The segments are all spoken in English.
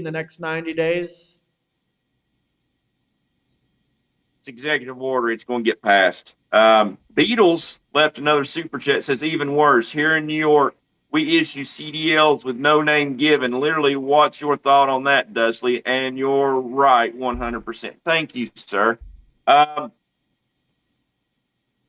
in the next 90 days? It's executive order. It's going to get passed. Beatles left another super chat. Says even worse. Here in New York, we issue CDLs with no name given. Literally, what's your thought on that, Dudley? And you're right, 100%. Thank you, sir. Um,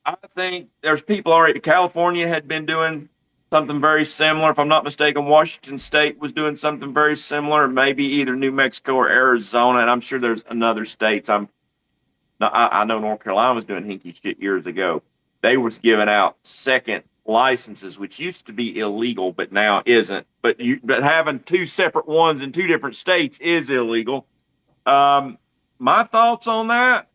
I think there's people already. California had been doing something very similar. If I'm not mistaken, Washington State was doing something very similar. Maybe either New Mexico or Arizona, and I'm sure there's another states. I know North Carolina was doing hinky shit years ago. They was giving out second licenses, which used to be illegal, but now isn't. But having two separate ones in two different states is illegal. My thoughts on that: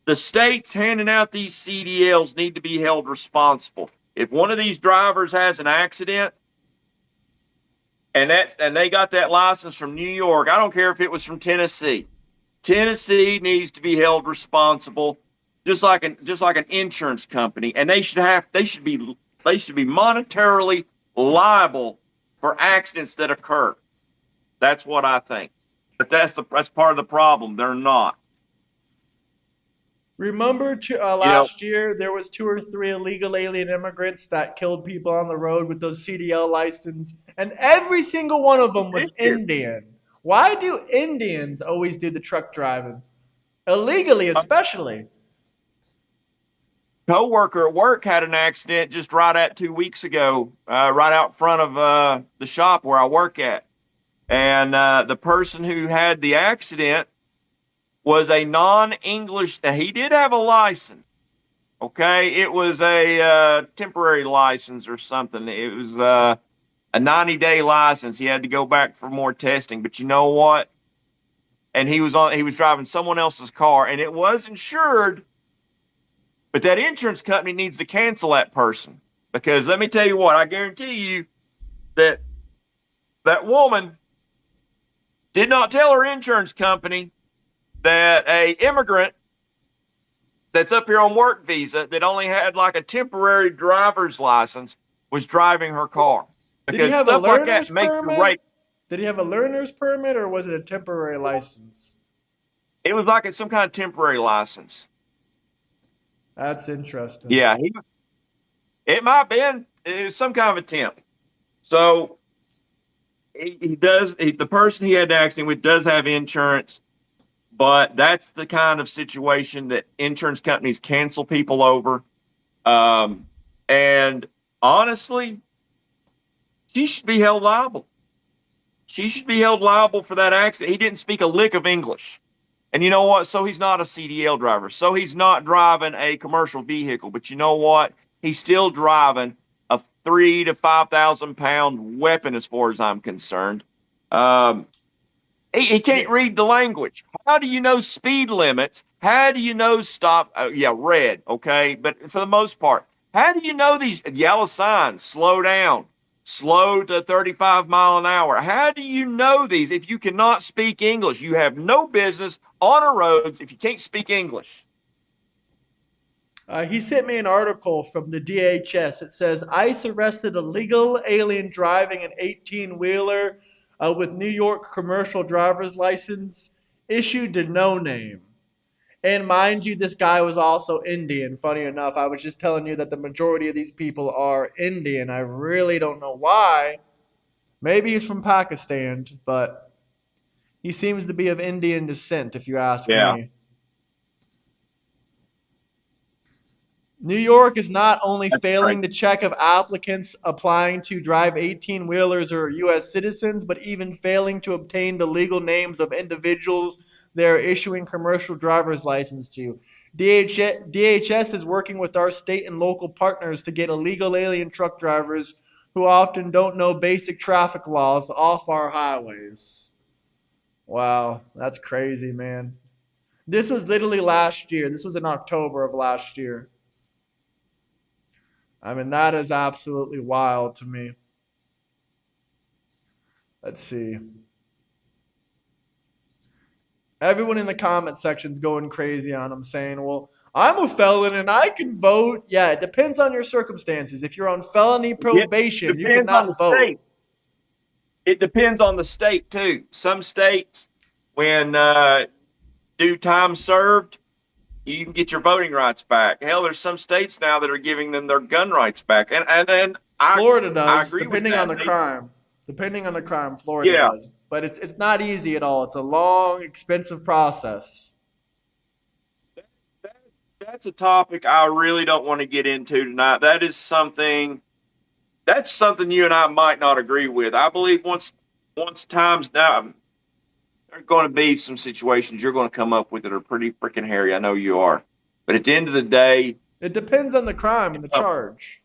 the states handing out these CDLs need to be held responsible. If one of these drivers has an accident and they got that license from New York, I don't care if it was from Tennessee. Tennessee needs to be held responsible, just like an insurance company, and they should be monetarily liable for accidents that occur. That's what I think. But that's part of the problem. They're not. Remember You know, last year there was 2 or 3 illegal alien immigrants that killed people on the road with those CDL license, and every single one of them was Indian. Why do Indians always do the truck driving? Illegally, especially. coworker at work had an accident just right at 2 weeks ago, right out front of the shop where I work at, and the person who had the accident was a non-English. He did have a license. Okay, it was a temporary license or something. It was a 90-day license. He had to go back for more testing. But you know what? And he was driving someone else's car, and it was insured. But that insurance company needs to cancel that person, because let me tell you what, I guarantee you that that woman did not tell her insurance company that a immigrant that's up here on work visa that only had like a temporary driver's license was driving her car, Did he because have a stuff like that learner's makes your permit? rate. Did he have a learner's permit or was it a temporary license? It was like some kind of temporary license. That's interesting. Yeah, it might have been. It was some kind of attempt. So the person he had the accident with does have insurance, but that's the kind of situation that insurance companies cancel people over. And honestly, she should be held liable. She should be held liable for that accident. He didn't speak a lick of English. And you know what? So he's not a CDL driver. So he's not driving a commercial vehicle. But you know what? He's still driving a 3 to 5,000 pound weapon, as far as I'm concerned. Um, he can't read the language. How do you know speed limits? How do you know stop? Yeah, red. Okay. But for the most part, how do you know these yellow signs? Slow down, slow to 35 miles an hour. How do you know these if you cannot speak English? You have no business on our roads if you can't speak English. He sent me an article from the DHS. It says ICE arrested a legal alien driving an 18-wheeler with New York commercial driver's license issued to no name. And mind you, this guy was also Indian. Funny enough, I was just telling you that the majority of these people are Indian. I really don't know why. Maybe he's from Pakistan, but he seems to be of Indian descent, if you ask Yeah. me. New York is not only That's right. failing the check of applicants applying to drive 18 wheelers or U.S. citizens, but even failing to obtain the legal names of individuals they're issuing commercial driver's license to. DHS is working with our state and local partners to get illegal alien truck drivers who often don't know basic traffic laws off our highways. Wow, that's crazy, man. This was literally last year. This was in October of last year. I mean, that is absolutely wild to me. Let's see. Everyone in the comment section's going crazy on him, saying, well, I'm a felon and I can vote. Yeah, it depends on your circumstances. If you're on felony Yeah, probation, you depends on the cannot vote. state. it depends on the state too. Some states, when due time served, you can get your voting rights back. Hell, there's some states now that are giving them their gun rights back, and Florida I does, agree with depending on that. the crime. Depending on the crime, Florida Yeah, does. But it's not easy at all. It's a long, expensive process. that, that's a topic I really don't want to get into tonight. That's something you and I might not agree with. I believe once time's down, there are going to be some situations you're going to come up with that are pretty freaking hairy. I know you are, but at the end of the day, It depends on the crime and the uh, charge.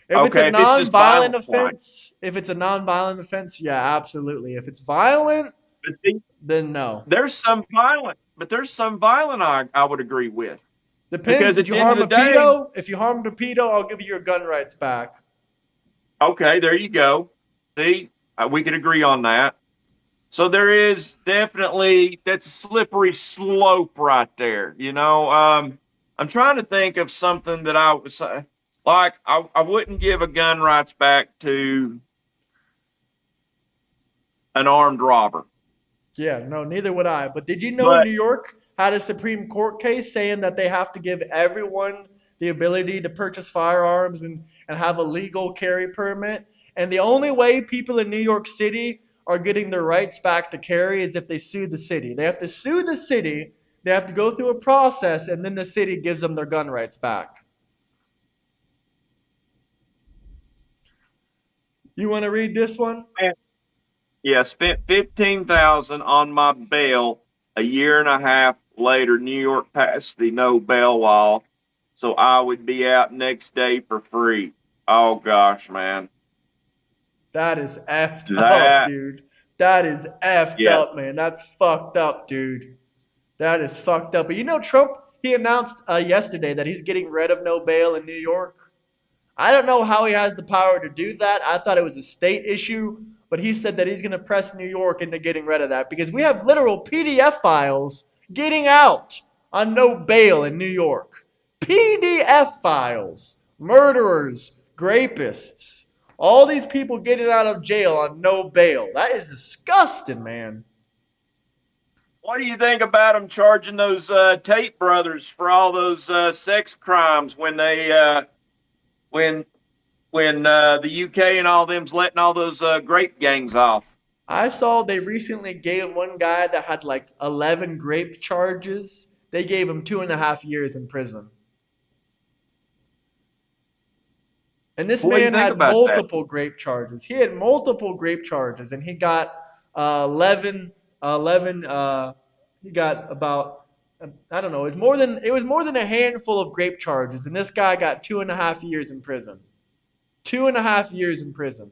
If it's a okay, if it's just non-violent violent crime, offense, if it's a non-violent offense, yeah, absolutely. If it's violent, but see, then no. there's some violent I would agree with Depends. because Did at you the end of harm the a day, pedo? If you harmed a pedo, I'll give you your gun rights back. okay, there you go. See, we could agree on that. So there is definitely that's a slippery slope right there. I'm trying to think of something that I was like. I wouldn't give a gun rights back to an armed robber, Yeah, no, neither would I. But did you know but New York had a Supreme Court case saying that they have to give everyone the ability to purchase firearms and have a legal carry permit? And the only way people in New York City are getting their rights back to carry is if they sue the city. They have to sue the city, they have to go through a process, and then the city gives them their gun rights back. You want to read this one? yeah, spent 15,000 on my bail. A year and a half later, New York passed the no bail law, so I would be out next day for free. Oh gosh, man, That is effed up, that dude. That is effed yeah. up, man. That's fucked up, dude. That is fucked up. But you know, Trump, he announced yesterday that he's getting rid of no bail in New York. I don't know how he has the power to do that. I thought it was a state issue, but he said that he's going to press New York into getting rid of that because we have literal PDF files getting out on no bail in New York. PDF files. Murderers, rapists, all these people getting out of jail on no bail. That is disgusting, man. What do you think about them charging those Tate brothers for all those sex crimes when the UK and all them's letting all those grape gangs off? I saw they recently gave one guy that had like 11 grape charges. They gave him 2.5 years in prison. And this What do you man think had about that? multiple grape charges. He had multiple grape charges, and he got 11, 11. He got about I don't know. It was more than a handful of grape charges, and this guy got 2.5 years in prison. 2.5 years in prison.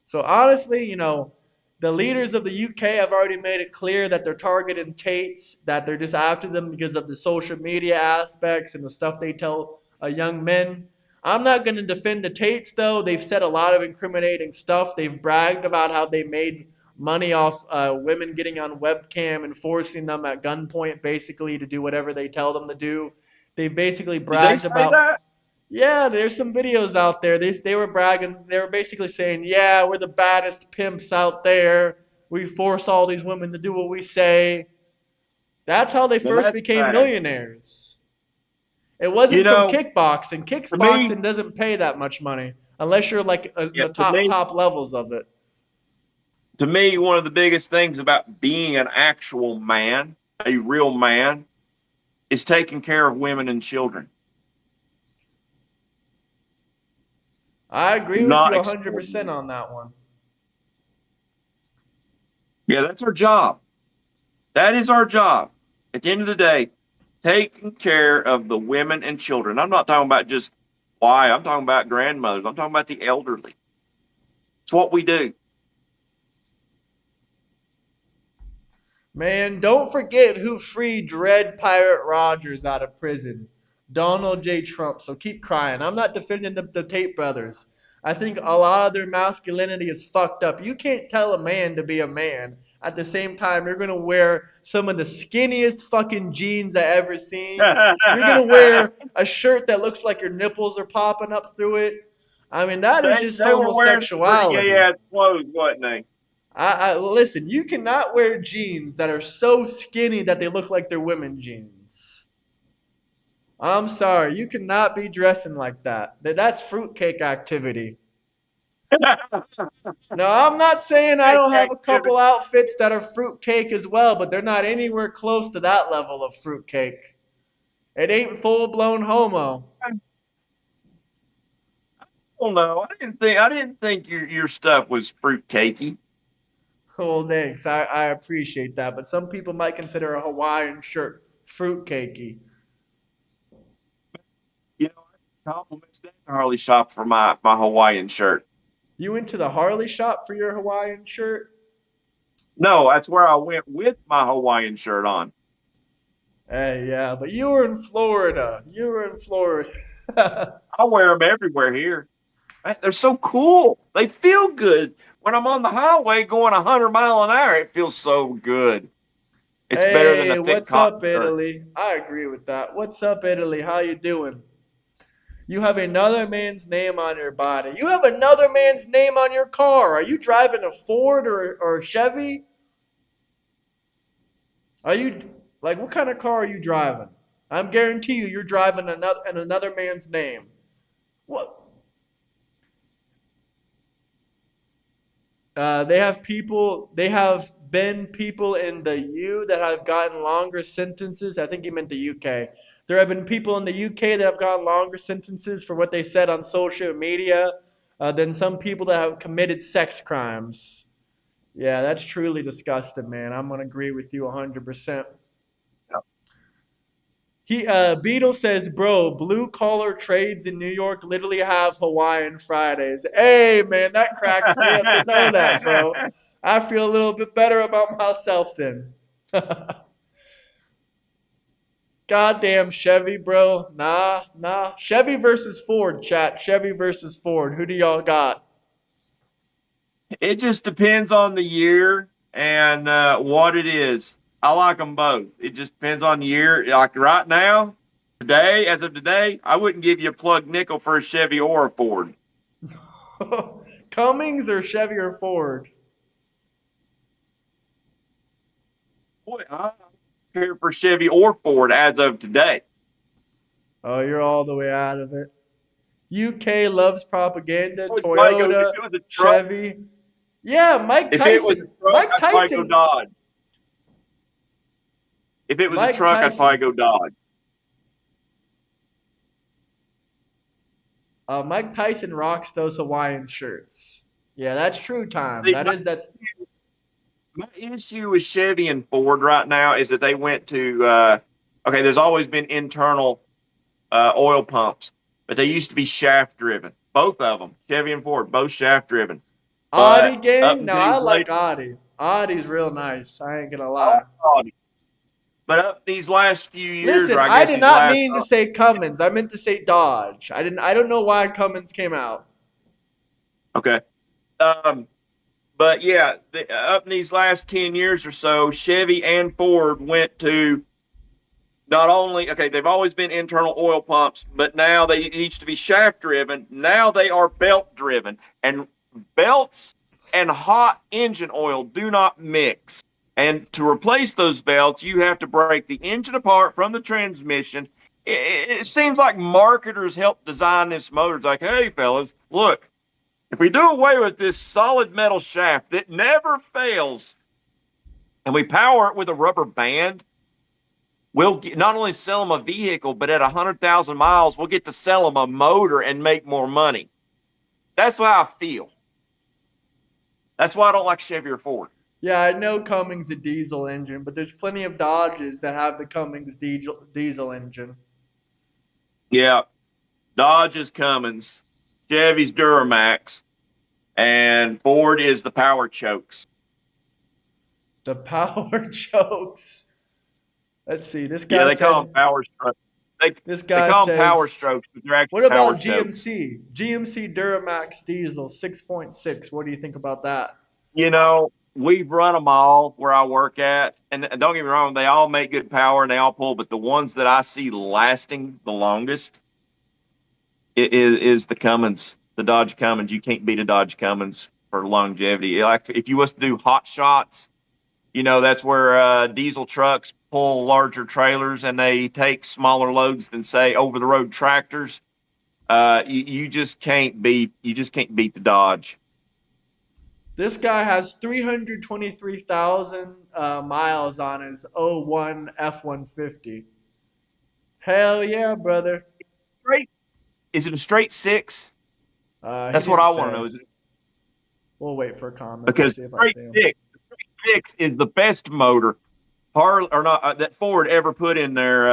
So honestly, the leaders of the UK have already made it clear that they're targeting Tates, that they're just after them because of the social media aspects and the stuff they tell young men. I'm not going to defend the Tates, though. They've said a lot of incriminating stuff. They've bragged about how they made money off women getting on webcam and forcing them at gunpoint, basically, to do whatever they tell them to do. They've basically Did they bragged say about that? yeah, there's some videos out there. They were bragging. They were basically saying, "Yeah, we're the baddest pimps out there. We force all these women to do what we say." That's how they Well, first that's became sad. millionaires. It You wasn't from know, kickboxing. to me, Kickboxing doesn't pay that much money unless you're like in yeah, the top levels of it. to me, one of the biggest things about being an actual man, a real man, is taking care of women and children, I agree with not you exploiting 100% them. on that one. Yeah, that's our job. That is our job. At the end of the day, taking care of the women and children. I'm not talking about just why. I'm talking about grandmothers. I'm talking about the elderly. It's what we do. Man, don't forget who freed Dread Pirate Rogers out of prison. Donald J. Trump. So keep crying. I'm not defending the Tate brothers. I think a lot of their masculinity is fucked up. You can't tell a man to be a man. At the same time, you're going to wear some of the skinniest fucking jeans I ever seen. You're going to wear a shirt that looks like your nipples are popping up through it. I mean, that is just They were wearing some pretty gay homosexuality. ass clothes, wasn't they? Listen. You cannot wear jeans that are so skinny that they look like they're women jeans. I'm sorry, you cannot be dressing like that. That's fruitcake activity. No, I'm not saying I Fake don't have a couple activity. outfits that are fruitcake as well, but they're not anywhere close to that level of fruitcake. It ain't full blown homo. Well, no, I didn't think your stuff was fruitcakey. Well, thanks. I appreciate that, but some people might consider a Hawaiian shirt fruitcakey. You know, compliments that Harley shop for my Hawaiian shirt. You went to the Harley shop for your Hawaiian shirt? No, that's where I went with my Hawaiian shirt on. Hey, yeah, but you were in Florida. You were in Florida. I wear them everywhere here. They're so cool. They feel good. When I'm on the highway going 100 miles an hour, it feels so good. It's better than a Hey, thick what's cotton up, shirt. Italy? I agree with that. What's up, Italy? How you doing? You have another man's name on your body. You have another man's name on your car. Are you driving a Ford or a Chevy? Are you like what kind of car are you driving? I'm guarantee you you're driving another man's name. What? They have been people in the U that have gotten longer sentences. I think he meant the UK. There have been people in the UK that have gotten longer sentences for what they said on social media than some people that have committed sex crimes. Yeah, that's truly disgusting, man. I'm gonna agree with you 100%. Beetle says, bro, blue collar trades in New York literally have Hawaiian Fridays. Hey, man, that cracks me up to know that, bro. I feel a little bit better about myself then. Goddamn Chevy, bro. Nah. Chevy versus Ford, chat. Chevy versus Ford. Who do y'all got? It just depends on the year and what it is. I like them both. It just depends on the year. Like right now, today, as of today, I wouldn't give you a plug nickel for a Chevy or a Ford. Cummings or Chevy or Ford? Boy, I don't care for Chevy or Ford as of today. Oh, you're all the way out of it. UK loves propaganda. I would probably go if Toyota, it was a truck. Chevy. Yeah, Mike If it was a Tyson. truck, Mike I'd probably go Tyson. Dodge. If it was a Mike truck, I'd probably Tyson. go Dodge. Mike Tyson rocks those Hawaiian shirts. Yeah, that's true time. See, my issue with Chevy and Ford right now is that they went to okay. There's always been internal oil pumps, but they used to be shaft driven. Both of them, Chevy and Ford, both shaft driven. Audi But up gang. No, until I these like late, Audi. Audi's real nice. I ain't gonna I like lie. Audi. But up these last few years, or Listen, I I guess did these not last mean to say Cummins. I meant to say Dodge. I didn't. I don't know why Cummins came out. okay, um, but yeah, up in these last 10 years or so, Chevy and Ford went to not only okay, they've always been internal oil pumps, but now they used to be shaft driven. Now they are belt driven, and belts and hot engine oil do not mix. And to replace those belts, you have to break the engine apart from the transmission. It seems like marketers helped design this motor. It's like, hey, fellas, look, if we do away with this solid metal shaft that never fails and we power it with a rubber band, we'll not only sell them a vehicle, but at 100,000 miles, we'll get to sell them a motor and make more money. That's how I feel. That's why I don't like Chevy or Ford. Yeah, I know Cummins a diesel engine, but there's plenty of Dodges that have the Cummins diesel engine. Yeah, Dodge is Cummins, Chevy's Duramax, and Ford is the Power Chokes. The power chokes. Let's see. Yeah, they call them Power Strokes. This They guy call them Power says, Strokes, but they're what actually Power about Chokes. GMC? GMC Duramax diesel 6.6. What do you think about that? You know, we've run them all where I work at, and don't get me wrong, they all make good power and they all pull, but the ones that I see lasting the longest is the Cummins. the Dodge Cummins. You can't beat a Dodge Cummins for longevity. Like if you was to do hot shots, that's where diesel trucks pull larger trailers and they take smaller loads than say over the road tractors. You just can't beat the Dodge. This guy has 323,000 miles on his '01 F-150. Hell yeah, brother. Straight? Is it a straight six? He That's what didn't I want to say. know. Is it We'll wait for a comment. We'll because see if I straight see him. six, six is the best motor or not that Ford ever put in their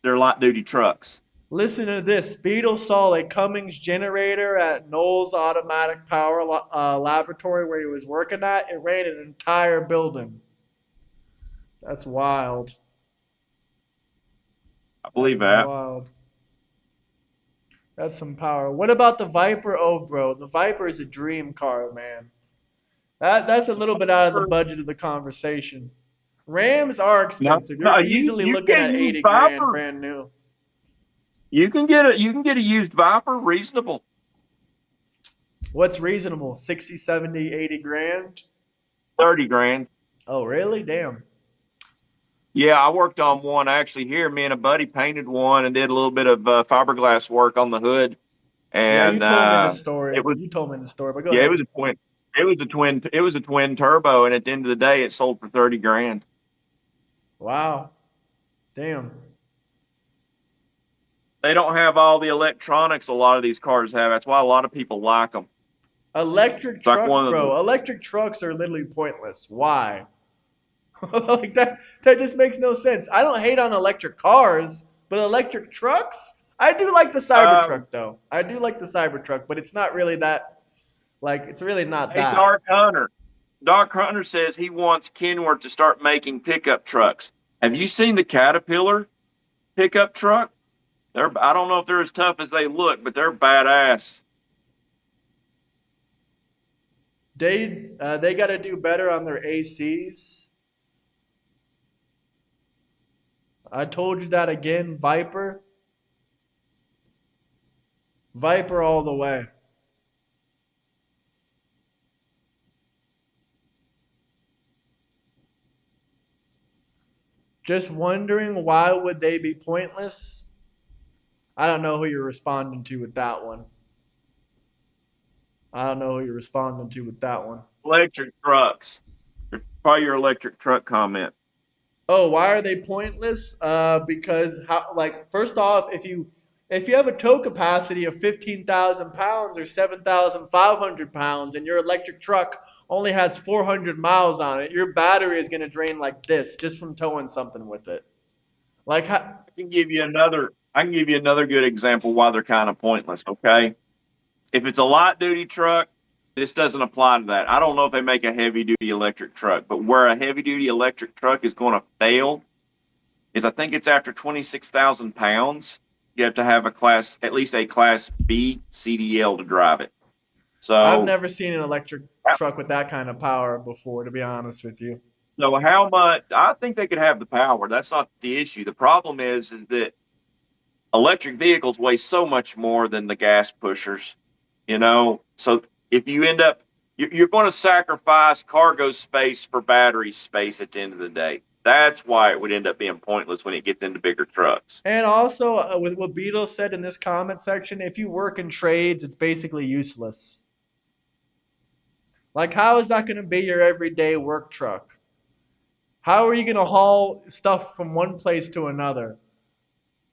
light duty trucks. Listen to this. Beetle saw a Cummins generator at Knowles Automatic Power Laboratory where he was working at. It ran an entire building. That's wild. I That believe is that. wild. That's some power. What about the Viper? Oh, bro, the Viper is a dream car, man. That's a little bit out of the budget of the conversation. Rams are No, expensive. You're no, easily you looking get a at used 80 grand Viper. brand new. You can get a used Viper reasonable. What's reasonable? 60, 70, 80 grand? 30 grand. Oh, really? Damn. Yeah, I worked on one actually here. Me and a buddy painted one and did a little bit of fiberglass work on the hood, Yeah, you and told me the story. it was You told me the story, but go yeah, ahead. it was a twin turbo, and at the end of the day, it sold for 30 grand. Wow. Damn. They don't have all the electronics a lot of these cars have. That's why a lot of people like them. Electric It's like trucks, one of the bro. Electric trucks are literally pointless. Why? Like that just makes no sense. I don't hate on electric cars, but electric trucks? I do like the um, Cybertruck though. I do like the Cybertruck, but it's not really that like it's really not hey, that. Dark Hunter. Dark Hunter says he wants Kenworth to start making pickup trucks. Have you seen the Caterpillar pickup truck? I don't know if they're as tough as they look, but they're badass. They got to do better on their ACs. I told you that again, Viper. Viper all the way. Just wondering why would they be pointless? I don't know who you're responding to with that one. I don't know who you're responding to with that one. Electric trucks. Probably your electric truck comment. Oh, why are they pointless? Because how? Like, first off, if you have a tow capacity of 15,000 pounds or 7,500 pounds, and your electric truck only has 400 miles on it, your battery is gonna drain like this just from towing something with it. Like, I can give you another good example why they're kind of pointless. Okay, if it's a light duty truck, this doesn't apply to that. I don't know if they make a heavy duty electric truck, but where a heavy duty electric truck is going to fail is I think it's after 26,000 pounds. You have to have at least a class B CDL to drive it. I've So, never seen an electric truck with that kind of power before, to be honest with you. so how much? I think they could have the power. That's not the issue. The problem is that electric vehicles weigh so much more than the gas pushers. So if you end up, you're going to sacrifice cargo space for battery space at the end of the day. That's why it would end up being pointless when it gets into bigger trucks. And also, with what Beatles said in this comment section, if you work in trades, it's basically useless. Like, how is that going to be your everyday work truck? How are you going to haul stuff from one place to another?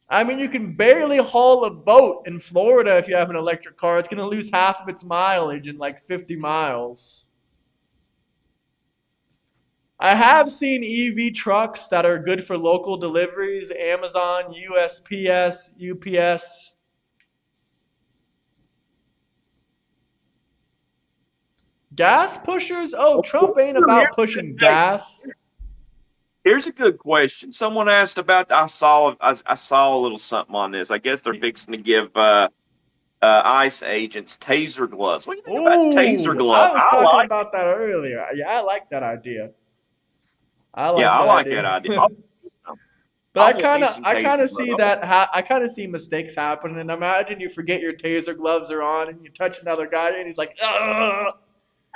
I mean, you can barely haul a boat in Florida if you have an electric car. It's going to lose half of its mileage in like 50 miles. I have seen EV trucks that are good for local deliveries, Amazon, USPS, UPS. Gas pushers? Oh, Trump ain't about pushing gas. Here's a good question. Someone asked about. I saw a little something on this. I guess they're fixing to give ICE agents taser gloves. What do you think about taser Ooh, gloves? I was I talking like. about that earlier. Yeah, I like that idea. I Yeah, like I that like that idea. idea. But I want me some I kind taser of see glove. that. I kind of see mistakes happen, and imagine you forget your taser gloves are on, and you touch another guy, and he's like, "Ugh."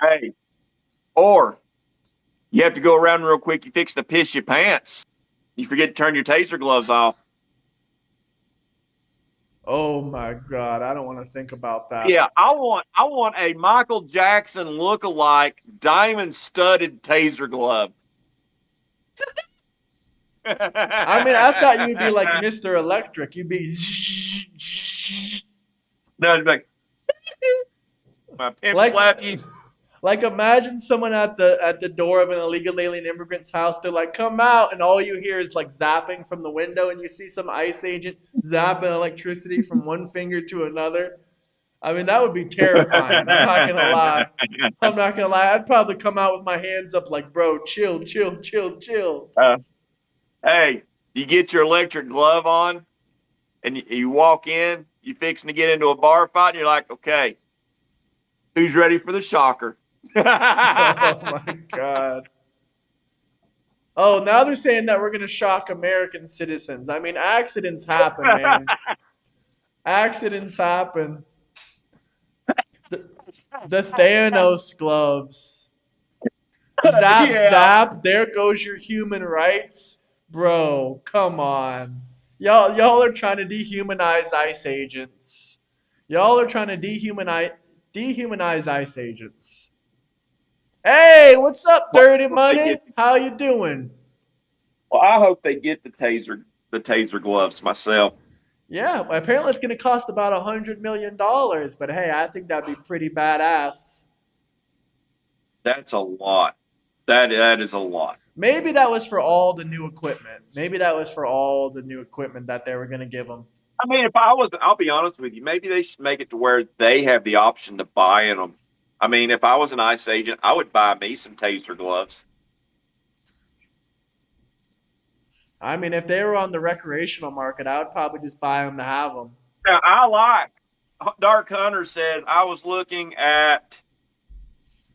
Hey, or you have to go around real quick. You fixing to piss your pants. You forget to turn your taser gloves off. Oh my god, I don't want to think about that. Yeah, I want a Michael Jackson look-alike diamond studded taser glove. I mean, I thought you'd be like Mr. Electric. You'd be No, it's like my pimp like slap you. like imagine someone at the door of an illegal alien immigrant's house. They're like, "Come out," and all you hear is like zapping from the window, and you see some ICE agent zapping electricity from one finger to another. I mean, that would be terrifying. I'm not gonna lie. I'm not gonna lie. I'd probably come out with my hands up, like, "Bro, chill, chill, chill, chill." uh, hey, you get your electric glove on, and you walk in. You fixing to get into a bar fight, and you're like, okay, who's ready for the shocker? Oh my god. Oh, now they're saying that we're gonna shock American citizens. I mean, accidents happen, man. Accidents happen. The, the Thanos gloves. Zap, Yeah. zap. There goes your human rights, bro. Come on, y'all are trying to dehumanize ICE agents. Y'all are trying to dehumanize ICE agents. Hey, what's up, Well, Dirty I hope they Money? get. How you doing? Well, I hope they get the taser gloves myself. Yeah, apparently it's going to cost about $100 million. But hey, I think that'd be pretty badass. That's a lot. That is a lot. Maybe that was for all the new equipment. Maybe that was for all the new equipment that they were going to give them. I mean, if I was, I'll be honest with you. Maybe they should make it to where they have the option to buy in them. I mean, if I was an ICE agent, I would buy me some taser gloves. I mean, if they were on the recreational market, I would probably just buy them to have them. Now, I like. Dark Hunter said I was looking at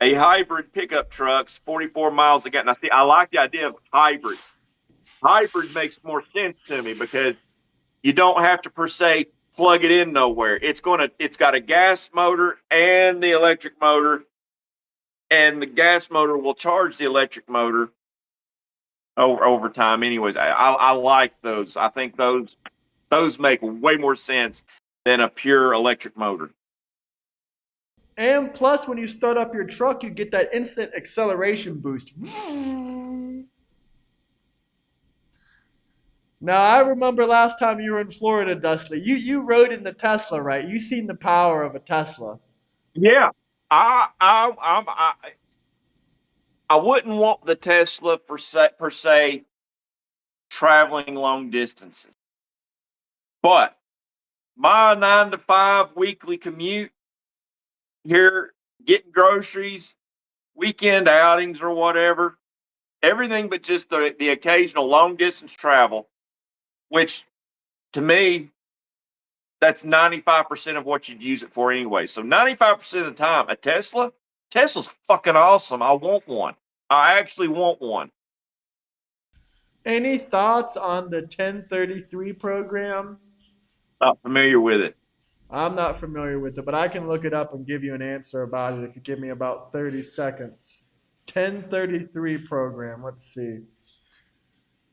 a hybrid pickup trucks, 44 miles a gallon. Now, see, I like the idea of hybrid. Hybrid makes more sense to me because you don't have to per se plug it in nowhere. It's got a gas motor and the electric motor, and the gas motor will charge the electric motor over time. Anyways, I like those. I think those make way more sense than a pure electric motor. And plus, when you start up your truck, you get that instant acceleration boost. Now, I remember last time you were in Florida, Dusty. You rode in the Tesla, right? You seen the power of a Tesla. Yeah, I wouldn't want the Tesla per se traveling long distances, but my 9 to 5 weekly commute here, getting groceries, weekend outings or whatever, everything but just the occasional long distance travel, which to me, that's 95% of what you'd use it for anyway. So 95% of the time, Tesla's fucking awesome. I want one. I actually want one. Any thoughts on the 1033 program? Not familiar with it. I'm not familiar with it, but I can look it up and give you an answer about it if you give me about 30 seconds. 1033 program. Let's see.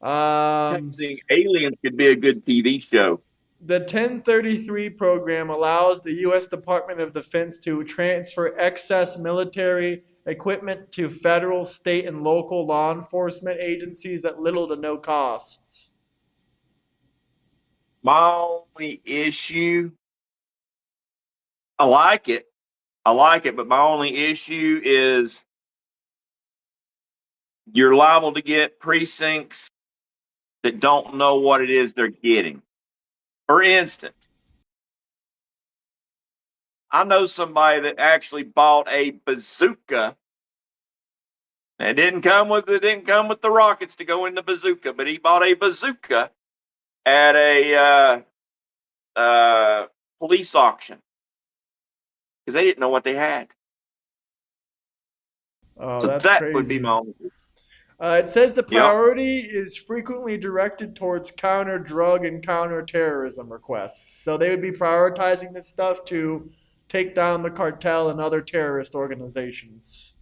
Um, Seeing aliens could be a good TV show. the 1033 program allows the U.S. Department of Defense to transfer excess military equipment to federal, state, and local law enforcement agencies at little to no costs. My only issue, I like it. I like it, but my only issue is you're liable to get precincts that don't know what it is they're getting. For instance, I know somebody that actually bought a bazooka. It didn't come with the rockets to go in the bazooka, but he bought a bazooka at a police auction because they didn't know what they had. Oh, So that's that would be crazy. my only. It says the Yep. priority is frequently directed towards counter drug and counter terrorism requests. So they would be prioritizing this stuff to take down the cartel and other terrorist organizations.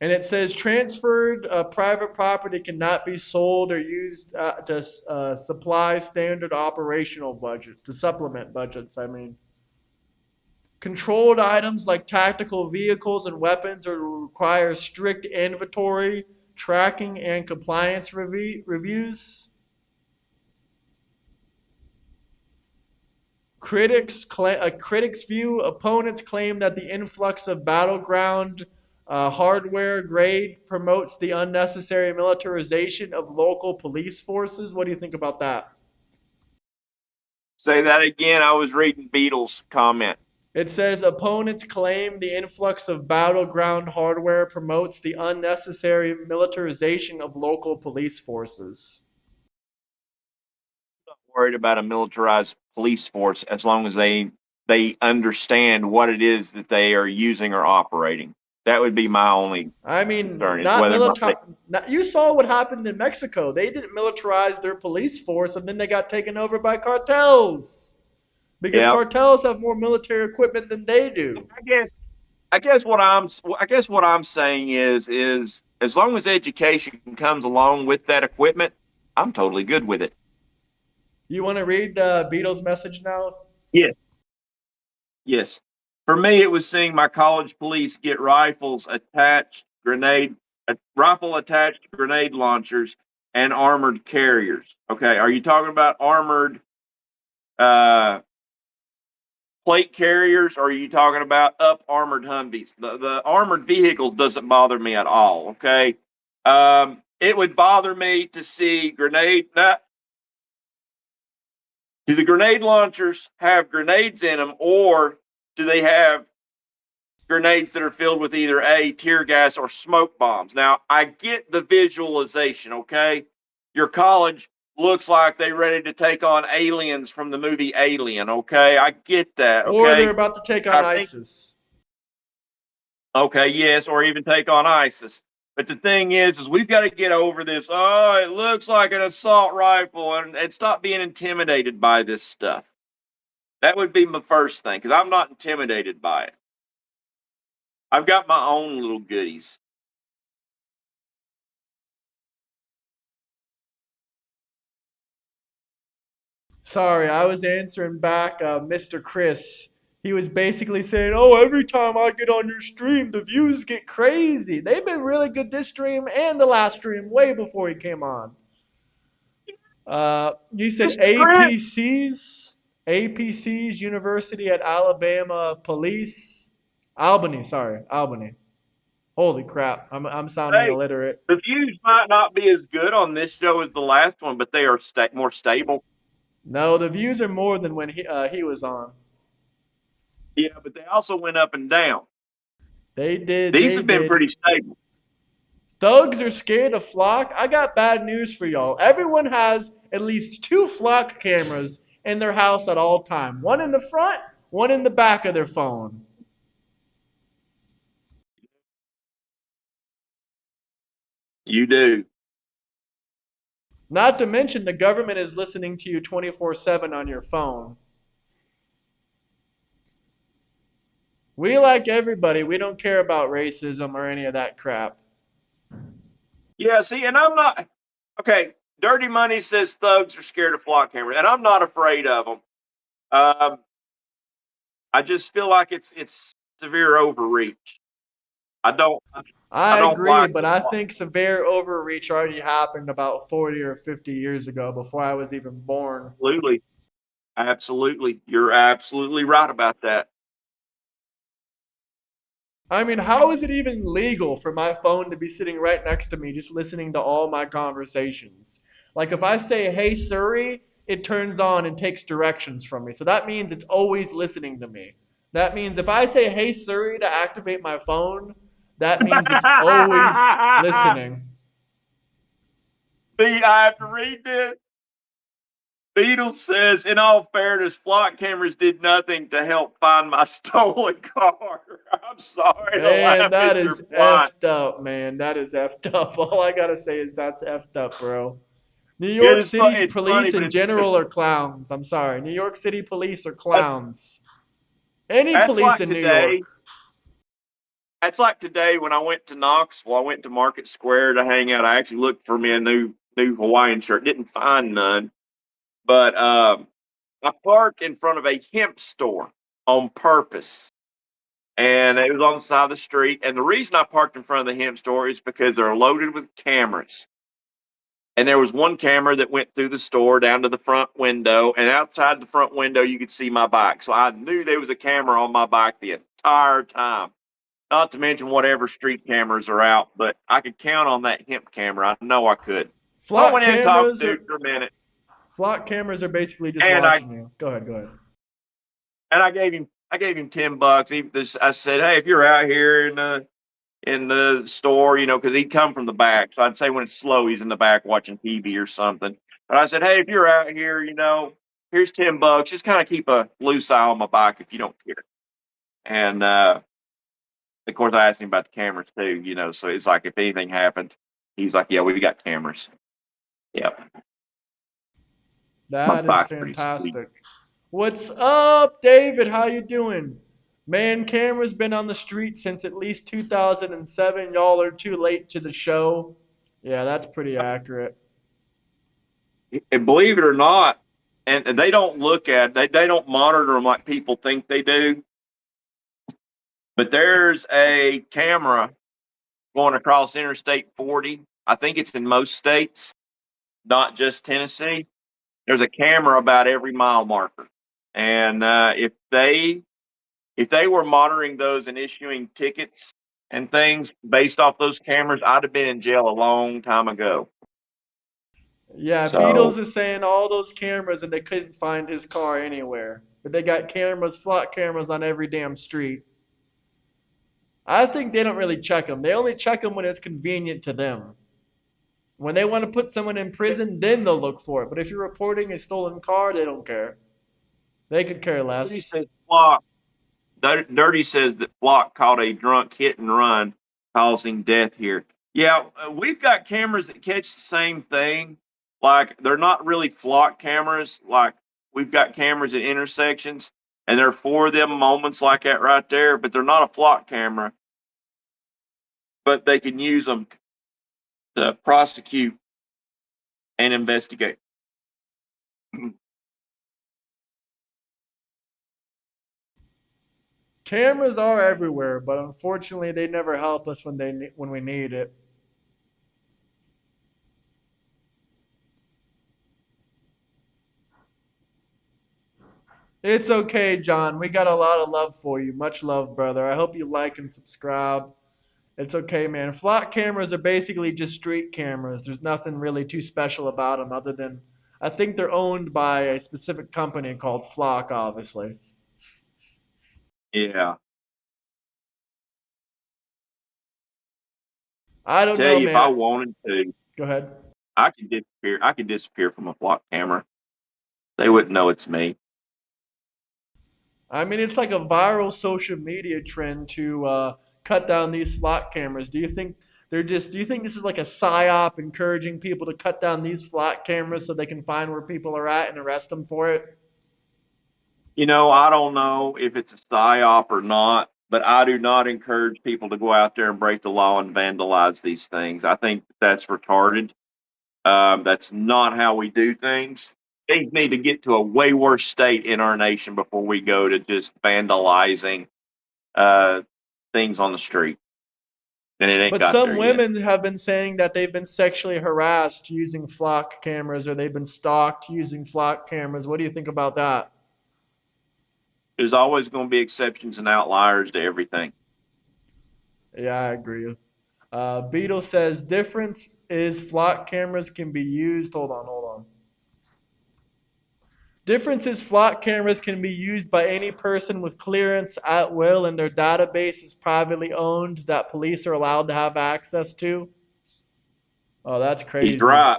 And it says transferred private property cannot be sold or used to supply standard operational budgets, to supplement budgets, I mean. Controlled items like tactical vehicles and weapons are require strict inventory, tracking, and compliance reviews. Critics view opponents claim that the influx of battleground hardware grade promotes the unnecessary militarization of local police forces. What do you think about that? Say that again. I was reading Beatles' comment. It says opponents claim the influx of battleground hardware promotes the unnecessary militarization of local police forces. Worried about a militarized police force as long as they understand what it is that they are using or operating. That would be my only I mean, concern is not whether or not military. You saw what happened in Mexico. They didn't militarize their police force, and then they got taken over by cartels because yeah. cartels have more military equipment than they do. I guess I guess what I'm saying is as long as education comes along with that equipment, I'm totally good with it. You want to read the Beatles' message now? Yes. Yes. For me, it was seeing my college police get rifle attached grenade launchers and armored carriers. Okay. Are you talking about armored uh, plate carriers or are you talking about up armored Humvees? The armored vehicles doesn't bother me at all. Okay. It would bother me to see do the grenade launchers have grenades in them or do they have grenades that are filled with either tear gas or smoke bombs? Now, I get the visualization, okay? Your college looks like they are ready to take on aliens from the movie Alien, okay? I get that, Or they're okay? about to take on I think ISIS. okay, yes, or even take on ISIS. But the thing is we've got to get over this. Oh, it looks like an assault rifle, and stop being intimidated by this stuff. That would be my first thing because I'm not intimidated by it. I've got my own little goodies. Sorry, I was answering back Mr. Chris. He was basically saying, "Oh, every time I get on your stream, the views get crazy." They've been really good this stream and the last stream, way before he came on. You said Mr. Grant, APC's University at Alabama Police, Albany. Sorry, Albany. Holy crap, I'm sounding hey, illiterate. the views might not be as good on this show as the last one, but they are more stable. No, the views are more than when he was on. Yeah, but they also went up and down. They did. These They have been pretty did. stable. Thugs are scared of flock. I got bad news for y'all. Everyone has at least two flock cameras in their house at all time. One in the front, one in the back of their phone. You do. Not to mention the government is listening to you 24/7 on your phone. We like everybody. We don't care about racism or any of that crap. Yeah, see, and I'm not okay. Dirty Money says thugs are scared of flock cameras, and I'm not afraid of them. Um, I just feel like it's severe overreach. I don't I I don't agree, like but the I flock. think severe overreach already happened about 40 or 50 years ago before I was even born. Absolutely, absolutely. You're absolutely right about that. I mean, how is it even legal for my phone to be sitting right next to me just listening to all my conversations? Like if I say, "Hey Siri," it turns on and takes directions from me. So that means it's always listening to me. That means if I say, "Hey Siri" to activate my phone, that means it's always listening. Pete, I have to read this. Beetle says, in all fairness, flock cameras did nothing to help find my stolen car. I'm sorry to Man, laugh that at your is plight. effed up, man. That is effed up. All I gotta say is that's effed up, bro. New It York is City it's funny, police but in general are clowns. I'm sorry. New York City police are clowns. Any that's police like in New York. today. That's like today when I went to Knoxville. I went to Market Square to hang out. I actually looked for me a new Hawaiian shirt. Didn't find none, but I parked in front of a hemp store on purpose. And it was on the side of the street. And the reason I parked in front of the hemp store is because they're loaded with cameras. And there was one camera that went through the store down to the front window. And outside the front window, you could see my bike. So I knew there was a camera on my bike the entire time. Not to mention whatever street cameras are out, but I could count on that hemp camera. I know I could. So I Flock went in and talked cameras to are dude for a minute. flock cameras are basically just And I watching you. Go ahead, go ahead. and I gave him $10. I said, hey, if you're out here in the store, because he'd come from the back. So I'd say when it's slow, he's in the back watching TV or something. But I said, hey, if you're out here, here's $10. Just kind of keep a loose eye on my bike if you don't care. And of course, I asked him about the cameras too. So it's like if anything happened, he's like, yeah, we got cameras. Yep, my That is bike's pretty sweet. fantastic. What's up, David? How you doing? Man, camera's been on the street since at least 2007. Y'all are too late to the show. Yeah, that's pretty accurate. And believe it or not, and they don't they don't monitor them like people think they do. But there's a camera going across Interstate 40. I think it's in most states, not just Tennessee. There's a camera about every mile marker, and if they were monitoring those and issuing tickets and things based off those cameras, I'd have been in jail a long time ago. Yeah, Beatles So is saying all those cameras and they couldn't find his car anywhere. But they got cameras, flock cameras on every damn street. I think they don't really check them. They only check them when it's convenient to them. When they want to put someone in prison, then they'll look for it. But if you're reporting a stolen car, they don't care. They could care Dirty less. says Flock. Dirty says that Flock caught a drunk hit and run, causing death here. Yeah, we've got cameras that catch the same thing. Like they're not really Flock cameras. Like we've got cameras at intersections, and there are four of them moments like that right there. But they're not a Flock camera. But they can use them to prosecute and investigate. Cameras are everywhere, but unfortunately, they never help us when we need it. It's okay, John. We got a lot of love for you. Much love, brother. I hope you like and subscribe. It's okay, man. Flock cameras are basically just street cameras. There's nothing really too special about them other than I think they're owned by a specific company called Flock, obviously. Yeah, I don't tell know, you, if I man. wanted to, Go ahead. I could disappear. I could disappear from a Flock camera. They wouldn't know it's me. I mean, it's like a viral social media trend to cut down these flock cameras. Do you think do you think this is like a psyop encouraging people to cut down these flock cameras so they can find where people are at and arrest them for it? I don't know if it's a psyop or not, but I do not encourage people to go out there and break the law and vandalize these things. I think that's retarded. That's not how we do things. Things need to get to a way worse state in our nation before we go to just vandalizing uh, things on the street. And it ain't But got some there yet. women have been saying that they've been sexually harassed using flock cameras or they've been stalked using flock cameras. What do you think about that? There's always going to be exceptions and outliers to everything. Yeah, I agree. Beetle says difference is flock cameras can be used. Hold on. Difference is flock cameras can be used by any person with clearance at will and their database is privately owned that police are allowed to have access to. Oh, that's He's crazy. right.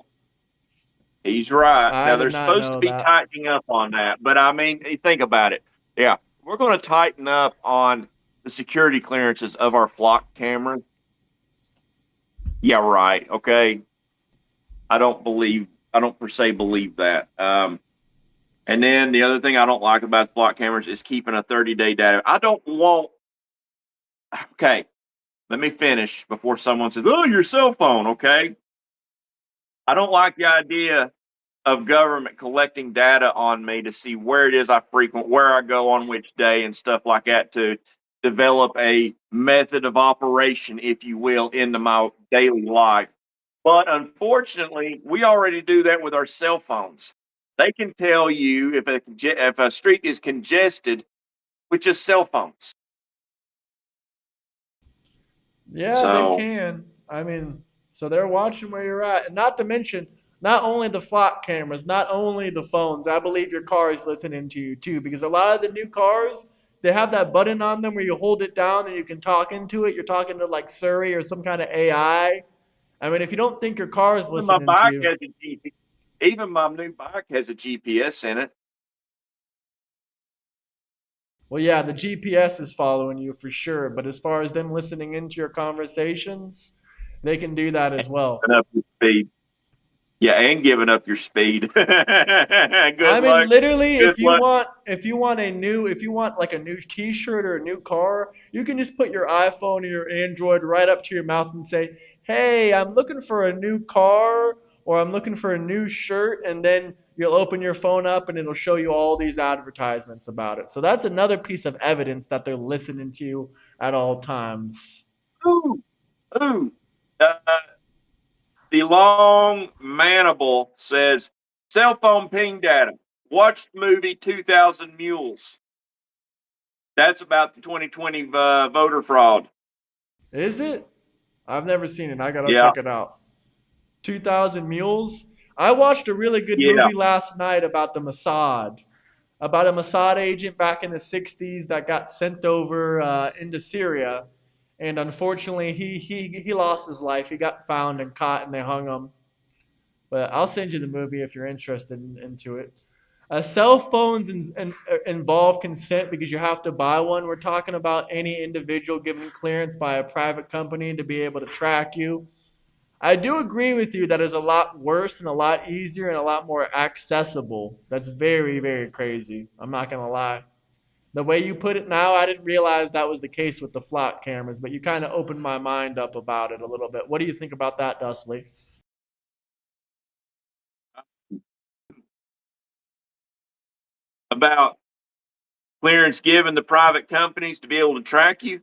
He's right. I Now did they're not supposed to know be that. tightening up on that, but I mean, think about it. Yeah, we're going to tighten up on the security clearances of our flock cameras. Yeah, right. Okay, I don't per se believe that. And then the other thing I don't like about flock cameras is keeping a 30-day data. I don't want. Okay, let me finish before someone says, "Oh, your cell phone." Okay, I don't like the idea of government collecting data on me to see where it is I frequent, where I go on which day, and stuff like that to develop a method of operation, if you will, into my daily life. But unfortunately, we already do that with our cell phones. They can tell you if a street is congested with just cell phones. Yeah, they So can. I mean, so they're watching where you're at. And not to mention, not only the flock cameras, not only the phones, I believe your car is listening to you too. Because a lot of the new cars, they have that button on them where you hold it down and you can talk into it. You're talking to like Siri or some kind of AI. I mean, if you don't think your car is even my listening to bike you, has a GPS. Even my new bike has a GPS in it. well, yeah, the GPS is following you for sure. But as far as them listening into your conversations, they can do that as well. And up to speed. Yeah, and giving up your speed. Good I mean, luck. literally, Good luck. if you want like a new T-shirt or a new car, you can just put your iPhone or your Android right up to your mouth and say, "Hey, I'm looking for a new car or I'm looking for a new shirt," and then you'll open your phone up and it'll show you all these advertisements about it. So that's another piece of evidence that they're listening to you at all times. Ooh, ooh. Uh, the long manable says cell phone ping data. Watched movie 2000 Mules. That's about the 2020 voter fraud. Is it? I've never seen it. I gotta Yeah, check it out. 2000 Mules. I watched a really good yeah, movie last night about the Mossad, about a Mossad agent back in the 60s that got sent over into Syria. And unfortunately, he lost his life. He got found and caught, and they hung him. But I'll send you the movie if you're interested into it. Cell phones involve consent because you have to buy one. We're talking about any individual given clearance by a private company to be able to track you. I do agree with you that is a lot worse and a lot easier and a lot more accessible. That's very, very crazy. I'm not going to lie. The way you put it now, I didn't realize that was the case with the flock cameras, but you kind of opened my mind up about it a little bit. What do you think about that, Dustley? about clearance given to private companies to be able to track you.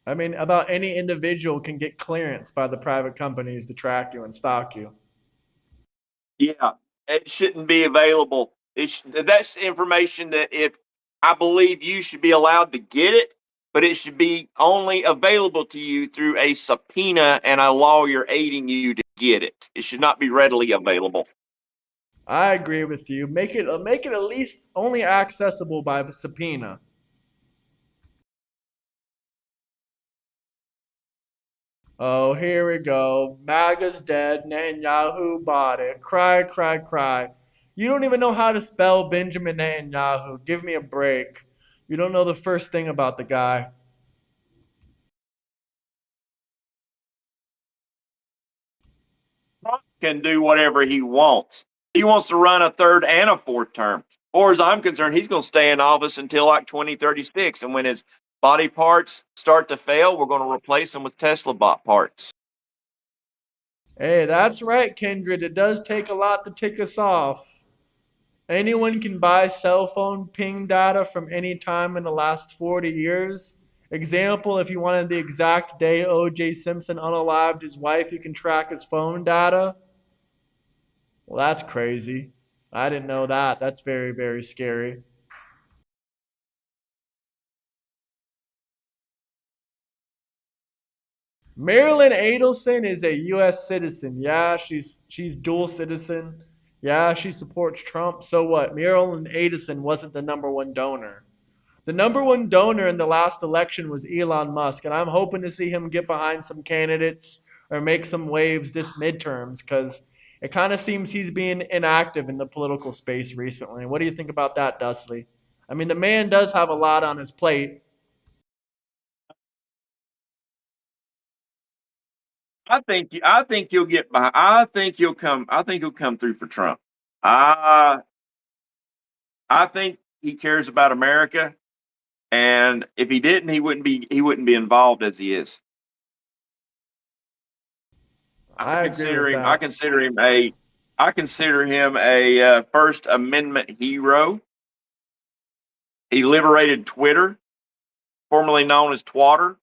I mean, about any individual can get clearance by the private companies to track you and stalk you. Yeah, it shouldn't be available. That's information that if I believe you should be allowed to get it, but it should be only available to you through a subpoena and a lawyer aiding you to get it. It should not be readily available. I agree with you. Make it at least only accessible by subpoena. Oh, here we go. MAGA's dead. Netanyahu bought it. Cry, cry, cry. You don't even know how to spell Benjamin Netanyahu. Give me a break. You don't know the first thing about the guy. Trump can do whatever he wants. He wants to run a third and a fourth term. As far as I'm concerned, he's going to stay in office until like 2036. And when his body parts start to fail, we're going to replace them with Tesla bot parts. Hey, that's right, Kindred. It does take a lot to tick us off. Anyone can buy cell phone ping data from any time in the last 40 years. Example, if you wanted the exact day O.J. Simpson unalived his wife, you can track his phone data. Well, that's crazy. I didn't know that. That's very, very scary. Marilyn Adelson is a U.S. citizen. Yeah, she's dual citizen. Yeah, she supports Trump. So what? Marilyn Adelson wasn't the number one donor. The number one donor in the last election was Elon Musk, and I'm hoping to see him get behind some candidates or make some waves this midterms because It kind of seems he's being inactive in the political space recently. What do you think about that, Dusty? I mean, the man does have a lot on his plate. I think you'll get behind. I think you'll come. I think he'll come through for Trump. I I think he cares about America, and if he didn't, he wouldn't be involved as he is. I agree with I that. consider him a First Amendment hero. He liberated Twitter, formerly known as Twatter.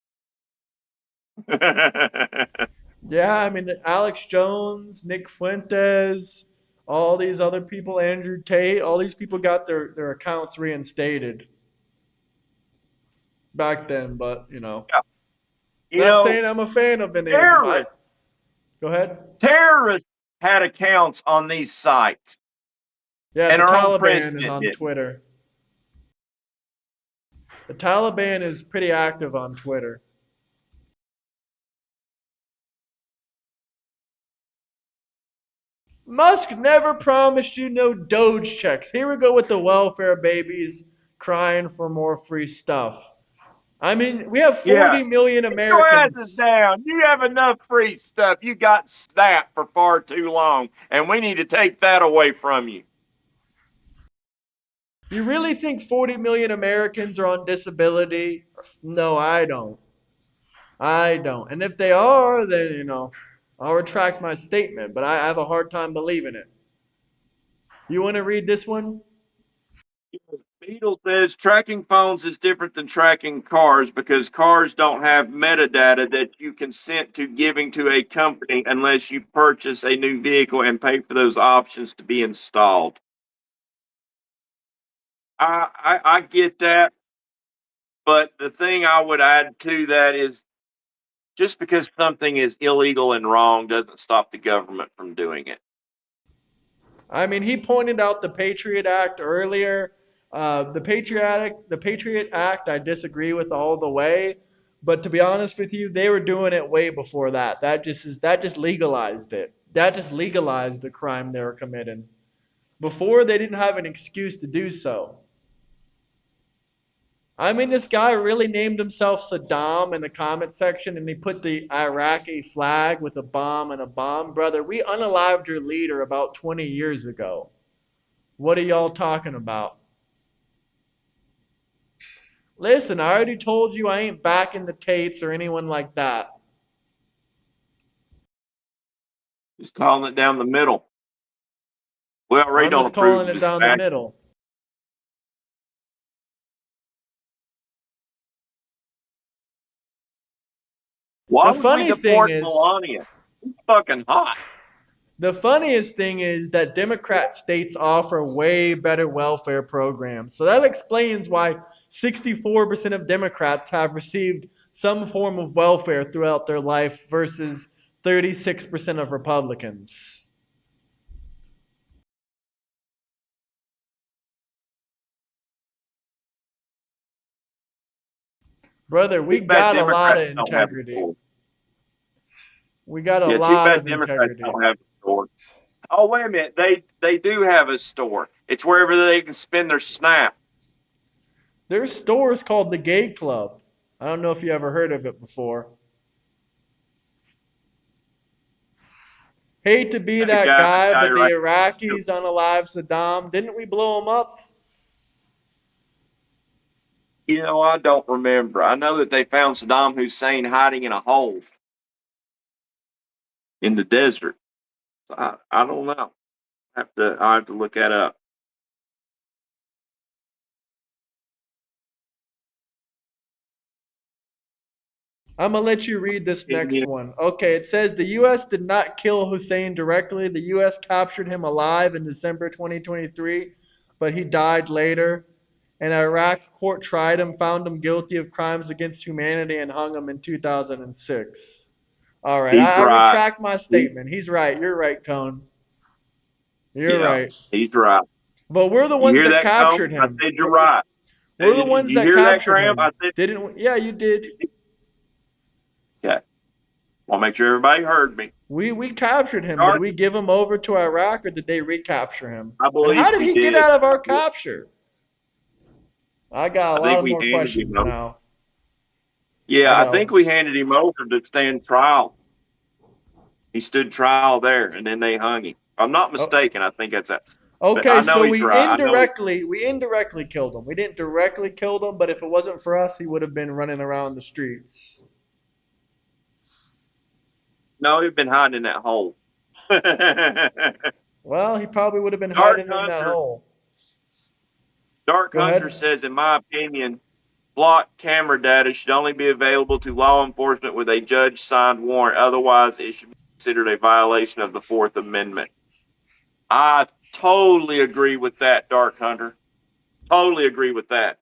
Yeah, I mean, Alex Jones, Nick Fuentes, all these other people, Andrew Tate, all these people got their accounts reinstated back then. But, You not know, saying I'm a fan of any of them. terrorists Go ahead. terrorists had accounts on these sites, Yeah, and the our own Taliban is president on didn't. Twitter. The Taliban is pretty active on Twitter. Musk never promised you no Doge checks. Here we go with the welfare babies crying for more free stuff. I mean, we have Yeah, 40 million get your asses Americans. down. You have enough free stuff. You got SNAP for far too long, and we need to take that away from you. You really think 40 million Americans are on disability? No, I don't. I don't. And if they are, then, I'll retract my statement, but I have a hard time believing it. You want to read this one? Beetle says tracking phones is different than tracking cars because cars don't have metadata that you consent to giving to a company unless you purchase a new vehicle and pay for those options to be installed. I get that, but the thing I would add to that is just because something is illegal and wrong doesn't stop the government from doing it. I mean, he pointed out the Patriot Act earlier. The Patriot Act, I disagree with all the way. But to be honest with you, they were doing it way before that. That just legalized it. That just legalized the crime they were committing. Before, they didn't have an excuse to do so. I mean, this guy really named himself Saddam in the comment section, and he put the Iraqi flag with a bomb and a bomb. Brother, we unalived your leader about 20 years ago. What are y'all talking about? Listen, I already told you I ain't backing the Tates or anyone like that. Just calling it down the middle. We already I'm don't just approve calling of it his down the act. middle. Why The would we funny thing deport is, Melania? She's fucking hot. The funniest thing is that Democrat states offer way better welfare programs. So that explains why 64% of Democrats have received some form of welfare throughout their life versus 36% of Republicans. Brother, we Too bad got a lot Democrats of don't have a integrity. store. We got a Yeah, too lot bad of Democrats integrity. don't have a store. Oh, wait a minute. They do have a store. It's wherever they can spend their SNAP. There's stores called the Gay Club. I don't know if you ever heard of it before. Hate to be that I guy, got it but the right. Iraqis unalived Saddam. Didn't we blow him up? You know, I don't remember. I know that they found Saddam Hussein hiding in a hole in the desert. So I don't know. I have to look that up. I'm going to let you read this next one. Okay, it says the U.S. did not kill Hussein directly. The U.S. captured him alive in December 2023, but he died later. An Iraq court tried him, found him guilty of crimes against humanity, and hung him in 2006. All right, He's I right. retract my He, statement. He's right. You're right, Cone. You're yeah, right. he's right. But we're the You ones hear that that, Cone? captured I him. said you're right. We're the ones You that hear that, captured Graham? I him. said, Didn't we? Yeah, you did. okay. I'll make sure everybody heard me. We captured him. Did Dark, we give him over to Iraq or did they recapture him? I And believe how did we he get did. out of our capture? I got a I lot think of we more handed him questions over. now. I Yeah, I think got we handed him over to stand trial. He stood trial there, and then they hung him. If I'm not oh, mistaken, I think that's that. But okay, I know so he's right. I know he. we indirectly killed him. We didn't directly kill him, but if it wasn't for us, he would have been running around the streets. No, he'd been hiding in that hole. Well, he probably would have been Dark hiding in that Hunter. hole. Dark Go Hunter ahead. says, in my opinion, block camera data should only be available to law enforcement with a judge signed warrant. Otherwise, it should be considered a violation of the Fourth Amendment. I totally agree with that, Dark Hunter. Totally agree with that.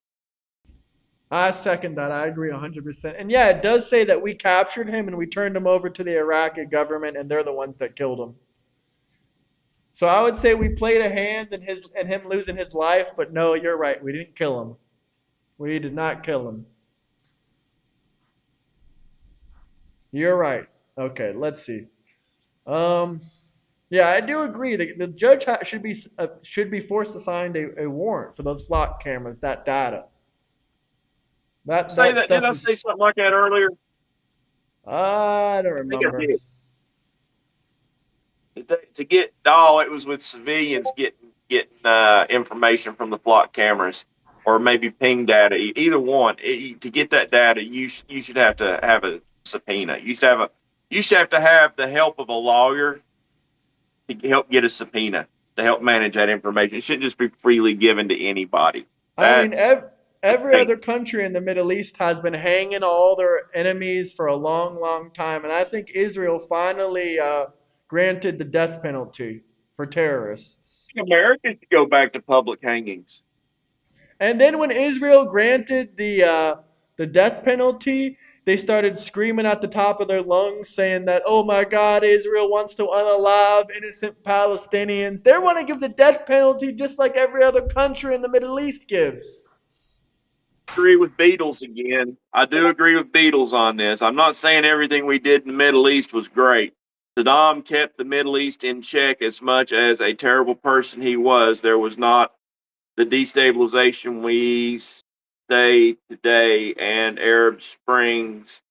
I second that. I agree 100%. And yeah, it does say that we captured him and we turned him over to the Iraqi government, and they're the ones that killed him. So I would say we played a hand in him losing his life, but no, you're right. We didn't kill him. We did not kill him. You're right. Okay, let's see. Um, yeah, I do agree. The judge should be forced to sign a warrant for those flock cameras, that data. Say That that. Did stuff I say is. something like that earlier? I don't I think I remember. did. To get it was with civilians getting information from the flock cameras, or maybe ping data. Either one. To get that data, you should have to have a subpoena. You should have to have the help of a lawyer to help get a subpoena to help manage that information. It shouldn't just be freely given to anybody. I mean, That's the every thing. other country in the Middle East has been hanging all their enemies for a long, long time, and I think Israel finally granted the death penalty for terrorists. Americans should go back to public hangings. And then when Israel granted the death penalty, they started screaming at the top of their lungs, saying that, "Oh my God, Israel wants to unalive innocent Palestinians." They want to give the death penalty just like every other country in the Middle East gives. Agree with Beatles again. I do agree with Beatles on this. I'm not saying everything we did in the Middle East was great. Saddam kept the Middle East in check as much as a terrible person he was. There was not the destabilization we say today, and Arab Springs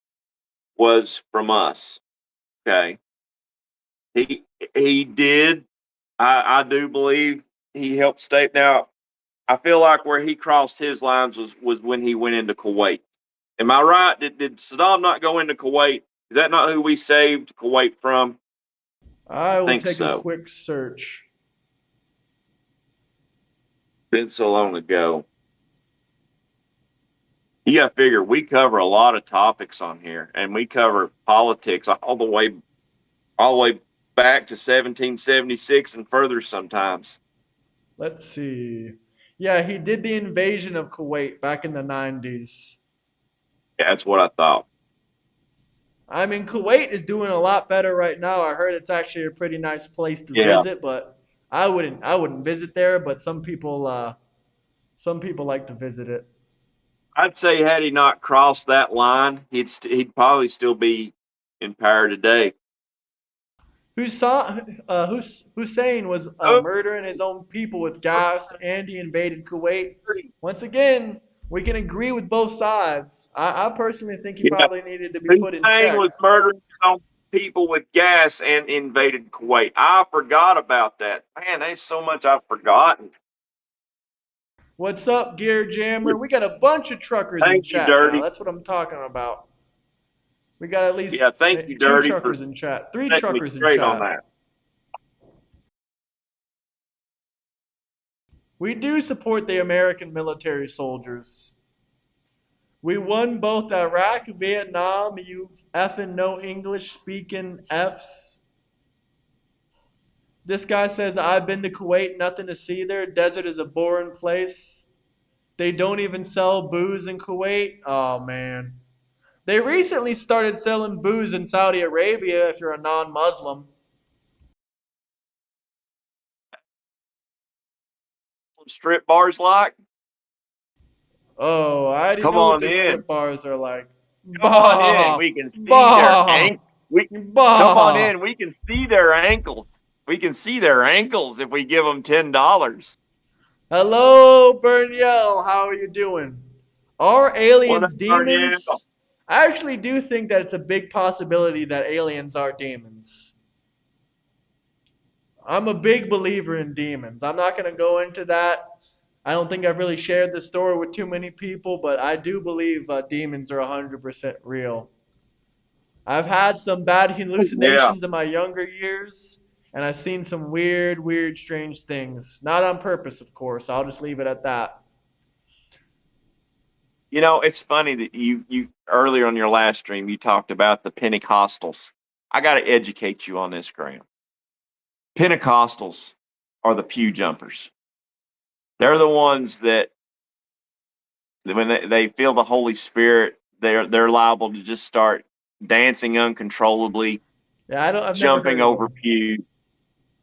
was from us. Okay, he he did. I do believe he helped state. Now I feel like where he crossed his lines was when he went into Kuwait. Am I right? Did Saddam not go into Kuwait? Is that not who we saved Kuwait from? I I will think take a so. quick search. Been so long ago. You got to figure we cover a lot of topics on here, and we cover politics all the way back to 1776 and further sometimes. Let's see. Yeah, he did the invasion of Kuwait back in the 90s. Yeah, that's what I thought. I mean, Kuwait is doing a lot better right now. I heard it's actually a pretty nice place to Yeah, visit, but I wouldn't visit there, but some people like to visit it. I'd say had he not crossed that line, he'd probably still be in power today. Hussein was Oh, murdering his own people with gas, and he invaded Kuwait. Once again, we can agree with both sides. I personally think he yeah, probably needed to be put in Hussein check. was murdering his own people with gas and invaded Kuwait. I forgot about that. Man, there's so much I've forgotten. What's up, Gear Jammer? We got a bunch of truckers in Thank you, chat now. Dirty. That's what I'm talking about. We got at least Yeah, thank you, two Dirty, for truckers in chat, three setting me truckers in straight on chat. that. We do support the American military soldiers. We won both Iraq, Vietnam. You effing no English speaking Fs. This guy says, I've been to Kuwait, nothing to see there. Desert is a boring place. They don't even sell booze in Kuwait. Oh, man. They recently started selling booze in Saudi Arabia if you're a non Muslim. Strip bars like? Oh, I already Come know what on their in. strip bars are like. Come on in. Bah! We can see their Bah! ankle. We jump on Bah. in. We can see their ankles. We can see their ankles if we give them $10. Hello, Berniel. How are you doing? Are What up, aliens Darnell? demons? I actually do think that it's a big possibility that aliens are demons. I'm a big believer in demons. I'm not going to go into that. I don't think I've really shared this story with too many people, but I do believe demons are 100% real. I've had some bad Yeah. hallucinations in my younger years, and I've seen some weird, weird, strange things. Not on purpose, of course. I'll just leave it at that. You know, it's funny that you earlier on your last stream you talked about the Pentecostals. I got to educate you on this, Graham. Pentecostals are the pew jumpers. They're the ones that when they feel the Holy Spirit, they're liable to just start dancing uncontrollably, Yeah, I don't. I've never heard jumping of over them. pews.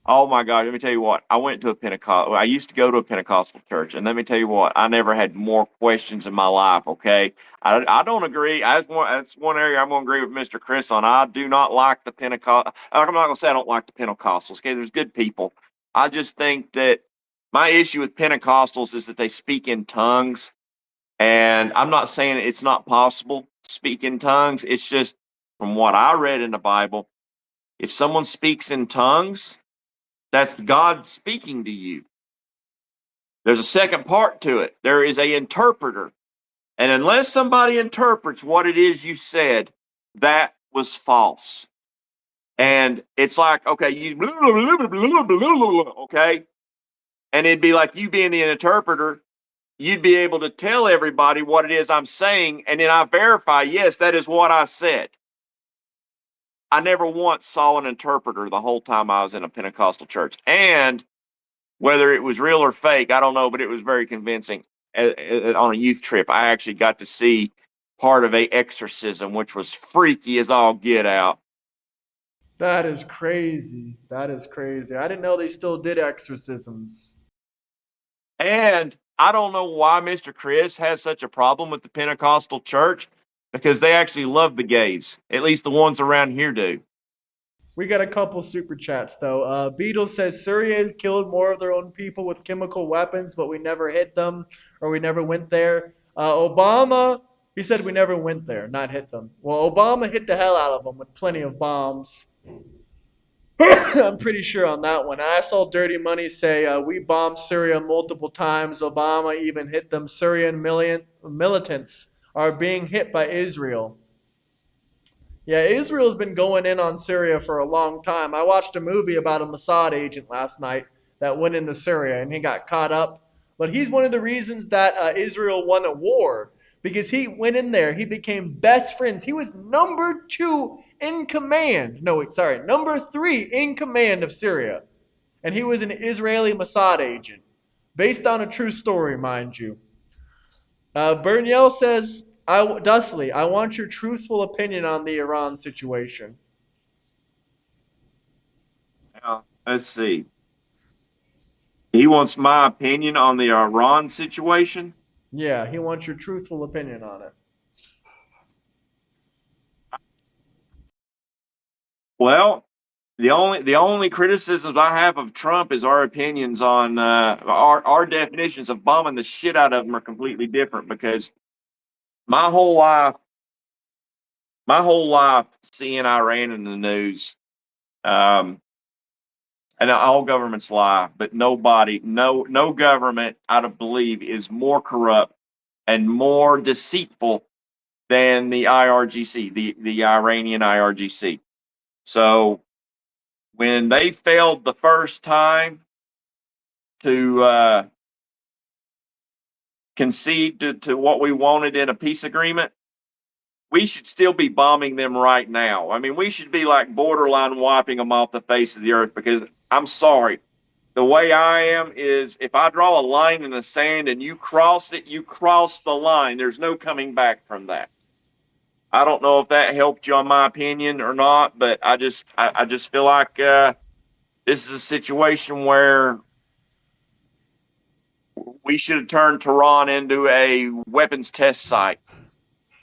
Oh my God, let me tell you what. I went to a Pentecostal. I used to go to a Pentecostal church, and let me tell you what. I never had more questions in my life. Okay, I don't agree. That's one area I'm going to agree with Mr. Chris on. I do not like the Pentecost. I'm not going to say I don't like the Pentecostals. Okay, there's good people. I just think that my issue with Pentecostals is that they speak in tongues, and I'm not saying it's not possible to speak in tongues. It's just from what I read in the Bible, if someone speaks in tongues, that's God speaking to you. There's a second part to it. There is a interpreter. And unless somebody interprets what it is you said, that was false. And it's like, okay, you okay. And it'd be like you being the interpreter, you'd be able to tell everybody what it is I'm saying, and then I verify, yes, that is what I said. I never once saw an interpreter the whole time I was in a Pentecostal church. And whether it was real or fake, I don't know, but it was very convincing. On a youth trip, I actually got to see part of a exorcism, which was freaky as all get out. That is crazy. That is crazy. I didn't know they still did exorcisms. And I don't know why Mr. Chris has such a problem with the Pentecostal church because they actually love the gays. At least the ones around here do. We got a couple super chats though. Beetle says Syria has killed more of their own people with chemical weapons, but we never hit them or we never went there. Obama, he said we never went there, not hit them. Well, Obama hit the hell out of them with plenty of bombs. I'm pretty sure on that one. I saw Dirty Money say we bombed Syria multiple times. Obama even hit them. Syrian militants are being hit by Israel. Yeah, Israel's been going in on Syria for a long time. I watched a movie about a Mossad agent last night that went into Syria and he got caught up. But he's one of the reasons that Israel won a war because he went in there. He became best friends. He was number two in command. No, wait, sorry, number three in command of Syria. And he was an Israeli Mossad agent, based on a true story, mind you. Berniel says, Dustley, I want your truthful opinion on the Iran situation. Now, let's see. He wants my opinion on the Iran situation. Yeah, he wants your truthful opinion on it. Well, the only criticisms I have of Trump is our opinions on our definitions of bombing the shit out of them are completely different because my whole life my whole life seeing Iran in the news, um, and all governments lie, but no government I don't believe is more corrupt and more deceitful than the IRGC, the Iranian IRGC. So when they failed the first time to concede to what we wanted in a peace agreement, we should still be bombing them right now. I mean, we should be like borderline wiping them off the face of the earth because I'm sorry. The way I am is if I draw a line in the sand and you cross it, you cross the line. There's no coming back from that. I don't know if that helped you on my opinion or not, but I just feel like this is a situation where we should have turned Tehran into a weapons test site.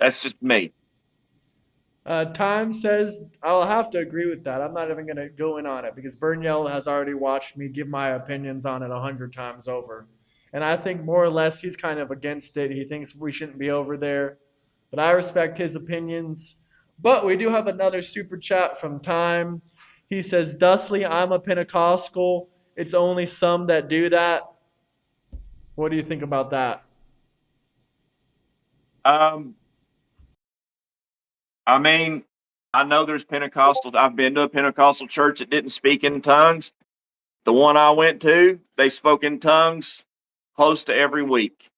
That's just me. Time says I'll have to agree with that. I'm not even going to go in on it because Burnell has already watched me give my opinions on it 100 times over. And I think more or less he's kind of against it. He thinks we shouldn't be over there. But I respect his opinions. But we do have another super chat from Time. He says, Dustley, I'm a Pentecostal. It's only some that do that. What do you think about that? Um, I mean, I know there's Pentecostal. I've been to a Pentecostal church that didn't speak in tongues. The one I went to, they spoke in tongues close to every week.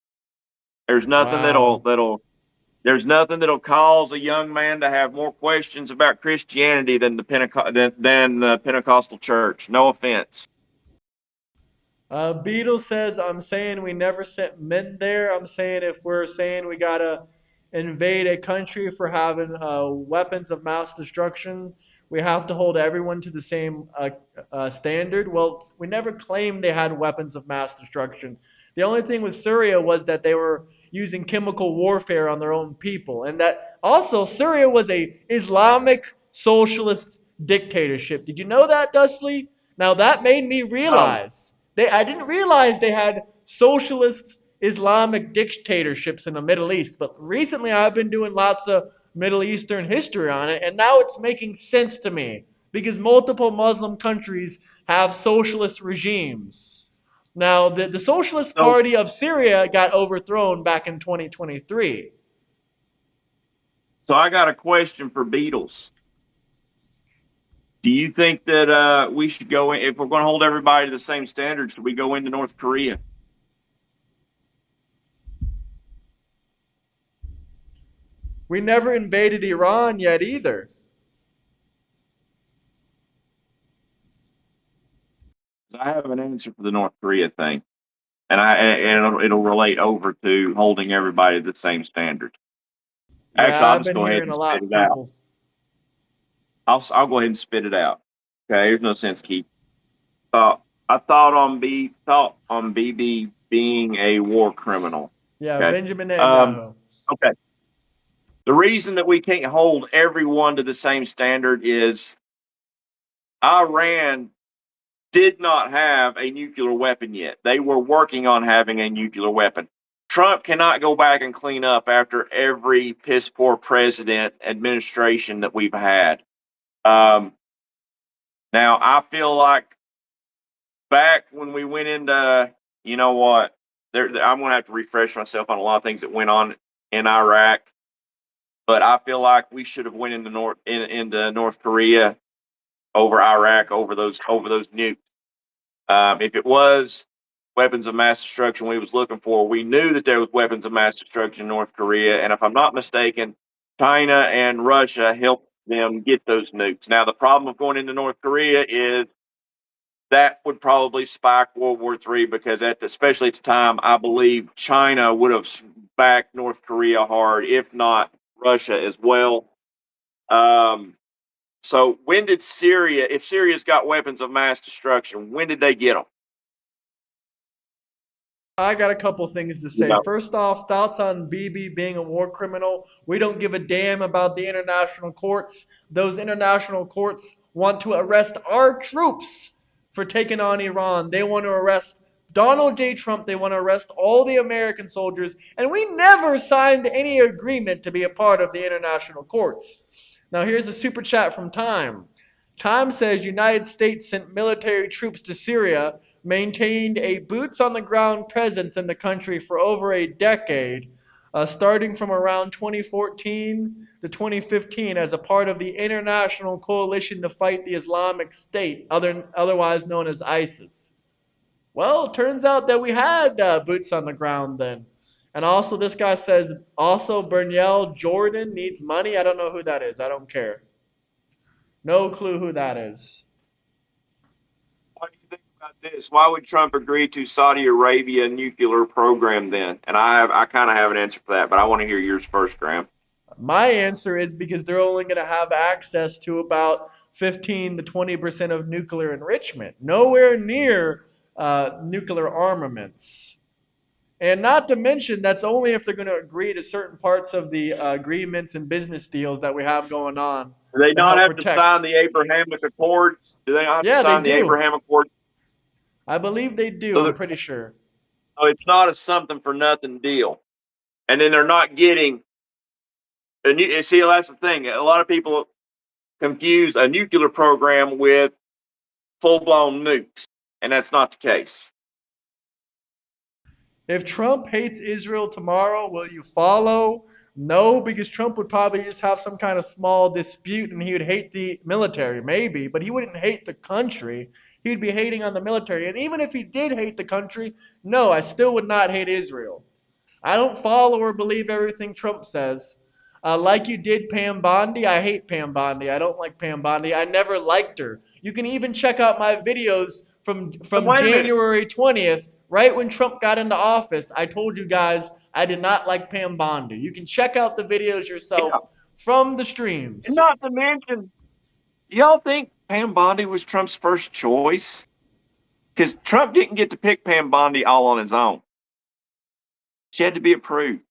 There's nothing Wow. there's nothing that'll cause a young man to have more questions about Christianity than than the Pentecostal church. No offense. Beetle says, I'm saying we never sent men there. I'm saying if we're saying we gotta invade a country for having weapons of mass destruction, we have to hold everyone to the same standard. Well, we never claimed they had weapons of mass destruction. The only thing with Syria was that they were using chemical warfare on their own people, and that also Syria was a Islamic socialist dictatorship. Did you know that, Dustley? Now that made me No. realize I didn't realize they had socialist Islamic dictatorships in the Middle East, but recently I've been doing lots of Middle Eastern history on it, and now it's making sense to me because multiple Muslim countries have socialist regimes. Now, the Socialist So Party of Syria got overthrown back in 2023. so I got a question for Beatles. Do you think that we should go in, if we're going to hold everybody to the same standards? Should we go into North Korea? We never invaded Iran yet either. I have an answer for the North Korea thing, and it'll relate over to holding everybody to the same standard. Actually, Yeah, I'll I've just been go ahead hearing and a spit lot of it out. people. I'll go ahead and spit it out. Okay, there's no sense keep. I thought on BB being a war criminal. Yeah, Okay. Benjamin Um, Netanyahu. okay. The reason that we can't hold everyone to the same standard is Iran did not have a nuclear weapon yet. They were working on having a nuclear weapon. Trump cannot go back and clean up after every piss poor president administration that we've had. Um, Now, I feel like back when we went into, you know what, I'm going to have to refresh myself on a lot of things that went on in Iraq, but I feel like we should have went into North Korea over Iraq over those nukes. If it was weapons of mass destruction we was looking for, we knew that there was weapons of mass destruction in North Korea, and if I'm not mistaken, China and Russia helped them get those nukes. Now, the problem of going into North Korea is that would probably spike World War III because especially at the time, I believe China would have backed North Korea hard, if not Russia as well. Um, so when did Syria, if Syria's got weapons of mass destruction, when did they get them? I got a couple things to You say. know, First off, thoughts on BB being a war criminal. We don't give a damn about the international courts. Those international courts want to arrest our troops for taking on Iran. They want to arrest Donald J. Trump. They want to arrest all the American soldiers. And we never signed any agreement to be a part of the international courts. Now, here's a super chat from Time. Time says United States sent military troops to Syria, maintained a boots on the ground presence in the country for over a decade, starting from around 2014 to 2015 as a part of the international coalition to fight the Islamic State, otherwise known as ISIS. Well, it turns out that we had boots on the ground then. And also, this guy says, also, Bernal Jordan needs money. I don't know who that is. I don't care. No clue who that is. what do you think about this? Why would Trump agree to Saudi Arabia nuclear program then? And I kind of have an answer for that, but I want to hear yours first, Graham. My answer is because they're only going to have access to about 15 to 20% of nuclear enrichment, nowhere near nuclear armaments. And not to mention, that's only if they're going to agree to certain parts of the agreements and business deals that we have going on Do they to not help have to sign protect. the Abrahamic Accords? Do they not have to Yeah, they sign the do. Abraham Accords? I believe they do. So, I'm pretty sure. so it's not a something for nothing deal. And then they're not getting. And you see, that's the thing. A lot of people confuse a nuclear program with full blown nukes, and that's not the case. If Trump hates Israel tomorrow, will you follow? No, because Trump would probably just have some kind of small dispute and he would hate the military, maybe, but he wouldn't hate the country. He'd be hating on the military. And even if he did hate the country, no, I still would not hate Israel. I don't follow or believe everything Trump says. Like you did Pam Bondi, I hate Pam Bondi. I don't like Pam Bondi. I never liked her. You can even check out my videos But from wait a minute. January 20th, right when Trump got into office. I told you guys I did not like Pam Bondi. You can check out the videos yourself Yeah. from the And streams. not to mention, y'all think Pam Bondi was Trump's first choice? Because Trump didn't get to pick Pam Bondi all on his own. She had to be approved.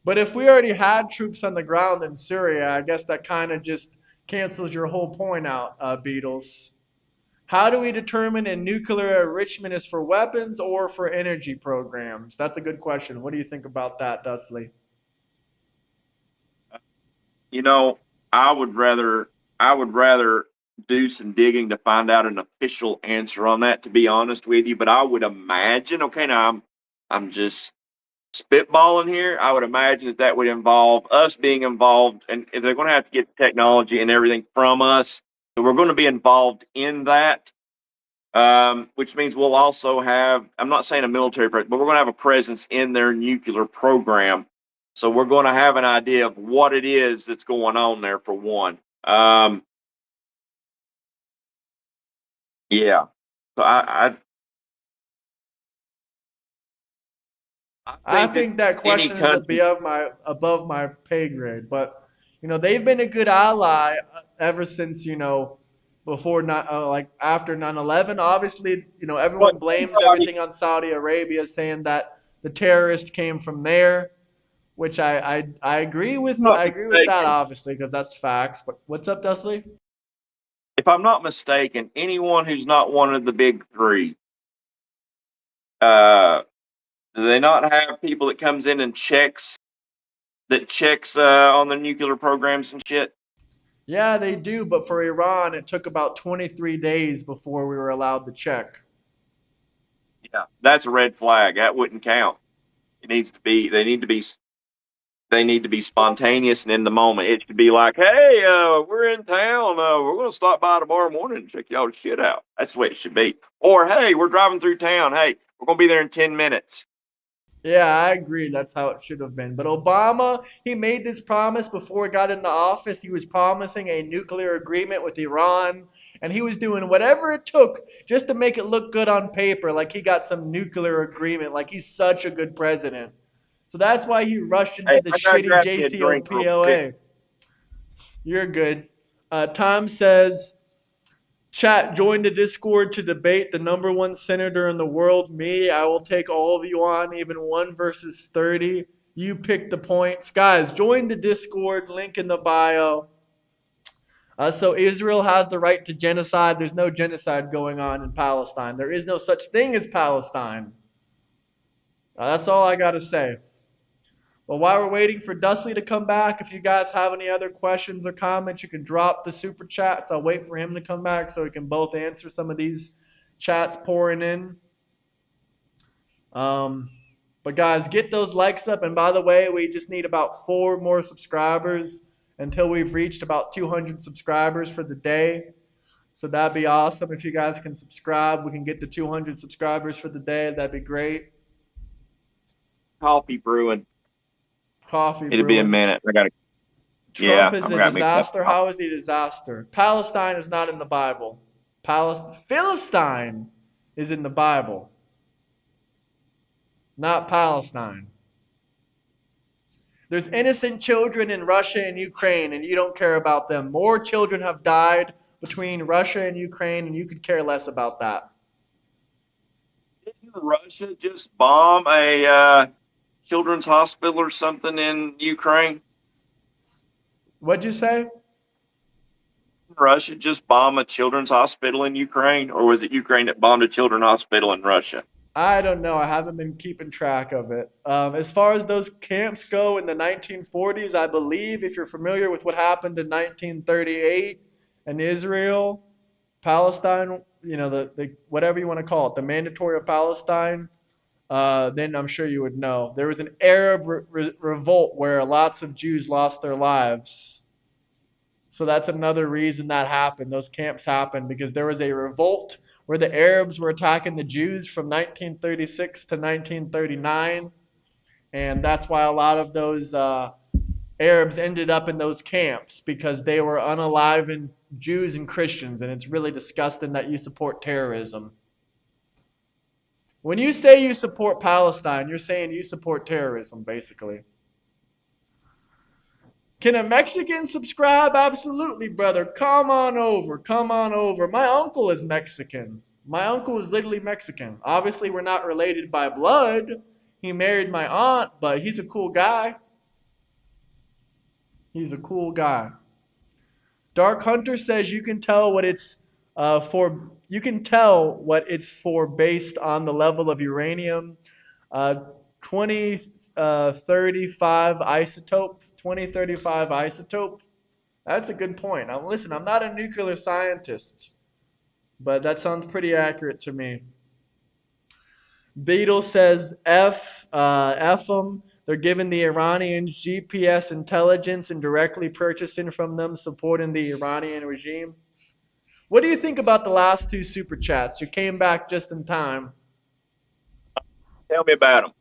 But if we already had troops on the ground in Syria, I guess that kind of just cancels your whole point out, Beatles. How do we determine if nuclear enrichment is for weapons or for energy programs? That's a good question. What do you think about that, Dustley? You know, I would rather I would rather do some digging to find out an official answer on that, to be honest with you. But I would imagine, okay, now I'm just spitballing here. I would imagine that would involve us being involved, and if they're going to have to get technology and everything from us, so we're going to be involved in that. Which means we'll also have, I'm not saying a military presence, but we're going to have a presence in their nuclear program. So we're going to have an idea of what it is that's going on there, for one. Yeah. So I I think that think that any question is country, above my pay grade, but they've been a good ally ever since before not like after 9/11. Obviously, what everyone blames nobody, everything on Saudi Arabia, saying that the terrorist came from there, which I agree with. not I agree with that mistaken, obviously because that's facts. But what's up, Dustley? if I'm not mistaken, anyone who's not one of the big three, uh, do they not have people that comes in and checks on the nuclear programs and shit? Yeah, they do, but for Iran, it took about 23 days before we were allowed to check. Yeah, that's a red flag. That wouldn't count. It needs to be. They need to be spontaneous and in the moment. It should be like, hey, we're in town. We're going to stop by tomorrow morning and check y'all shit out. That's the way it should be. Or hey, we're driving through town. Hey, we're going to be there in 10 minutes. Yeah, I agree. That's how it should have been. But Obama, he made this promise before he got into office. He was promising a nuclear agreement with Iran, and he was doing whatever it took just to make it look good on paper, like he got some nuclear agreement, like he's such a good president. So that's why he rushed Hey, into the I gotta shitty grab me a drink real quick. JCPOA. You're good. Tom says, chat, join the Discord to debate the number one senator in the world. Me, I will take all of you on, even 1 versus 30. You pick the points. Guys, join the Discord, link in the bio. So Israel has the right to genocide. There's no genocide going on in Palestine. There is no such thing as Palestine. That's all I got to say. But while we're waiting for Dusty to come back, if you guys have any other questions or comments, you can drop the super chats. I'll wait for him to come back so we can both answer some of these chats pouring in. Um, but guys, get those likes up. And by the way, we just need about 4 more subscribers until we've reached about 200 subscribers for the day. So that'd be awesome if you guys can subscribe. We can get to 200 subscribers for the day. That'd be great. Coffee brewing. Coffee It'll be a brewing. minute. I gotta. Trump Yeah, is I've a got me a cup disaster. of coffee. How is he a disaster? Palestine is not in the Bible. Philistine is in the Bible, not Palestine. There's innocent children in Russia and Ukraine, and you don't care about them. More children have died between Russia and Ukraine, and you could care less about that. Russia just bomb a children's hospital or something in Ukraine? What'd you say? Russia just bomb a children's hospital in Ukraine, or was it Ukraine that bombed a children's hospital in Russia? I don't know. I haven't been keeping track of it. As far as those camps go in the 1940s, I believe, if you're familiar with what happened in 1938 in Israel, Palestine, the whatever you want to call it, the mandatory of Palestine, then I'm sure you would know. There was an Arab revolt where lots of Jews lost their lives. So that's another reason that happened. Those camps happened because there was a revolt where the Arabs were attacking the Jews from 1936 to 1939. And that's why a lot of those Arabs ended up in those camps because they were unaliving Jews and Christians. And it's really disgusting that you support terrorism. When you say you support Palestine, you're saying you support terrorism, basically. Can a Mexican subscribe? Absolutely, brother. Come on over. Come on over. My uncle is Mexican. My uncle is literally Mexican. Obviously, we're not related by blood. He married my aunt, but he's a cool guy. He's a cool guy. Dark Hunter says you can tell what it's for. You can tell what it's for based on the level of uranium. Uh, 2035 isotope. 2035 isotope. That's a good point. Now, listen, I'm not a nuclear scientist, but that sounds pretty accurate to me. Beetle says F them. They're giving the Iranians GPS intelligence and directly purchasing from them, supporting the Iranian regime. What do you think about the last two super chats? You came back just in time. Tell me about them.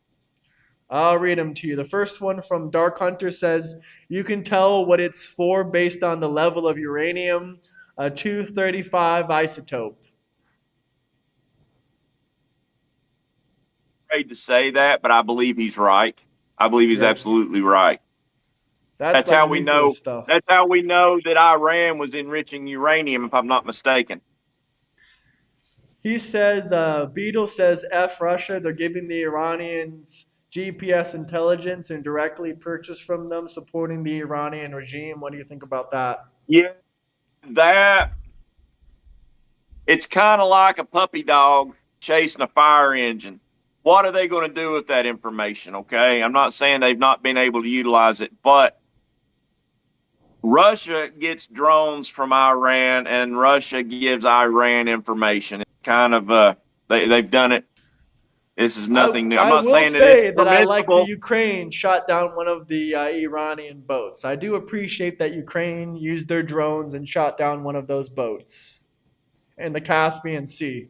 I'll read them to you. The first one from Dark Hunter says, you can tell what it's for based on the level of uranium, a 235 isotope. Afraid to say that, but I believe he's right. I believe he's Yeah, absolutely right. that's That's like how we nuclear know. stuff. That's how we know that Iran was enriching uranium, if I'm not mistaken. He says, Beetle says, F Russia. They're giving the Iranians GPS intelligence and directly purchase from them, supporting the Iranian regime. What do you think about that? Yeah, that it's kind of like a puppy dog chasing a fire engine. What are they going to do with that information? Okay, I'm not saying they've not been able to utilize it, but Russia gets drones from Iran, and Russia gives Iran information. It's kind of they've done it. This is I, nothing new. I'm I not will saying that it's say that I like the permissible. Ukraine shot down one of the Iranian boats. I do appreciate that Ukraine used their drones and shot down one of those boats in the Caspian Sea.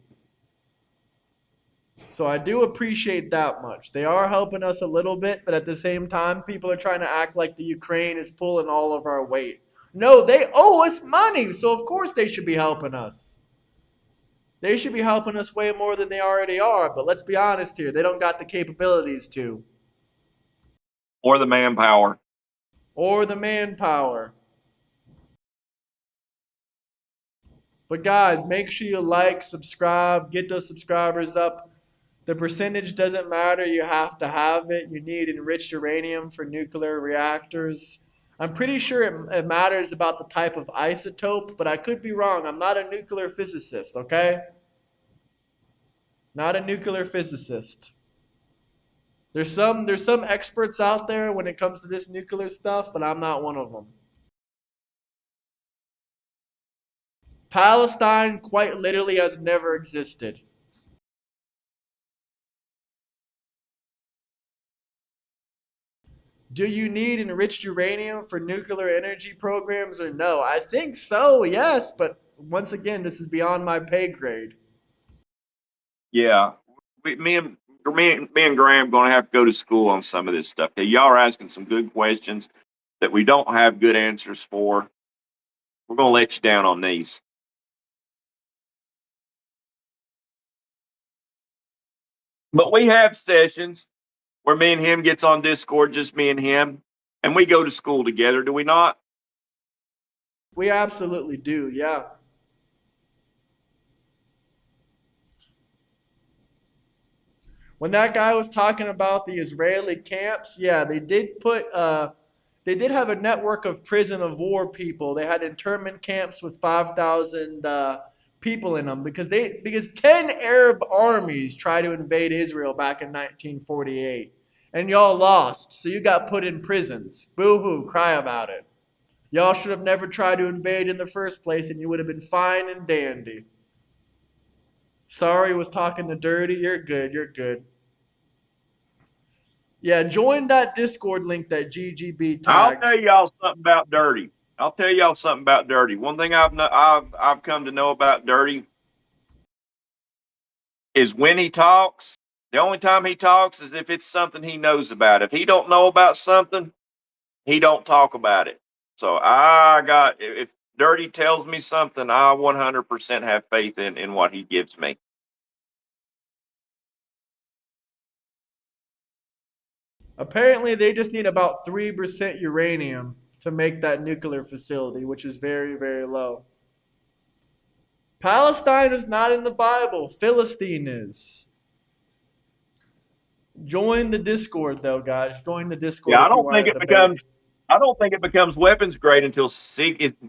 So I do appreciate that much. They are helping us a little bit, but at the same time, people are trying to act like the Ukraine is pulling all of our weight. No, they owe us money, so of course they should be helping us. They should be helping us way more than they already are, but let's be honest here, they don't got the capabilities to. Or the manpower. Or the manpower. But guys, make sure you like, subscribe, get those subscribers up. The percentage doesn't matter. You have to have it. You need enriched uranium for nuclear reactors. I'm pretty sure it matters about the type of isotope, but I could be wrong. I'm not a nuclear physicist, okay? Not a nuclear physicist. There's some experts out there when it comes to this nuclear stuff, but I'm not one of them. Palestine quite literally has never existed. Do you need enriched uranium for nuclear energy programs or no? I think so, yes, but once again, this is beyond my pay grade. Yeah, me and Graham going to have to go to school on some of this stuff. Okay, y'all are asking some good questions that we don't have good answers for. We're going to let you down on these. But we have sessions where me and him gets on Discord, just me and him, and we go to school together. Do we not? We absolutely do, yeah. When that guy was talking about the Israeli camps, yeah, they did have a network of prison of war people. They had internment camps with 5,000 people in them because 10 Arab armies tried to invade Israel back in 1948, and y'all lost, so you got put in prisons. Boo hoo, cry about it. Y'all should have never tried to invade in the first place, and you would have been fine and dandy. Sorry, was talking to Dirty. You're good. You're good. Yeah, join that Discord link that GGB I'll tagged. tell y'all something about Dirty. I'll tell y'all something about Dirty. One thing I've come to know about Dirty is when he talks. The only time he talks is if it's something he knows about. If he don't know about something, he don't talk about it. So I got if Dirty tells me something, I 100% have faith in what he gives me. Apparently, they just need about 3% uranium to make that nuclear facility, which is very, very low. Palestine is not in the Bible. Philistine is. Join the Discord, though, guys. Join the Discord Yeah, if you want to debate. I don't think it becomes weapons grade until it's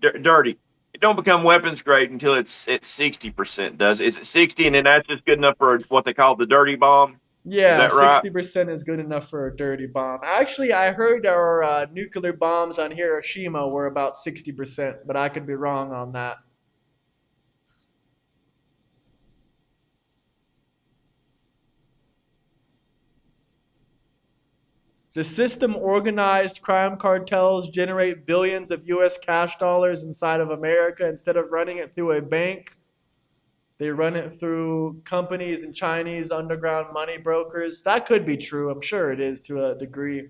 dirty. It don't become weapons grade until it's 60%. Does is it 60 and then that's just good enough for what they call the dirty bomb? Is Yeah, that right? 60% is good enough for a dirty bomb. Actually, I heard our nuclear bombs on Hiroshima were about 60%, but I could be wrong on that. The system organized crime cartels generate billions of US cash dollars inside of America instead of running it through a bank. They run it through companies and Chinese underground money brokers. That could be true. I'm sure it is to a degree.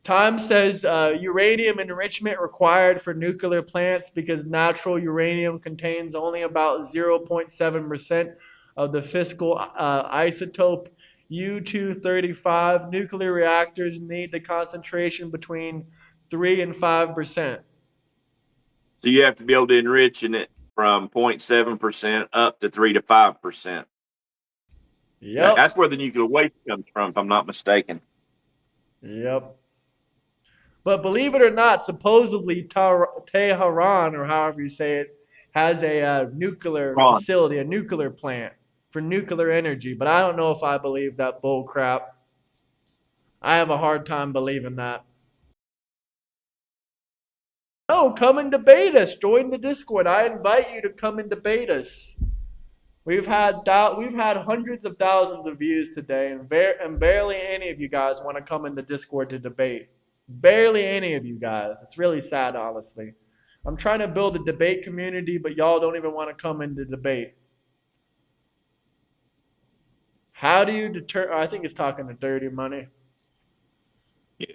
Time says uranium enrichment required for nuclear plants because natural uranium contains only about 0.7% of the fiscal isotope U-235. Nuclear reactors need the concentration between 3 and 5%. So you have to be able to enrich in it from 0.7% up to 3 to 5%. Yep. That's where the nuclear waste comes from, if I'm not mistaken. Yep. But believe it or not, supposedly Tehran, or however you say it, has a nuclear Ron. facility, a nuclear plant for nuclear energy. But I don't know if I believe that bull crap. I have a hard time believing that. No, come and debate us. Join the Discord. I invite you to come and debate us. We've had hundreds of thousands of views today, and barely any of you guys want to come in the Discord to debate. Barely any of you guys. It's really sad, honestly. I'm trying to build a debate community, but y'all don't even want to come into debate. How do you deter? I think he's talking to Dirty Money. Yeah.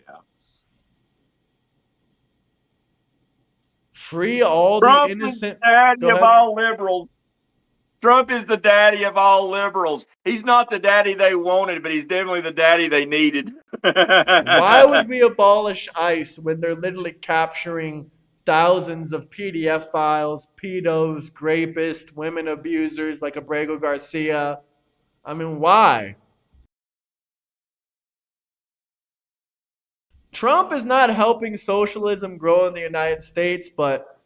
Free all the Trump is the innocent. daddy Go of ahead. all liberals. Trump is the daddy of all liberals. He's not the daddy they wanted, but he's definitely the daddy they needed. Why would we abolish ICE when they're literally capturing thousands of PDF files, pedos, rapists, women abusers like Abrego Garcia? I mean, why? Trump is not helping socialism grow in the United States, but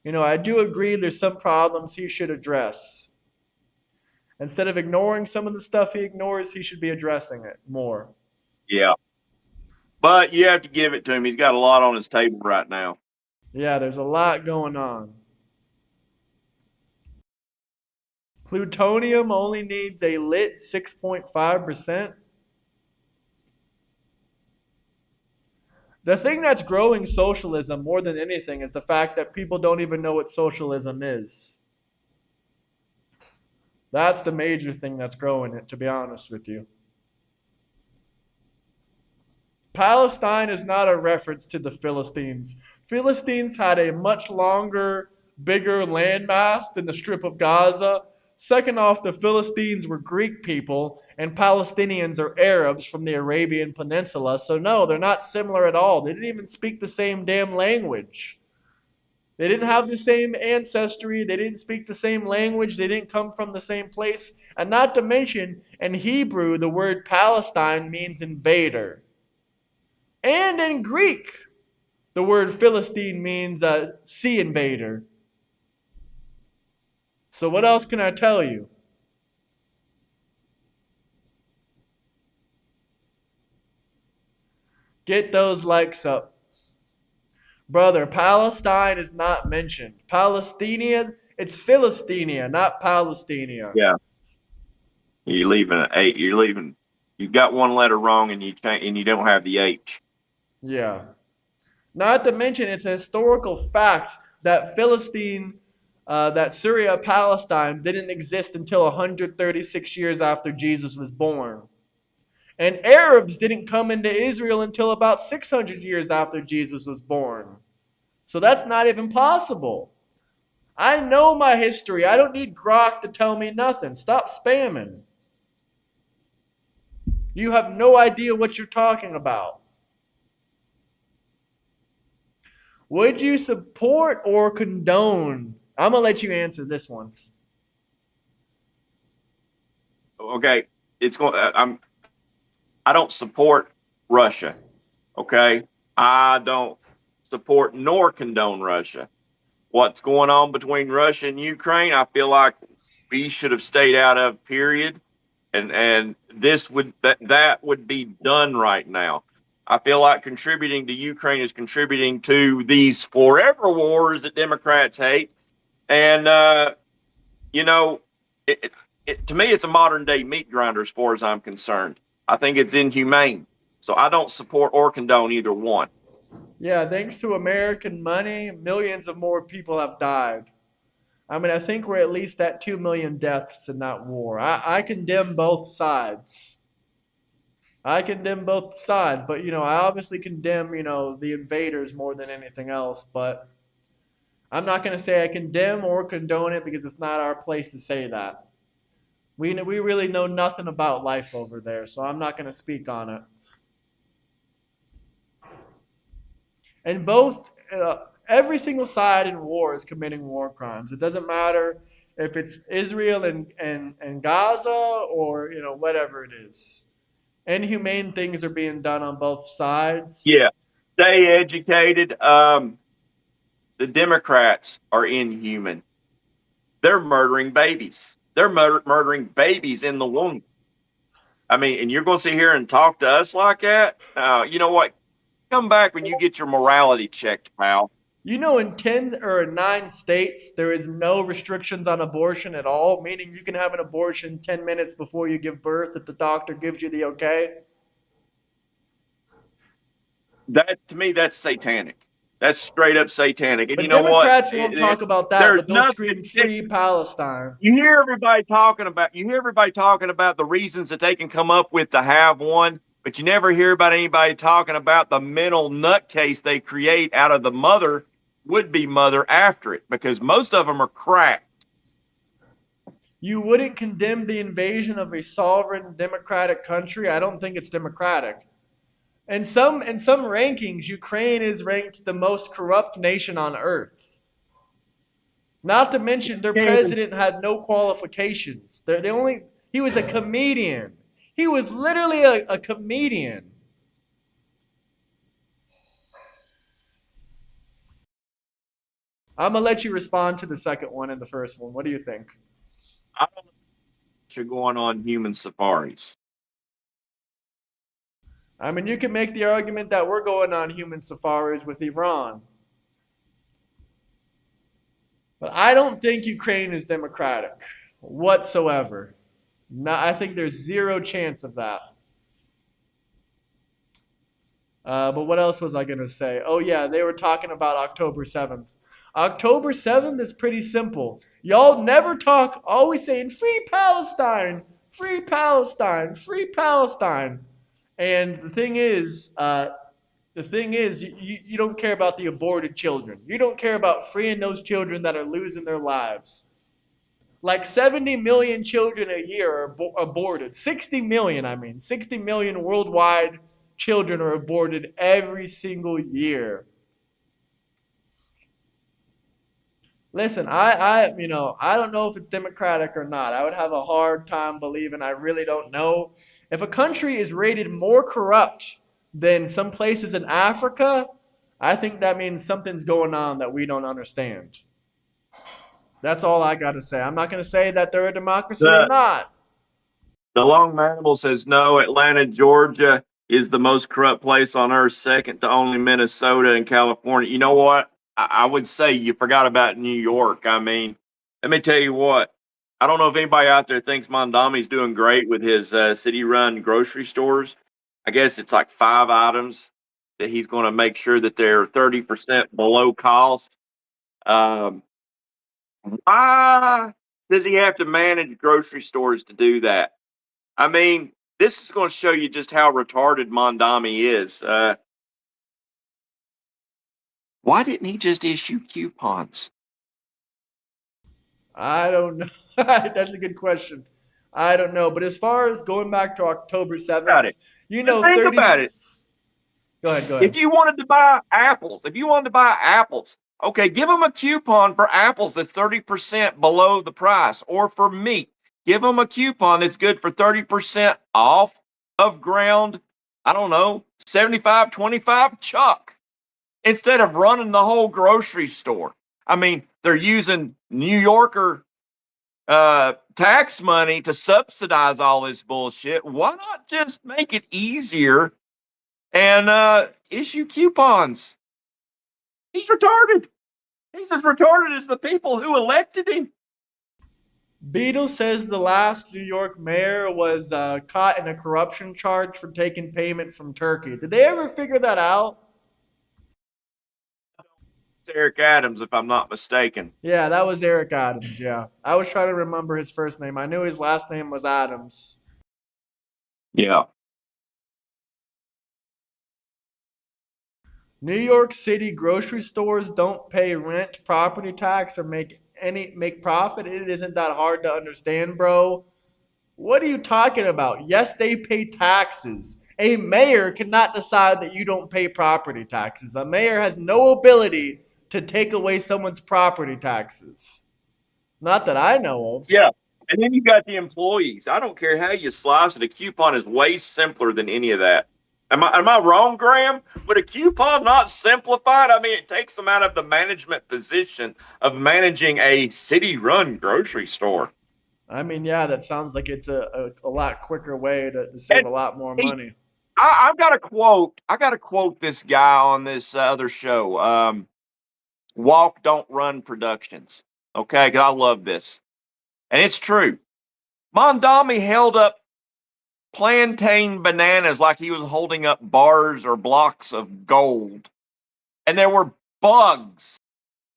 I do agree there's some problems he should address. Instead of ignoring some of the stuff he ignores, he should be addressing it more. Yeah. But you have to give it to him. He's got a lot on his table right now. Yeah, there's a lot going on. Plutonium only needs a lit 6.5%. The thing that's growing socialism more than anything is the fact that people don't even know what socialism is. That's the major thing that's growing it, to be honest with you. Palestine is not a reference to the Philistines. Philistines had a much longer, bigger landmass than the Strip of Gaza. Second off, the Philistines were Greek people, and Palestinians are Arabs from the Arabian Peninsula. So, no, they're not similar at all. They didn't even speak the same damn language. They didn't have the same ancestry. They didn't speak the same language. They didn't come from the same place. And not to mention, in Hebrew, the word Palestine means invader. And in Greek, the word Philistine means sea invader. So, what else can I tell you? Get those likes up. Brother, Palestine is not mentioned. Palestinian, it's Philistinia, not Palestinia. Yeah. You're leaving an eight. You're leaving. You got one letter wrong, and you can't, and you don't have the H. Yeah. Not to mention, it's a historical fact that that Syria, Palestine, didn't exist until 136 years after Jesus was born. And Arabs didn't come into Israel until about 600 years after Jesus was born. So that's not even possible. I know my history. I don't need Grok to tell me nothing. Stop spamming. You have no idea what you're talking about. Would you support or condone? I'm going to let you answer this one. Okay, it's going. I don't support Russia. Okay, I don't support nor condone Russia. What's going on between Russia and Ukraine? I feel like we should have stayed out of. Period. And this would that would be done right now. I feel like contributing to Ukraine is contributing to these forever wars that Democrats hate. And you know, it, to me, it's a modern day meat grinder as far as I'm concerned. I think it's inhumane. So I don't support or condone either one. Yeah, thanks to American money, millions of more people have died. I mean, I think we're at least at 2 million deaths in that war. I condemn both sides. I condemn both sides, but I obviously condemn, the invaders more than anything else, but I'm not going to say I condemn or condone it because it's not our place to say that. We really know nothing about life over there, so I'm not going to speak on it. And every single side in war is committing war crimes. It doesn't matter if it's Israel and Gaza or whatever it is. Inhumane things are being done on both sides. Yeah, stay educated. The Democrats are inhuman. They're murdering babies. They're murdering babies in the womb. I mean, and you're going to sit here and talk to us like that? You know what? Come back when you get your morality checked, pal. In 10 or 9 states, there is no restrictions on abortion at all, meaning you can have an abortion 10 minutes before you give birth if the doctor gives you the okay. That to me, that's satanic. That's straight up satanic. And you But know what? Democrats won't talk about that, There's but they'll nothing. scream free Palestine. You hear everybody talking about. You hear everybody talking about the reasons that they can come up with to have one, but you never hear about anybody talking about the mental nutcase they create out of the mother, would be mother after it, because most of them are cracked. You wouldn't condemn the invasion of a sovereign democratic country? I don't think it's democratic. In some rankings, Ukraine is ranked the most corrupt nation on earth. Not to mention their president had no qualifications. He was a comedian. He was literally a comedian. I'm gonna let you respond to the second one and the first one. What do you think? I don't know what you're going on human safaris. I mean, you can make the argument that we're going on human safaris with Iran. But I don't think Ukraine is democratic whatsoever. No, I think there's zero chance of that. But what else was I going to say? Oh, yeah, they were talking about October 7th. October 7th is pretty simple. Y'all never talk, always saying free Palestine, free Palestine, free Palestine. And the thing is, you don't care about the aborted children. You don't care about freeing those children that are losing their lives. Like 70 million children a year are aborted. 60 million, I mean. 60 million worldwide children are aborted every single year. Listen, I don't know if it's democratic or not. I would have a hard time believing. I really don't know. If a country is rated more corrupt than some places in Africa, I think that means something's going on that we don't understand. That's all I got to say. I'm not going to say that they're a democracy or The not. the Long Manimal says no. Atlanta, Georgia is the most corrupt place on earth, second to only Minnesota and California. You know what? I would say you forgot about New York. I mean, let me tell you what. I don't know if anybody out there thinks Mondami's doing great with his city-run grocery stores. I guess it's like 5 items that he's going to make sure that they're 30% below cost. Um, why does he have to manage grocery stores to do that? I mean, this is going to show you just how retarded Mondami is. Why didn't he just issue coupons? I don't know. That's a good question. I don't know. But as far as going back to October About 7th, it. Just think 30. about it. Go ahead, go If ahead. you wanted to buy apples, okay, give them a coupon for apples that's 30% below the price, or for meat. Give them a coupon that's good for 30% off of ground, I don't know, 75/25 chuck, instead of running the whole grocery store. I mean, they're using New Yorker tax money to subsidize all this bullshit. Why not just make it easier and issue coupons? He's retarded. He's as retarded as the people who elected him. Beadle says the last New York mayor was caught in a corruption charge for taking payment from Turkey. Did they ever figure that out? It's Eric Adams, if I'm not mistaken. Yeah, that was Eric Adams. Yeah. I was trying to remember his first name. I knew his last name was Adams. Yeah. New York City grocery stores don't pay rent, property tax, or make profit. It isn't that hard to understand, bro. What are you talking about? Yes, they pay taxes. A mayor cannot decide that you don't pay property taxes. A mayor has no ability to take away someone's property taxes. Not that I know of. Yeah. And then you got the employees. I don't care how you slice it. A coupon is way simpler than any of that. Am I wrong, Graham? Would a coupon not simplify it? I mean, it takes them out of the management position of managing a city-run grocery store. I mean, yeah, that sounds like it's a lot quicker way to save And a lot more he, money. I've got a quote. I got to quote this guy on this other show. Walk, don't run productions. Okay, because I love this, and it's true. Mondami held up plantain bananas like he was holding up bars or blocks of gold, and there were bugs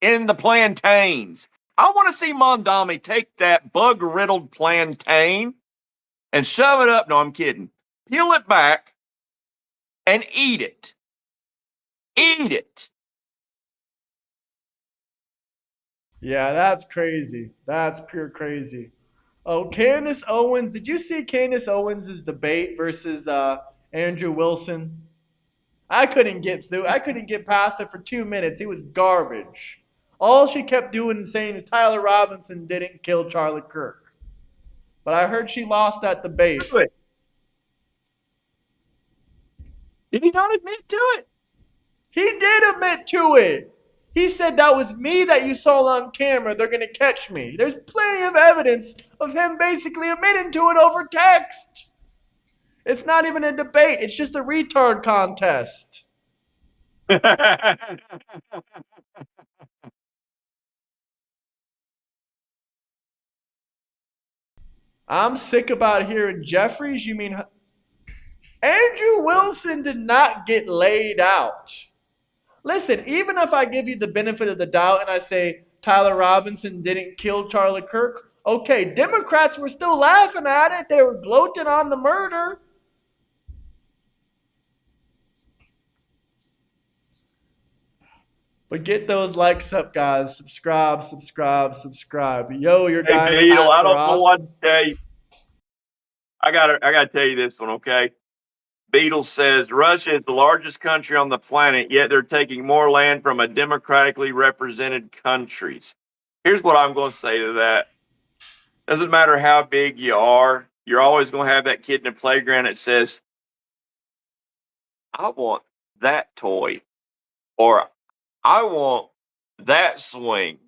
in the plantains. I want to see Mondami take that bug riddled plantain and shove it up. No, I'm kidding. Peel it back and eat it. Eat it. Yeah, that's crazy. That's pure crazy. Oh, Candace Owens. Did you see Candace Owens' debate versus Andrew Wilson? I couldn't get through. I couldn't get past it for 2 minutes. It was garbage. All she kept doing is saying Tyler Robinson didn't kill Charlie Kirk. But I heard she lost that debate. Do it. Did he not admit to it? He did admit to it. He said that was me that you saw on camera. They're going to catch me. There's plenty of evidence of him basically admitting to it over text. It's not even a debate, it's just a retard contest. I'm sick about hearing Jeffries. You mean Andrew Wilson did not get laid out? Listen, even if I give you the benefit of the doubt and I say Tyler Robinson didn't kill Charlie Kirk, okay, Democrats were still laughing at it. They were gloating on the murder. But get those likes up, guys. Subscribe, subscribe, subscribe. Yo, your Hey, guys' Beetle, hats I are don't know what awesome. to tell you. I gotta tell you this one, okay? Beetle says Russia is the largest country on the planet, yet they're taking more land from a democratically represented countries. Here's what I'm going to say to that. Doesn't matter how big you are, you're always going to have that kid in the playground that says, I want that toy, or I want that swing.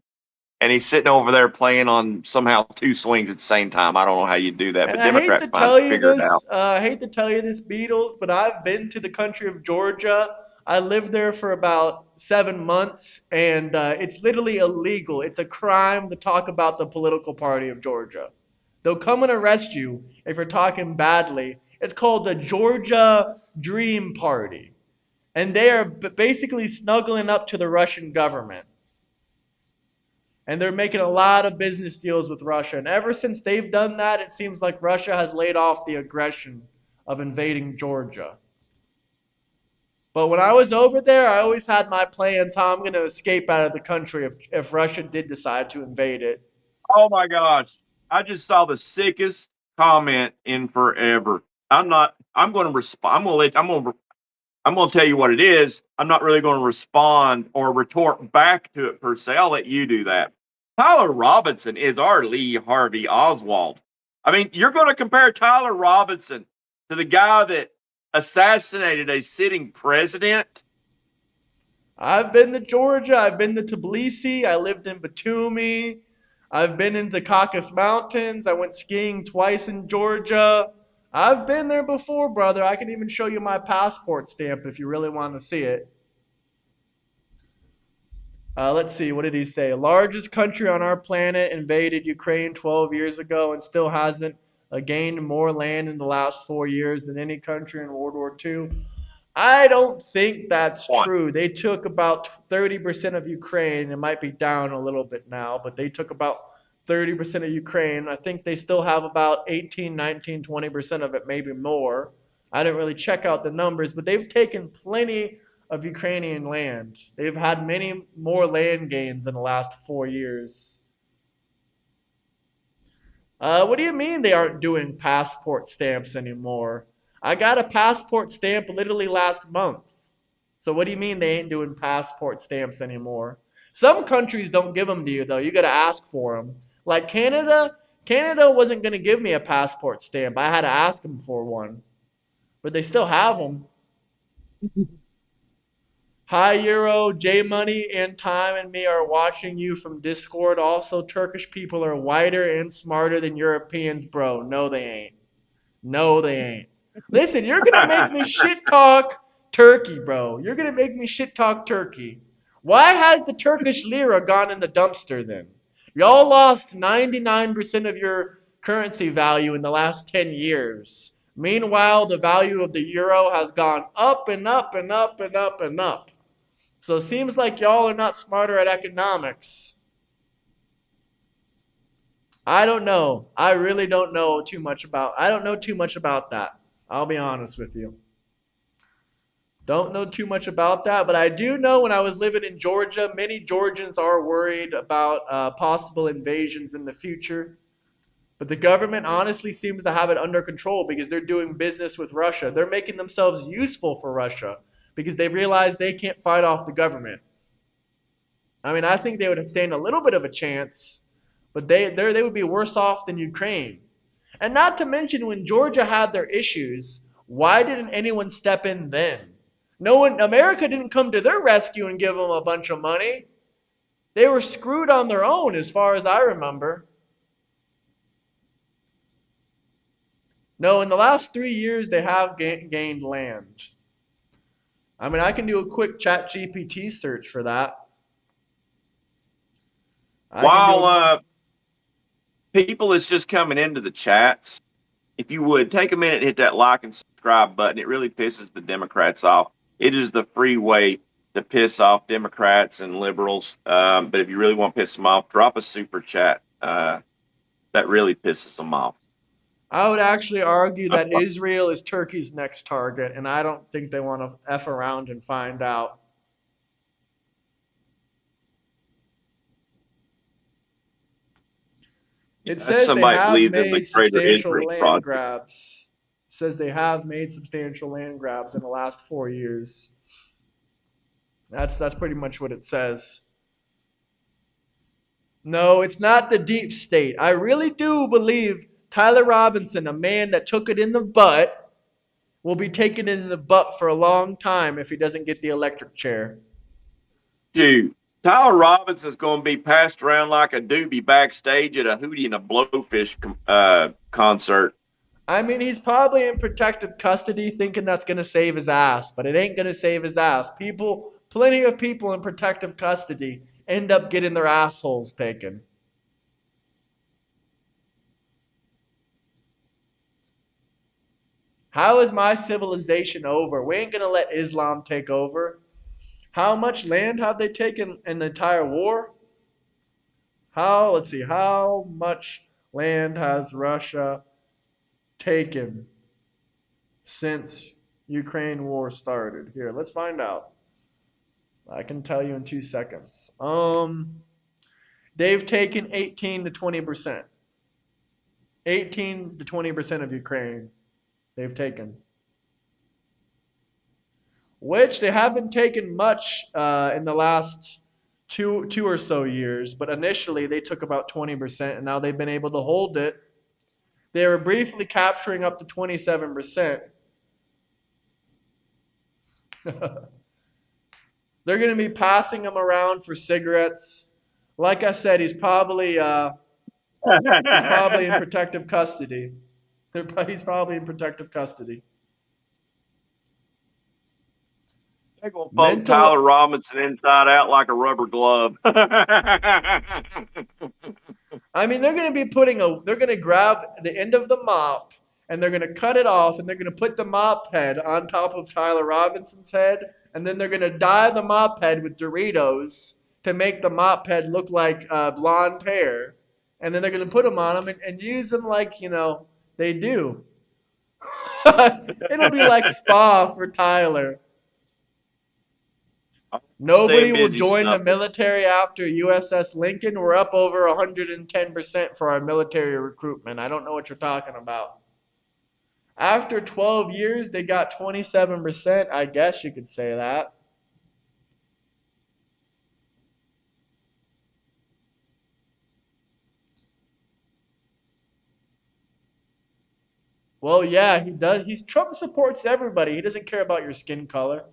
And he's sitting over there playing on somehow two swings at the same time. I don't know how you do that, And but I hate Democrats to might tell you figure it out. this, Beatles, but I've been to the country of Georgia. I lived there for about 7 months, and it's literally illegal. It's a crime to talk about the political party of Georgia. They'll come and arrest you if you're talking badly. It's called the Georgia Dream Party, and they are basically snuggling up to the Russian government. And they're making a lot of business deals with Russia. And ever since they've done that, it seems like Russia has laid off the aggression of invading Georgia. But when I was over there, I always had my plans how I'm going to escape out of the country if Russia did decide to invade it. Oh my gosh. I just saw the sickest comment in forever. I'm going to respond. I'm going to tell you what it is. I'm not really going to respond or retort back to it per se. I'll let you do that. Tyler Robinson is our Lee Harvey Oswald. I mean, you're going to compare Tyler Robinson to the guy that assassinated a sitting president? I've been to Georgia. I've been to Tbilisi. I lived in Batumi. I've been into Caucasus Mountains. I went skiing twice in Georgia. I've been there before, brother. I can even show you my passport stamp if you really want to see it. Let's see, what did he say? Largest country on our planet invaded Ukraine 12 years ago and still hasn't gained more land in the last 4 years than any country in World War II. I don't think that's One. true. They took about 30% of Ukraine. It might be down a little bit now, but they took about 30% of Ukraine. I think they still have about 18, 19, 20% of it, maybe more. I didn't really check out the numbers, but they've taken plenty of Ukrainian land. They've had many more land gains in the last 4 years. What do you mean they aren't doing passport stamps anymore? I got a passport stamp literally last month. So what do you mean they ain't doing passport stamps anymore? Some countries don't give them to you though. You got to ask for them. Like Canada, Canada wasn't going to give me a passport stamp. I had to ask them for one, but they still have them. Hi Euro, J Money, and Time and me are watching you from Discord. Also, Turkish people are whiter and smarter than Europeans, bro. No, they ain't. No, they ain't. Listen, you're gonna make me shit talk Turkey, bro. You're gonna make me shit talk Turkey. Why has the Turkish lira gone in the dumpster then? Y'all lost 99% of your currency value in the last 10 years. Meanwhile, the value of the euro has gone up and up and up and up and up. So it seems like y'all are not smarter at economics. I don't know. I really don't know too much about. I don't know too much about that. I'll be honest with you. Don't know too much about that, but I do know when I was living in Georgia, many Georgians are worried about possible invasions in the future. But the government honestly seems to have it under control because they're doing business with Russia. They're making themselves useful for Russia because they realize they can't fight off the government. I mean, I think they would stand a little bit of a chance, but they would be worse off than Ukraine. And not to mention when Georgia had their issues, why didn't anyone step in then? No one, America didn't come to their rescue and give them a bunch of money. They were screwed on their own, as far as I remember. No, in the last 3 years, they have gained land. I mean, I can do a quick chat GPT search for that. I can do While a people is just coming into the chats, if you would take a minute and hit that like and subscribe button, it really pisses the Democrats off. It is the free way to piss off Democrats and liberals. But if you really want to piss them off, drop a super chat. That really pisses them off. I would actually argue that Israel is Turkey's next target, and I don't think they want to F around and find out. It Yeah, says they somebody have believes in the made Greater substantial Israel land Project. grabs. It says they have made substantial land grabs in the last 4 years. That's pretty much what it says. No, it's not the deep state. I really do believe Tyler Robinson, a man that took it in the butt, will be taking it in the butt for a long time if he doesn't get the electric chair. Dude, Tyler Robinson's going to be passed around like a doobie backstage at a Hootie and a Blowfish concert. I mean, he's probably in protective custody thinking that's going to save his ass, but it ain't going to save his ass. Plenty of people in protective custody end up getting their assholes taken. How is my civilization over? We ain't going to let Islam take over. How much land have they taken in the entire war? Let's see, how much land has Russia taken since Ukraine war started? Here, let's find out. I can tell you in 2 seconds. They've taken 18 to 20%. 18 to 20% of Ukraine they've taken. Which they haven't taken much in the last two or so years, but initially they took about 20%, and now they've been able to hold it. They were briefly capturing up to 27%. They're going to be passing him around for cigarettes. Like I said, he's probably in protective custody. He's probably in protective custody. They're going to fold Tyler Mental Robinson inside out like a rubber glove. I mean, they're going to grab the end of the mop and they're going to cut it off and they're going to put the mop head on top of Tyler Robinson's head and then they're going to dye the mop head with Doritos to make the mop head look like blonde hair. And then they're going to put them on him and use them like, they do. It'll be like spa for Tyler. Nobody Staying will busy join the snuffing. military after USS Lincoln. We're up over 110% for our military recruitment. I don't know what you're talking about. After 12 years, they got 27%. I guess you could say that. Well, yeah, he does. Trump supports everybody. He doesn't care about your skin color.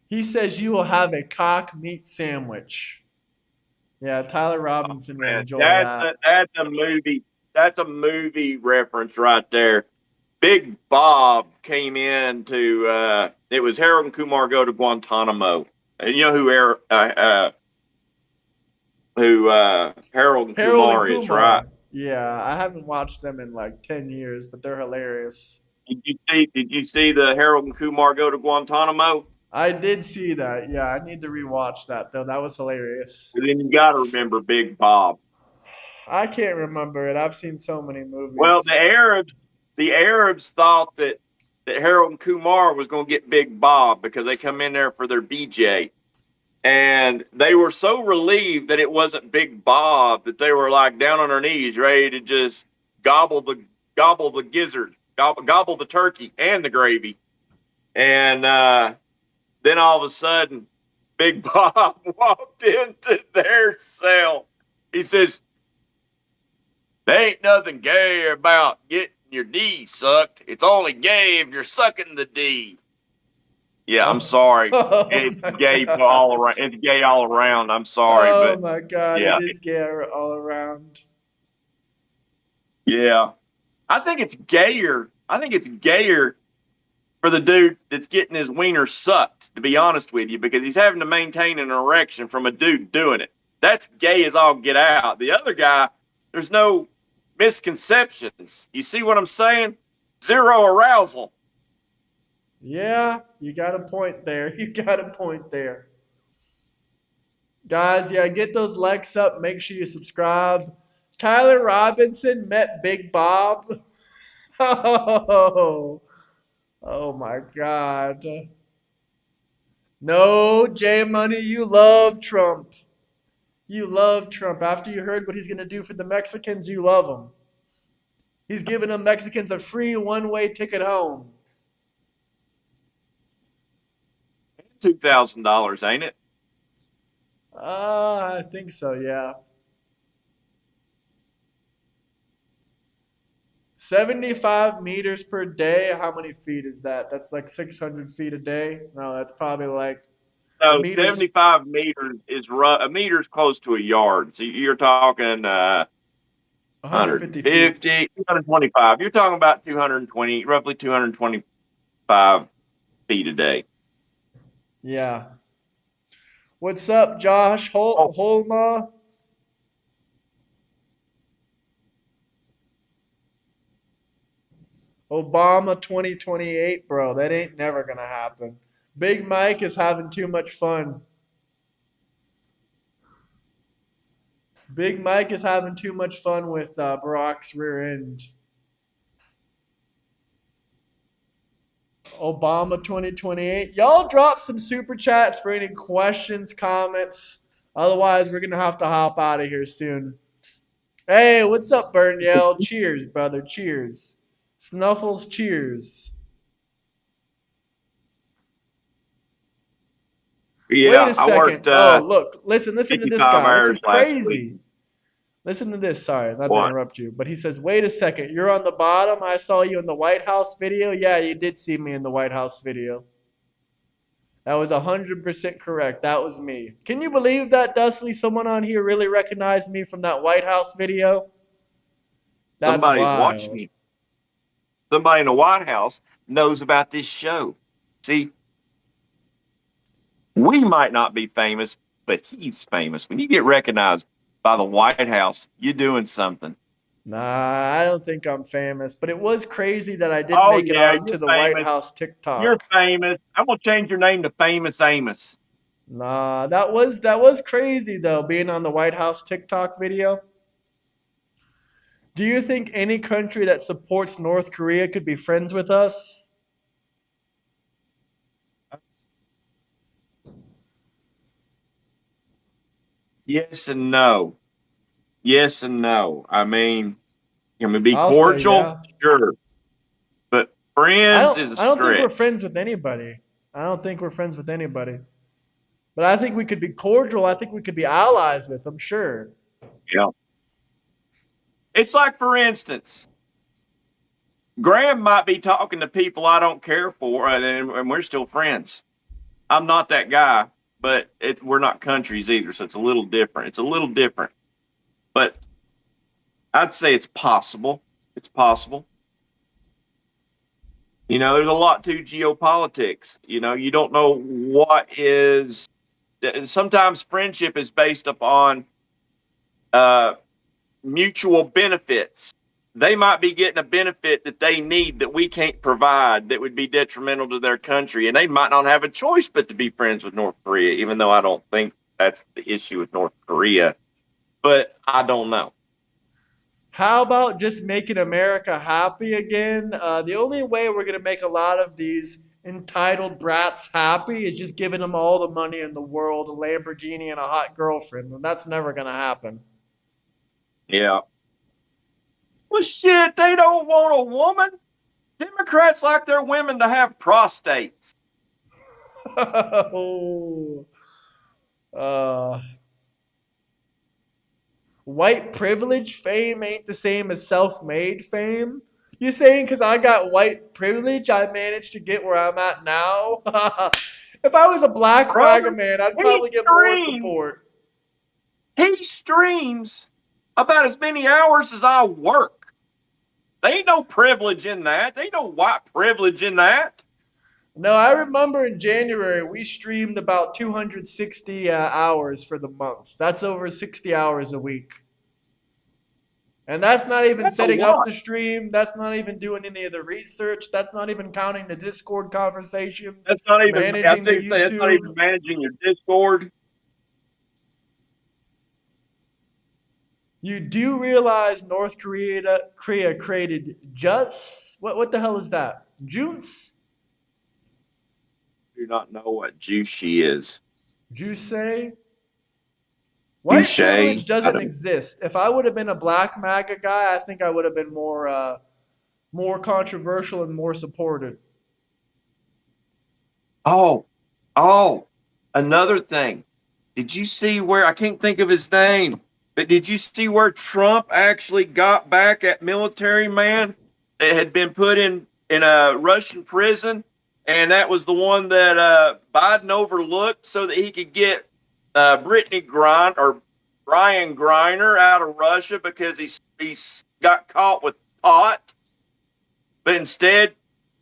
He says you will have a cock meat sandwich. Yeah, Tyler Robinson will Man, enjoy that. that's a movie. That's a movie reference right there. Big Bob came in to it was Harold and Kumar go to Guantanamo. And you know who Harold and Harold and Kumar is, right? Kumar. Yeah, I haven't watched them in like 10 years, but they're hilarious. Did you see the Harold and Kumar go to Guantanamo? I did see that. Yeah, I need to rewatch that though. That was hilarious. And then you got to remember Big Bob. I can't remember it. I've seen so many Well, movies. the Arabs thought that Harold and Kumar was going to get Big Bob because they come in there for their BJ. And they were so relieved that it wasn't Big Bob that they were like down on their knees, ready to just gobble the gizzard, gobble the turkey and the gravy. And then all of a sudden, Big Bob walked into their cell. He says, "There ain't nothing gay about getting your D sucked. It's only gay if you're sucking the D." Yeah, I'm Oh, sorry. oh It's my gay all god. around. It's gay all around. I'm sorry, Oh but my god. yeah, It is gay all around. yeah. I think it's gayer. I think it's gayer for the dude that's getting his wiener sucked, to be honest with you, because he's having to maintain an erection from a dude doing it. That's gay as all get out. The other guy, there's no misconceptions. You see what I'm saying? Zero arousal. Yeah, you got a point there. You got a point there. Guys, yeah, get those likes up. Make sure you subscribe. Tyler Robinson met Big Bob. Oh, oh my God. No, J Money, you love Trump. You love Trump. After you heard what he's going to do for the Mexicans, you love him. He's giving the Mexicans a free one-way ticket home. $2,000, ain't it? I think so, yeah. 75 meters per day. How many feet is that? That's like 600 feet a day. No, that's probably like a So meter's 75 meters is a meter's close to a yard. So you're talking 150 feet. 150, 225. You're talking about 220, roughly 225 feet a day. Yeah. What's up, Josh Oh, Holma? Obama 2028, bro. That ain't never gonna happen. Big Mike is having too much fun. Big Mike is having too much fun with Barack's rear end. Obama 2028. Y'all drop some super chats for any questions, comments. Otherwise, we're gonna have to hop out of here soon. Hey, what's up, Burnell? Cheers, brother. Cheers. Snuffles, cheers. Wait yeah. a I second. worked Oh, look. Listen to this 55 guy. This hours is last week. crazy. Listen to this. Sorry, not to What? interrupt you. But he says, wait a second. You're on the bottom. I saw you in the White House video. Yeah, you did see me in the White House video. That was 100% correct. That was me. Can you believe that, Dustley? Someone on here really recognized me from that White House video? That's Somebody's watching wild. you. Somebody in the White House knows about this show. See, we might not be famous, but he's famous. When you get recognized by the White House, you're doing something. Nah, I don't think I'm famous, but it was crazy that I did Oh make it yeah, on you're to the White famous. House You're TikTok. famous. I'm gonna change your name to Famous Amos. Nah, that was crazy though, being on the White House TikTok video. Do you think any country that supports North Korea could be friends with us? Yes and no. Yes and no. I mean, can we be I'll say cordial? yeah. Sure, but I friends don't is a I don't think we're stretch. friends with anybody. I don't think we're friends with anybody. But I think we could be cordial. I think we could be allies with them, sure. Yeah. It's like, for instance, Graham might be talking to people I don't care for, and we're still friends. I'm not that guy, but we're not countries either, so it's a little different. It's a little different, but I'd say it's possible. It's possible. There's a lot to geopolitics. You don't know what is. Sometimes friendship is based upon uh, mutual benefits. They might be getting a benefit that they need that we can't provide that would be detrimental to their country. And they might not have a choice but to be friends with North Korea, even though I don't think that's the issue with North Korea. But I don't know. How about just making America happy again? The only way we're going to make a lot of these entitled brats happy is just giving them all the money in the world, a Lamborghini, and a hot girlfriend. And that's never going to happen. Yeah. Well, shit, they don't want a woman. Democrats like their women to have prostates. Oh, uh, white privilege fame ain't the same as self-made fame. You saying because I got white privilege, I managed to get where I'm at now? If I was a black MAGA Brother, man, I'd he probably get more streams. support. He streams about as many hours as I work. There ain't no privilege in that. There ain't no white privilege in that. No, I remember in January we streamed about 260 hours for the month. That's over 60 hours a week. And that's not even That's a setting up lot. the stream. That's not even doing any of the research. That's not even counting the Discord conversations, That's not even. I managing the think that's not YouTube. even managing your Discord. You do realize North Korea created just what the hell is that? Junts? Do not know what juice she is. Juice? White Juice. privilege I doesn't don't. exist. If I would have been a black MAGA guy, I think I would have been more controversial and more supported. Oh, oh. Another thing. Did you see where I can't think of his name? But did you see where Trump actually got back at military man that had been put in a Russian prison, and that was the one that Biden overlooked so that he could get Brittany Griner or Brian Griner out of Russia because he's got caught with pot, but instead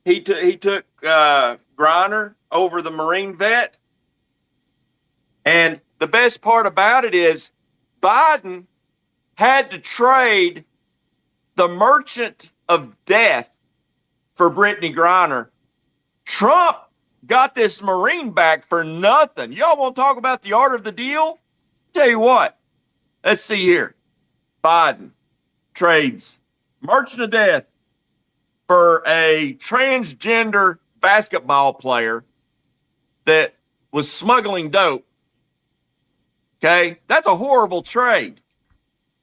he took Griner over the Marine vet. And the best part about it is Biden had to trade the merchant of death for Brittany Griner. Trump got this Marine back for nothing. Y'all want to talk about the art of the deal? Tell you what, let's see here. Biden trades merchant of death for a transgender basketball player that was smuggling dope. Okay, that's a horrible trade.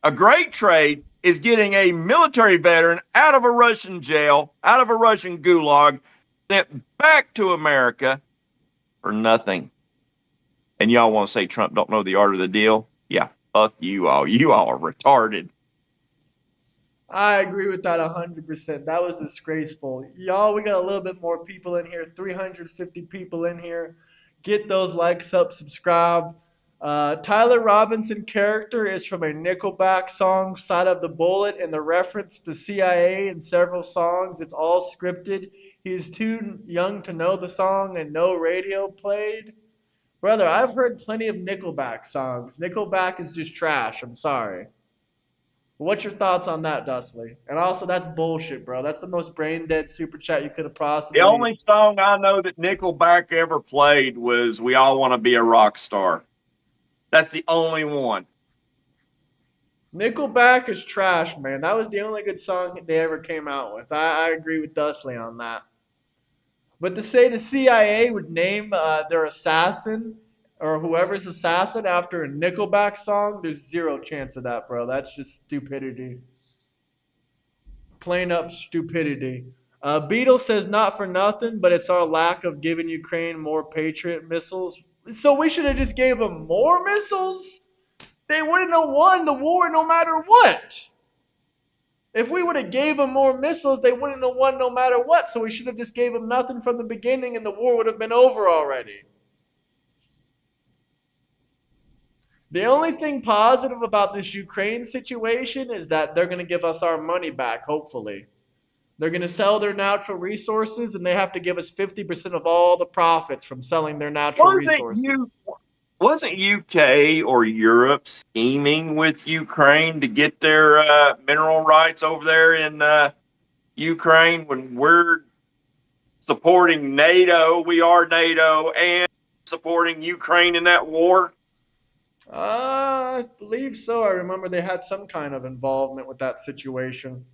A great trade is getting a military veteran out of a Russian jail, out of a Russian gulag, sent back to America for nothing. And y'all want to say Trump don't know the art of the deal? Yeah, fuck you all. You all are retarded. I agree with that 100%. That was disgraceful. Y'all, we got a little bit more people in here, 350 people in here. Get those likes up, subscribe. Tyler Robinson character is from a Nickelback song, Side of the Bullet, and the reference to CIA in several songs. It's all scripted. He's too young to know the song and no radio played. Brother, I've heard plenty of Nickelback songs. Nickelback is just trash. I'm sorry. What's your thoughts on that, Dustley? And also, that's bullshit, bro. That's the most brain dead super chat you could have The possibly. only song I know that Nickelback ever played was We All Want to Be a Rock Star. That's the only one. Nickelback is trash, man. That was the only good song they ever came out with. I agree with Dustley on that. But to say the CIA would name their assassin or whoever's assassin after a Nickelback song, there's zero chance of that, bro. That's just stupidity. Plain up stupidity. Beetle says not for nothing, but it's our lack of giving Ukraine more Patriot missiles. So we should have just gave them more missiles. They wouldn't have won the war no matter what. If we would have gave them more missiles, they wouldn't have won no matter what. So we should have just gave them nothing from the beginning, and the war would have been over already. The only thing positive about this Ukraine situation is that they're going to give us our money back, hopefully. They're going to sell their natural resources, and they have to give us 50% of all the profits from selling their natural Wasn't you resources. wasn't UK or Europe scheming with Ukraine to get their mineral rights over there in Ukraine when we're supporting NATO? We are NATO and supporting Ukraine in that war. I believe so. I remember they had some kind of involvement with that situation.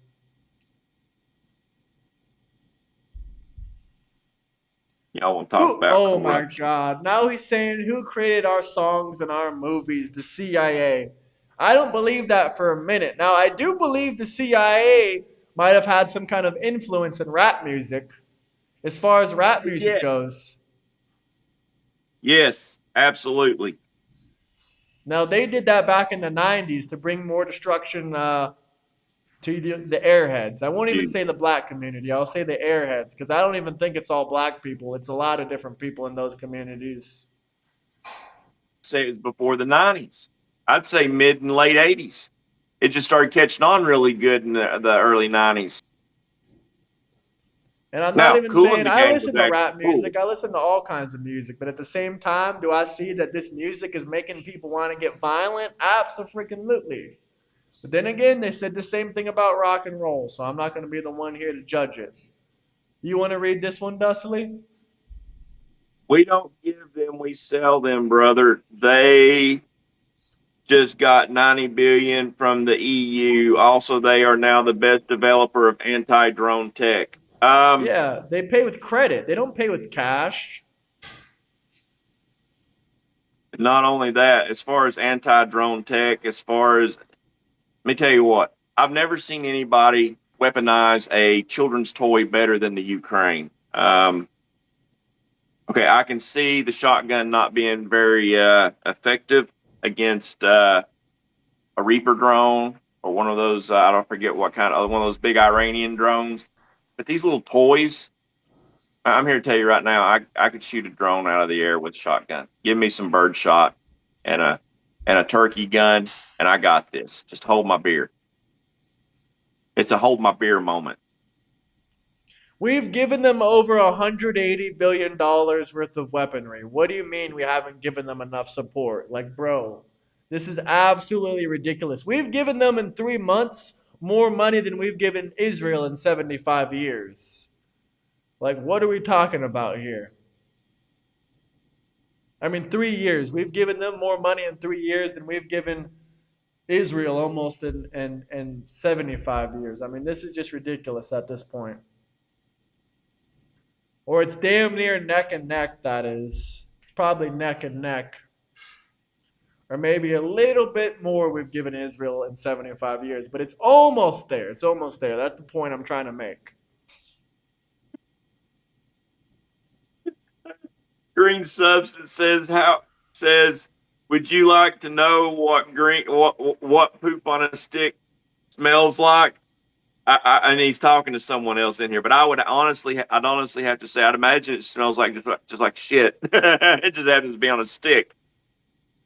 Y'all want to talk Who? about Oh my corruption? God. Now he's saying who created our songs and our movies? The CIA. I don't believe that for a minute. Now, I do believe the CIA might have had some kind of influence in rap music as far as rap music Yeah. goes. Yes, absolutely. Now, they did that back in the 90s to bring more destruction to the airheads. I won't even Dude, say the black community. I'll say the airheads because I don't even think it's all black people. It's a lot of different people in those communities. say it was before the 90s. I'd say mid and late 80s. It just started catching on really good in the early 90s. And I'm not Now, even Cool in saying the I Gang was listen to actually rap cool. music. I listen to all kinds of music. But at the same time, do I see that this music is making people want to get violent? Absolutely. But then again, they said the same thing about rock and roll. So I'm not going to be the one here to judge it. You want to read this one, Dustley? We don't give them, we sell them, brother. They just got 90 billion from the EU. Also, they are now the best developer of anti-drone tech. Yeah, they pay with credit. They don't pay with cash. Not only that, as far as anti-drone tech, as far as let me tell you what, I've never seen anybody weaponize a children's toy better than the Ukraine. Okay, I can see the shotgun not being very effective against a Reaper drone or one of those. I don't forget what kind of one of those big Iranian drones. But these little toys, I'm here to tell you right now, I could shoot a drone out of the air with a shotgun. Give me some bird shot and a turkey gun, and I got this. Just hold my beer. It's a hold my beer moment. We've given them over $180 billion worth of weaponry. What do you mean we haven't given them enough support? Like, bro, this is absolutely ridiculous. We've given them in 3 months more money than we've given Israel in 75 years. Like, what are we talking about here? I mean, 3 years. We've given them more money in 3 years than we've given Israel almost in 75 years. I mean, this is just ridiculous at this point. Or it's damn near neck and neck, that is. It's probably neck and neck. Or maybe a little bit more we've given Israel in 75 years, but it's almost there. It's almost there. That's the point I'm trying to make. Green Substance says, would you like to know what poop on a stick smells like? And he's talking to someone else in here, but I'd honestly have to say, I'd imagine it smells like just like shit. It just happens to be on a stick.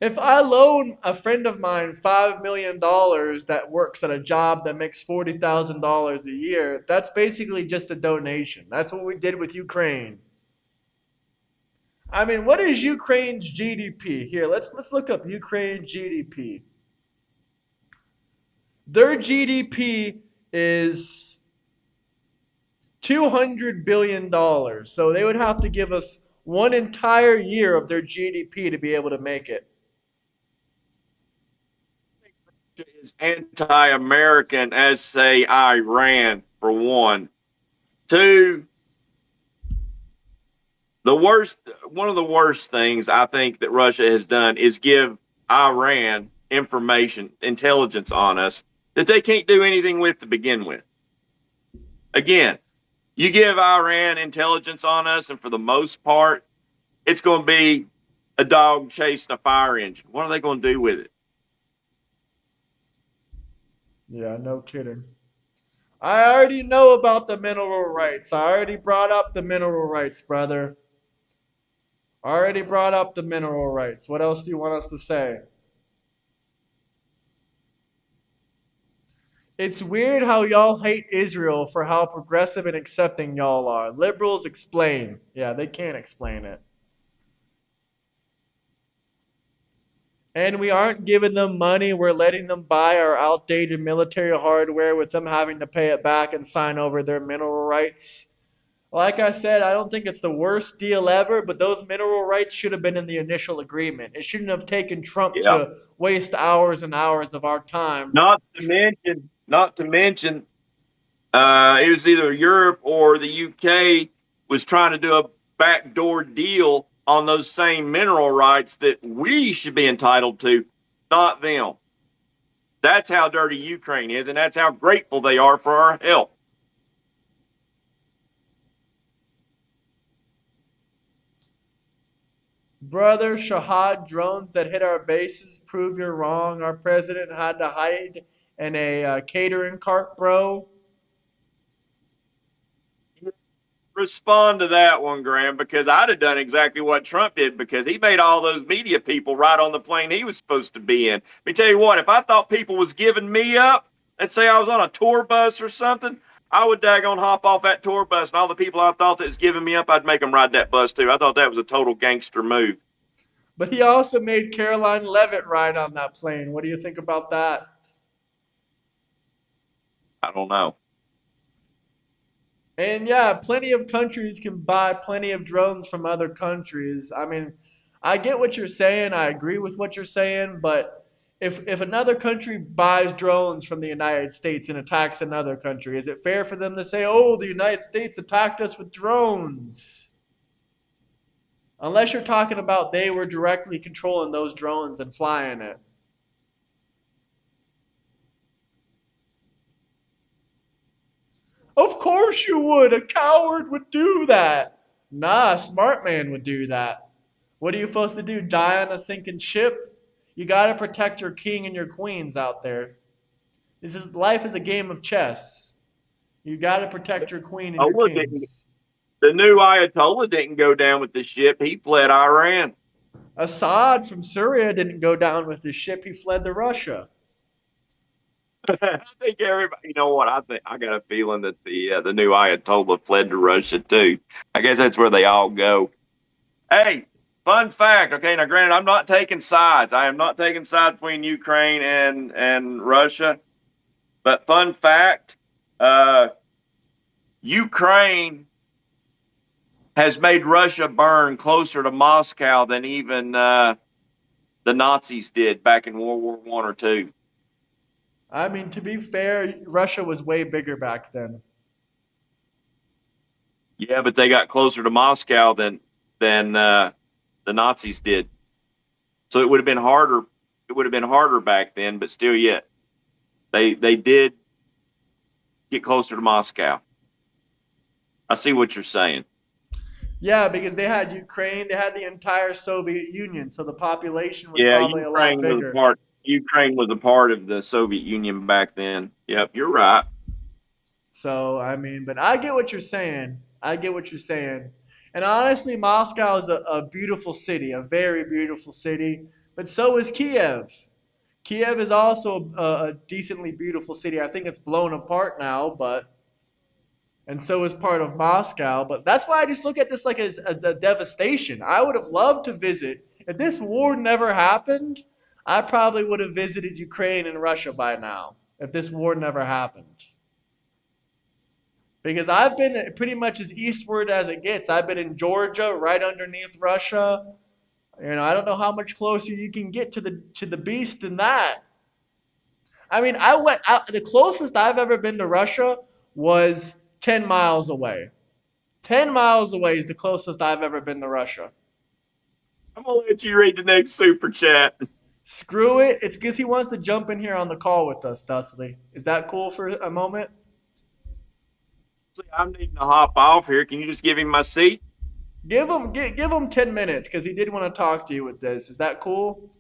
If I loan a friend of mine $5 million that works at a job that makes $40,000 a year, that's basically just a donation. That's what we did with Ukraine. I mean, what is Ukraine's GDP? Here, let's look up Ukraine GDP. Their GDP is $200 billion. So they would have to give us one entire year of their GDP to be able to make it. Is anti-American as say Iran for one. Two, one of the worst things I think that Russia has done is give Iran information, intelligence on us that they can't do anything with to begin with. Again, you give Iran intelligence on us, and for the most part, it's going to be a dog chasing a fire engine. What are they going to do with it? Yeah, no kidding. I already know about the mineral rights. I already brought up the mineral rights, brother. Already brought up the mineral rights. What else do you want us to say? It's weird how y'all hate Israel for how progressive and accepting y'all are. Liberals explain. Yeah, they can't explain it. And we aren't giving them money. We're letting them buy our outdated military hardware with them having to pay it back and sign over their mineral rights. Like I said, I don't think it's the worst deal ever, but those mineral rights should have been in the initial agreement. It shouldn't have taken Trump Yeah. to waste hours and hours of our time. Not to mention, it was either Europe or the UK was trying to do a backdoor deal on those same mineral rights that we should be entitled to, not them. That's how dirty Ukraine is, and that's how grateful they are for our help. Brother Shahad, drones that hit our bases prove you're wrong. Our president had to hide in a catering cart, bro. Respond to that one, Graham, because I'd have done exactly what Trump did because he made all those media people ride on the plane he was supposed to be in. Let me tell you what, if I thought people was giving me up, let's say I was on a tour bus or something, I would daggone hop off that tour bus and all the people I thought that was giving me up, I'd make them ride that bus too. I thought that was a total gangster move. But he also made Caroline Levitt ride on that plane. What do you think about that? I don't know. And yeah, plenty of countries can buy plenty of drones from other countries. I mean, I get what you're saying. I agree with what you're saying, but if another country buys drones from the United States and attacks another country, is it fair for them to say, "Oh, the United States attacked us with drones"? Unless you're talking about they were directly controlling those drones and flying it. Of course you would. A coward would do that. Nah, a smart man would do that. What are you supposed to do? Die on a sinking ship? You gotta protect your king and your queens out there. Life is a game of chess. You gotta protect your queen and your Ayatollah didn't. kings. The new Ayatollah didn't go down with the ship. He fled Iran. Assad from Syria didn't go down with his ship. He fled to Russia. I think everybody. You know what? I think I got a feeling that the new Ayatollah fled to Russia too. I guess that's where they all go. Hey, fun fact. Okay, now granted, I'm not taking sides. I am not taking sides between Ukraine and Russia. But fun fact, uh, Ukraine has made Russia burn closer to Moscow than even the Nazis did back in World War One or two. I mean, to be fair, Russia was way bigger back then. Yeah, but they got closer to Moscow than the Nazis did. So it would have been harder. It would have been harder back then, but still, yet they did get closer to Moscow. I see what you're saying. Yeah, because they had Ukraine, they had the entire Soviet Union, so the population was Yeah, probably a lot bigger. Ukraine was a part of the Soviet Union back then. Yep, you're right. So, I mean, but I get what you're saying. I get what you're saying. And honestly, Moscow is a beautiful city, a very beautiful city. But so is Kiev. Kiev is also a decently beautiful city. I think it's blown apart now, but and so is part of Moscow. But that's why I just look at this like as a devastation. I would have loved to visit. If this war never happened, I probably would have visited Ukraine and Russia by now. If this war never happened. Because I've been pretty much as eastward as it gets. I've been in Georgia, right underneath Russia. I don't know how much closer you can get to the beast than that. I mean, I went out, the closest I've ever been to Russia was 10 miles away. 10 miles away is the closest I've ever been to Russia. I'm gonna let you read the next super chat. Screw it. It's because he wants to jump in here on the call with us, Dustley. Is that cool for a moment? I'm needing to hop off here. Can you just give him my seat? Give him 10 minutes because he did want to talk to you with this. Is that cool?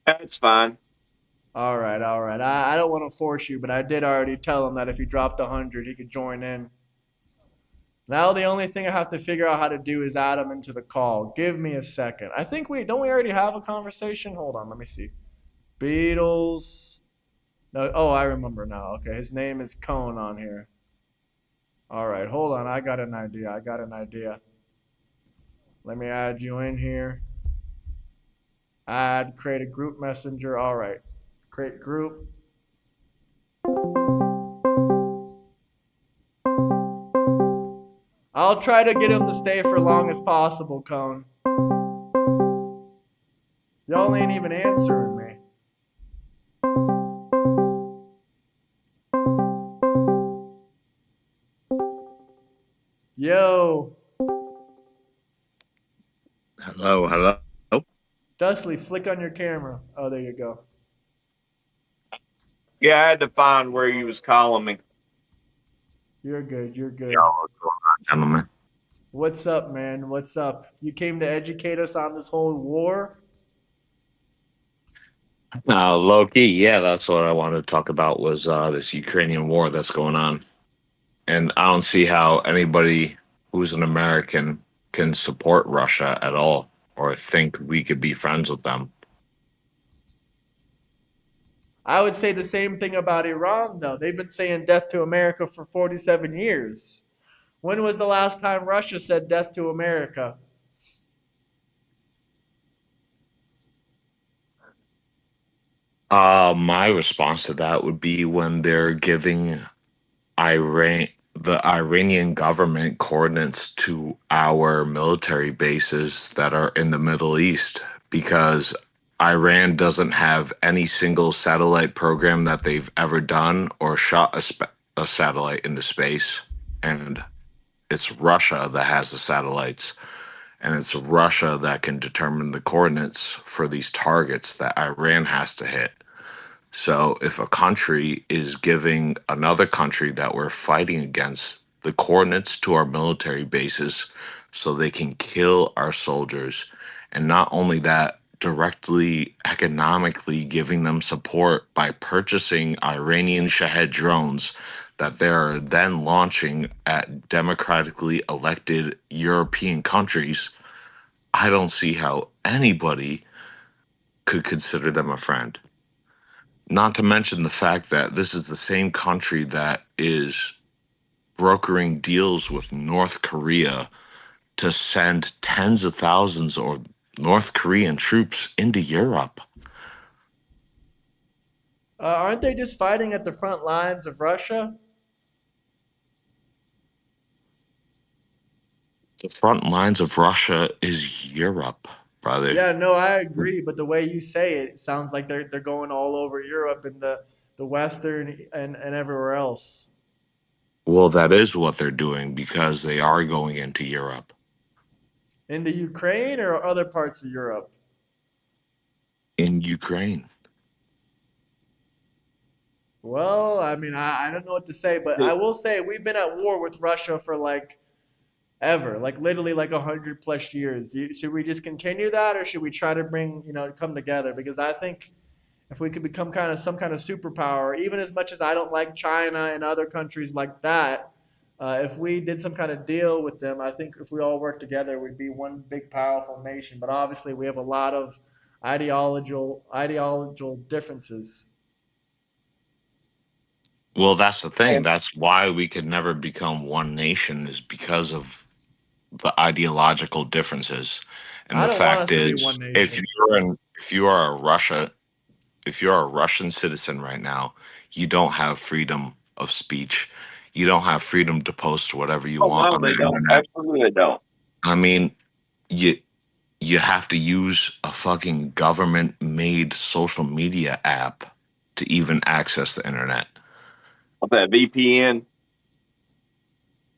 That's fine. All right, all right. I don't want to force you, but I did already tell him that if he dropped 100, he could join in. Now the only thing I have to figure out how to do is add him into the call. Give me a second. I think we don't we already have a conversation? Hold on, let me see. Beatles. No, oh, I remember now. Okay, his name is Cone on here. All right, hold on. I got an idea. I got an idea. Let me add you in here. Add, create a group messenger. All right. Create group. I'll try to get him to stay for long as possible, Cone. Y'all ain't even answering me. Yo, Hello, hello. Dustley, flick on your camera. Oh, there you go. Yeah, I had to find where he was calling me. You're good. You're good. Yo, gentlemen. What's up, man? What's up? You came to educate us on this whole war? Low key, yeah, that's what I wanted to talk about was this Ukrainian war that's going on. And I don't see how anybody who's an American can support Russia at all or think we could be friends with them. I would say the same thing about Iran, though. They've been saying death to America for 47 years. When was the last time Russia said death to America? My response to that would be when they're giving Iran the Iranian government coordinates to our military bases that are in the Middle East because Iran doesn't have any single satellite program that they've ever done or shot a satellite into space, and it's Russia that has the satellites, and it's Russia that can determine the coordinates for these targets that Iran has to hit. So if a country is giving another country that we're fighting against the coordinates to our military bases so they can kill our soldiers. And not only that, directly economically giving them support by purchasing Iranian Shahed drones that they're then launching at democratically elected European countries. I don't see how anybody could consider them a friend. Not to mention the fact that this is the same country that is brokering deals with North Korea to send tens of thousands of North Korean troops into Europe. Aren't they just fighting at the front lines of Russia? The front lines of Russia is Europe, brother. Yeah, no, I agree. But the way you say it, it sounds like they're going all over Europe and the Western and everywhere else. Well, that is what they're doing because they are going into Europe. In the Ukraine or other parts of Europe? In Ukraine. Well, I mean, I don't know what to say, but I will say we've been at war with Russia for like ever, like literally like 100 plus years. Should we just continue that, or should we try to bring, come together? Because I think if we could become kind of some kind of superpower, even as much as I don't like China and other countries like that, if we did some kind of deal with them, I think if we all work together, we'd be one big powerful nation. But obviously, we have a lot of ideological differences. Well, that's the thing. That's why we could never become one nation is because of the ideological differences. And I the don't want fact us to be is, one nation. if you are a if you're a Russian citizen right now, you don't have freedom of speech. You don't have freedom to post whatever you Oh want no, on the they don't. internet. Absolutely, they don't. I mean, you you have to use a fucking government made social media app to even access the internet. What's that VPN?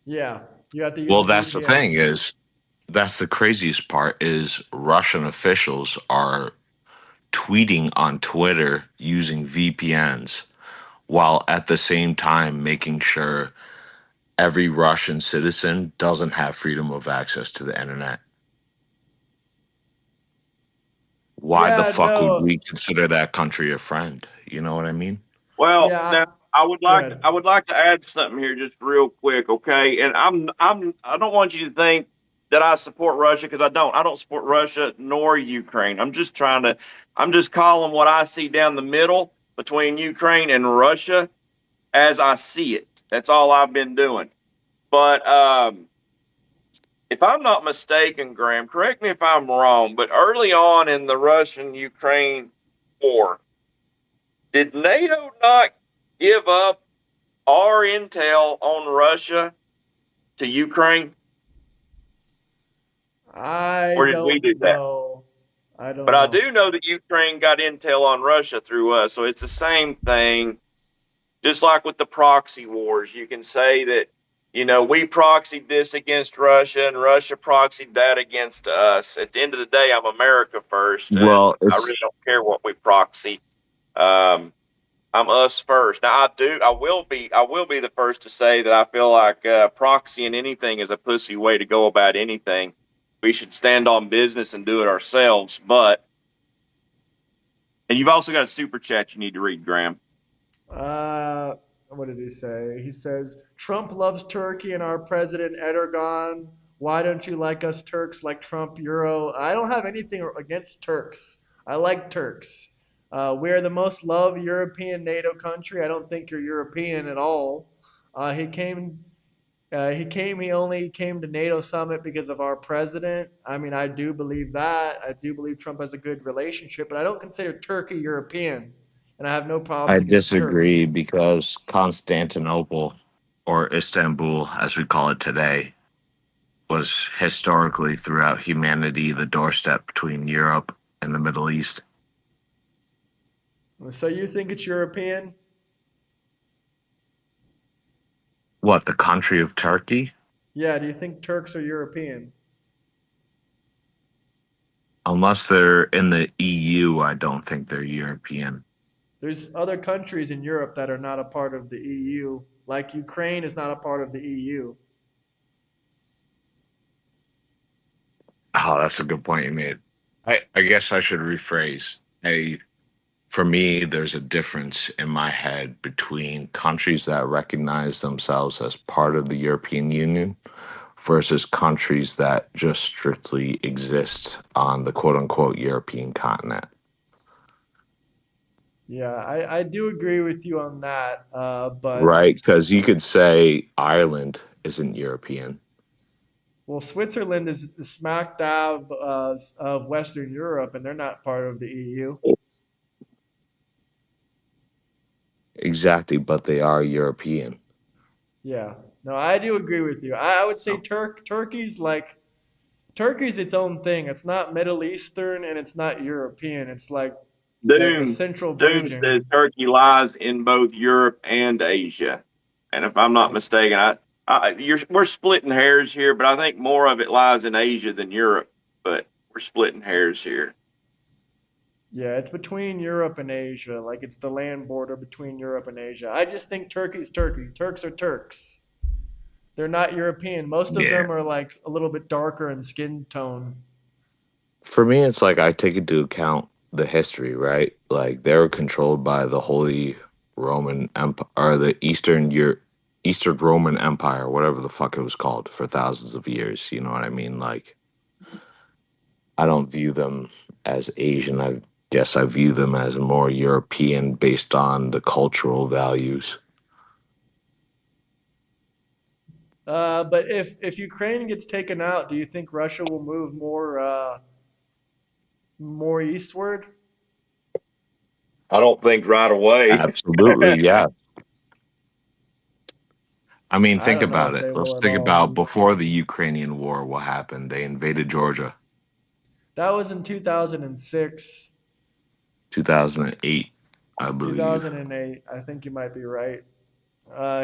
Yeah, you have to use Well, a that's the thing VPN. is that's the craziest part is Russian officials are tweeting on Twitter using VPNs while at the same time making sure every Russian citizen doesn't have freedom of access to the internet. Why the Yeah, fuck would no, we consider that country a friend? You know what I mean? Well, yeah. now Go ahead. I would like to add something here just real quick, okay? And I don't want you to think that I support Russia because I don't. I don't support Russia nor Ukraine. I'm just calling what I see down the middle between Ukraine and Russia as I see it. That's all I've been doing. But if I'm not mistaken, Graham, correct me if I'm wrong, but early on in the Russian Ukraine war, did NATO not give up our intel on Russia to Ukraine, I or did we do don't that? know. I But don't I know. do know that Ukraine got intel on Russia through us, so it's the same thing. Just like with the proxy wars, you can say that we proxied this against Russia, and Russia proxied that against us. At the end of the day, I'm America first, and Well, I really don't care what we proxy. Um, I'm us first. Now I will be the first to say that I feel like proxying anything is a pussy way to go about anything. We should stand on business and do it ourselves. And you've also got a super chat you need to read, Graham. Uh, what did he say? He says Trump loves Turkey and our president Erdogan. Why don't you like us Turks like Trump Euro? I don't have anything against Turks. I like Turks. We're the most loved European NATO country. I don't think you're European at all. He came. He only came to NATO summit because of our president. I mean, I do believe that. I do believe Trump has a good relationship, but I don't consider Turkey European, and I have no I problems against disagree Turks. because Constantinople, or Istanbul as we call it today, was historically throughout humanity the doorstep between Europe and the Middle East. So you think it's European? What, the country of Turkey? Yeah. Do you think Turks are European? Unless they're in the EU, I don't think they're European. There's other countries in Europe that are not a part of the EU. Like Ukraine is not a part of the EU. Oh, that's a good point you made. I guess I should rephrase. For me, there's a difference in my head between countries that recognize themselves as part of the European Union versus countries that just strictly exist on the quote unquote European continent. Yeah, I do agree with you on that. But Right? Because you could say Ireland isn't European. well, Switzerland is smack dab of Western Europe, and they're not part of the EU. Exactly, but they are European. Yeah, no, I do agree with you. I would say Oh. Turkey's its own thing. It's not Middle Eastern and it's not European. It's like the Doom central Doom says region. Turkey lies in both Europe and Asia, and if I'm not mistaken, we're splitting hairs here, but I think more of it lies in Asia than Europe. But we're splitting hairs here. Yeah, it's between Europe and Asia. Like it's the land border between Europe and Asia. I just think Turkey's Turkey. Turks are Turks. They're not European. Most of Yeah. them are like a little bit darker in skin tone. For me, it's like I take into account the history, right? Like they were controlled by the Holy Roman Empire or the Eastern Roman Empire, whatever the fuck it was called, for thousands of years. You know what I mean? Like I don't view them as Asian. I guess I view them as more European based on the cultural values. But if Ukraine gets taken out, do you think Russia will move more eastward? I don't think right away. Absolutely, yeah. I mean, I think don't know about if it. they Let's will at think all. about before the Ukrainian war, what happened? They invaded Georgia, That was in 2006, 2008, I believe. 2008. I think you might be right.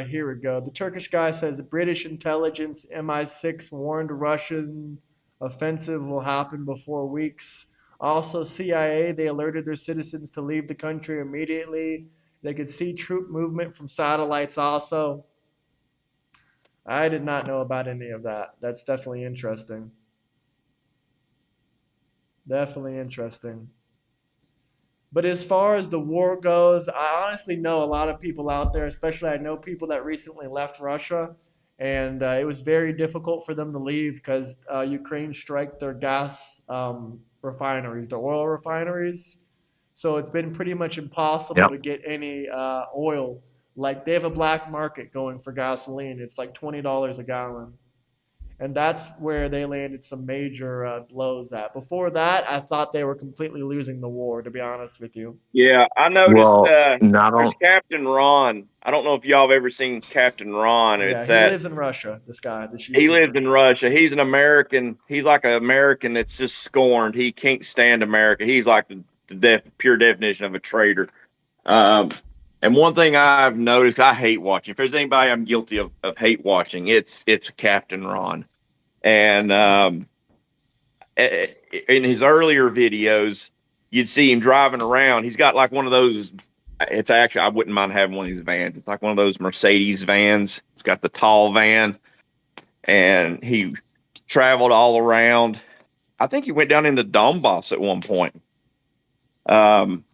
Here we go. The Turkish guy says British intelligence MI6 warned Russian offensive will happen before weeks. Also, CIA, they alerted their citizens to leave the country immediately. They could see troop movement from satellites also. I did not know about any of that. That's definitely interesting. Definitely interesting. But as far as the war goes, I honestly know a lot of people out there, especially I know people that recently left Russia, and it was very difficult for them to leave because Ukraine striked their gas refineries, their oil refineries. So it's been pretty much impossible Yep. to get any oil. Like they have a black market going for gasoline. It's like $20 a gallon. And that's where they landed some major blows at. Before that, I thought they were completely losing the war, to be honest with you. Yeah, I noticed. Well, not There's on. Captain Ron. I don't know if y'all have ever seen Captain Ron. Yeah, It's he that lives in Russia, this guy, this he lives YouTuber. in Russia. He's an American. He's like an American that's just scorned. He can't stand America. He's like the pure definition of a traitor. Um, and one thing I've noticed, I hate watching. If there's anybody I'm guilty of hate watching, it's Captain Ron. And in his earlier videos, you'd see him driving around. He's got like one of those. It's actually I wouldn't mind having one of these vans. It's like one of those Mercedes vans. It's got the tall van, and he traveled all around. I think he went down into Donbass at one point. Um,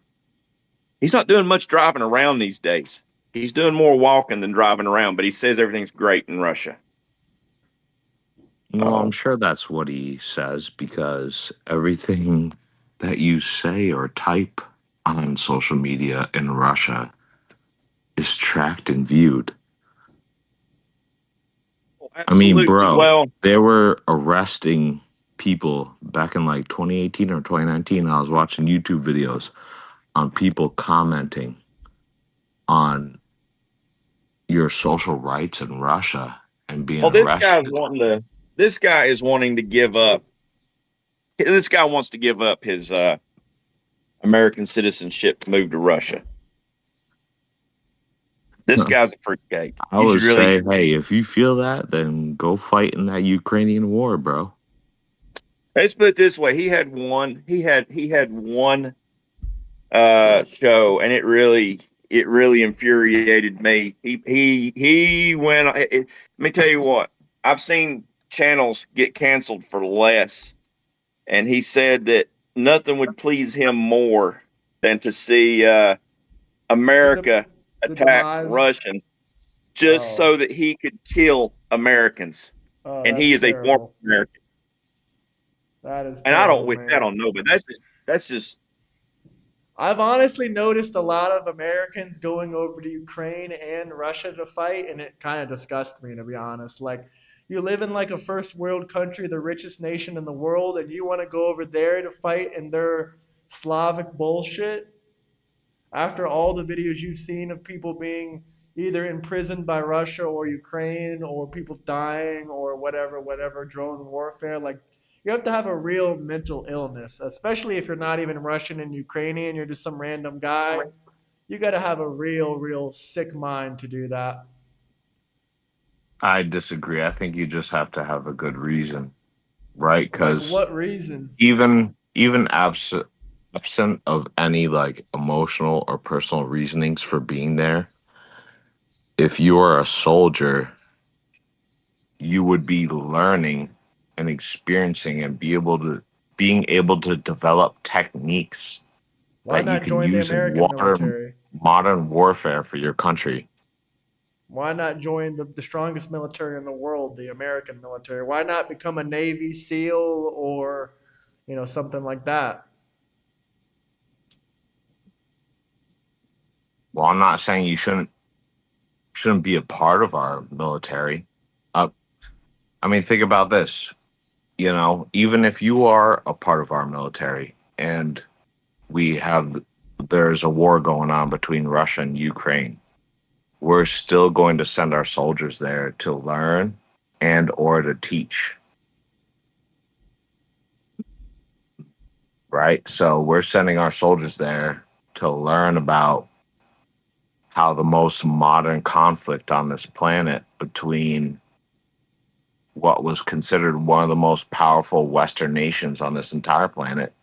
he's not doing much driving around these days. He's doing more walking than driving around, but he says everything's great in Russia. Well, I'm sure that's what he says because everything that you say or type on social media in Russia is tracked and viewed. I mean, Absolutely. bro, Well, they were arresting people back in like 2018 or 2019. I was watching YouTube videos on people commenting on your social rights in Russia and being well, arrested. This guy is wanting to give up. This guy wants to give up his American citizenship to move to Russia. This guy's a fruitcake. I You would should really. say, hey, if you feel that, then go fight in that Ukrainian war, bro. Let's put it this way: he had one. He had one show, and it really it really infuriated me. He went. Let me tell you what. I've seen channels get canceled for less, and he said that nothing would please him more than to see The de- America the attack demise. Russians just Oh, so that he could kill Americans. oh, And that's he is a former terrible. American. That is And I don't terrible, wish that man. on nobody. That's just I've honestly noticed a lot of Americans going over to Ukraine and Russia to fight, and it kind of disgusts me, to be honest. Like, you live in like a first world country, the richest nation in the world, and you want to go over there to fight in their Slavic bullshit? After all the videos you've seen of people being either imprisoned by Russia or Ukraine or people dying or whatever, drone warfare, like you have to have a real mental illness, especially if you're not even Russian and Ukrainian, you're just some random guy. You got to have a real sick mind to do that. I disagree. I think you just have to have a good reason, right? Like Because what reason? even absent of any like emotional or personal reasonings for being there, if you are a soldier, you would be learning and experiencing and being able to develop techniques Why that you not can join the use in American military? modern warfare for your country. Why not join the strongest military in the world, the American military? Why not become a Navy SEAL or, something like that? Well, I'm not saying you shouldn't be a part of our military. Uh, I mean, think about this. Even if you are a part of our military and we have there's a war going on between Russia and Ukraine, we're still going to send our soldiers there to learn and or to teach, right? So we're sending our soldiers there to learn about how the most modern conflict on this planet between what was considered one of the most powerful Western nations on this entire planet,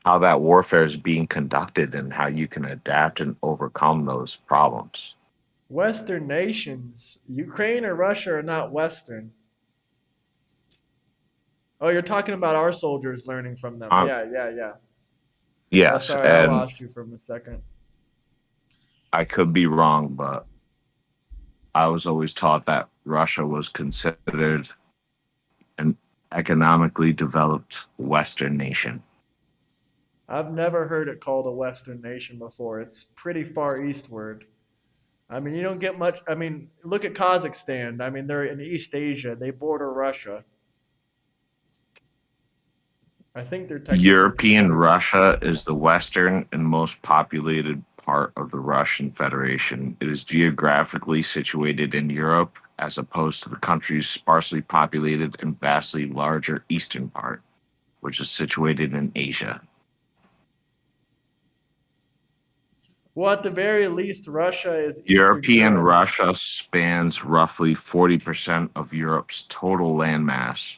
how that warfare is being conducted and how you can adapt and overcome those problems. Western nations, Ukraine or Russia are not Western. Oh, you're talking about our soldiers learning from them. Um, Yeah. Oh, yes, sorry, I and lost you for a second. I could be wrong, but I was always taught that Russia was considered an economically developed Western nation. I've never heard it called a Western nation before. It's pretty far eastward. I mean, you don't get much. I mean, look at Kazakhstan. I mean, they're in East Asia. They border Russia. I think they're technically European considered. Russia is the western and most populated part of the Russian Federation. It is geographically situated in Europe as opposed to the country's sparsely populated and vastly larger eastern part, which is situated in Asia. Well, at the very least, Russia is Eastern European Europe. Russia spans roughly 40% of Europe's total landmass.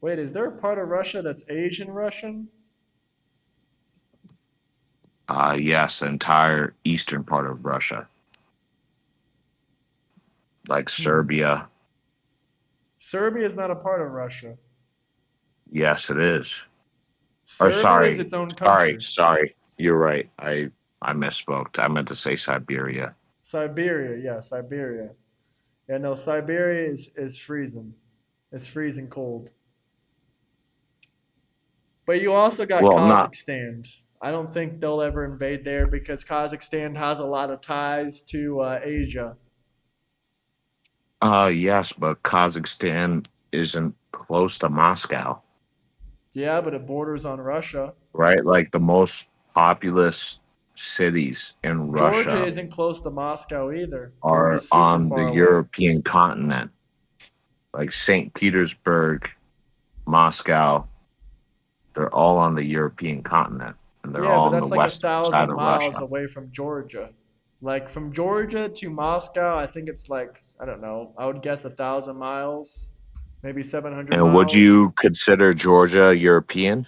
Wait, is there a part of Russia that's Asian Russian? Yes, the entire eastern part of Russia, like Hmm. Serbia. Serbia is not a part of Russia. Yes, it is. Or Serbia is sorry, its own sorry, country. sorry. You're right. I misspoke. I meant to say Siberia. Siberia, yeah, Siberia. Yeah, no, Siberia is freezing. It's freezing cold. But you also got Well, not Kazakhstan. I don't think they'll ever invade there because Kazakhstan has a lot of ties to Asia. yes, but Kazakhstan isn't close to Moscow, Yeah, but it borders on Russia. right? Like the most populous cities in Georgia Russia isn't close to Moscow either. are Georgia's super on the far away. European continent, like St. Petersburg, Moscow. They're all on the European continent, and they're Yeah, all but on the that's like a western side thousand of miles Russia. away from Georgia. Like from Georgia to Moscow, I think it's like I don't know. I would guess 1,000 miles, maybe 700 And would miles. you consider Georgia European?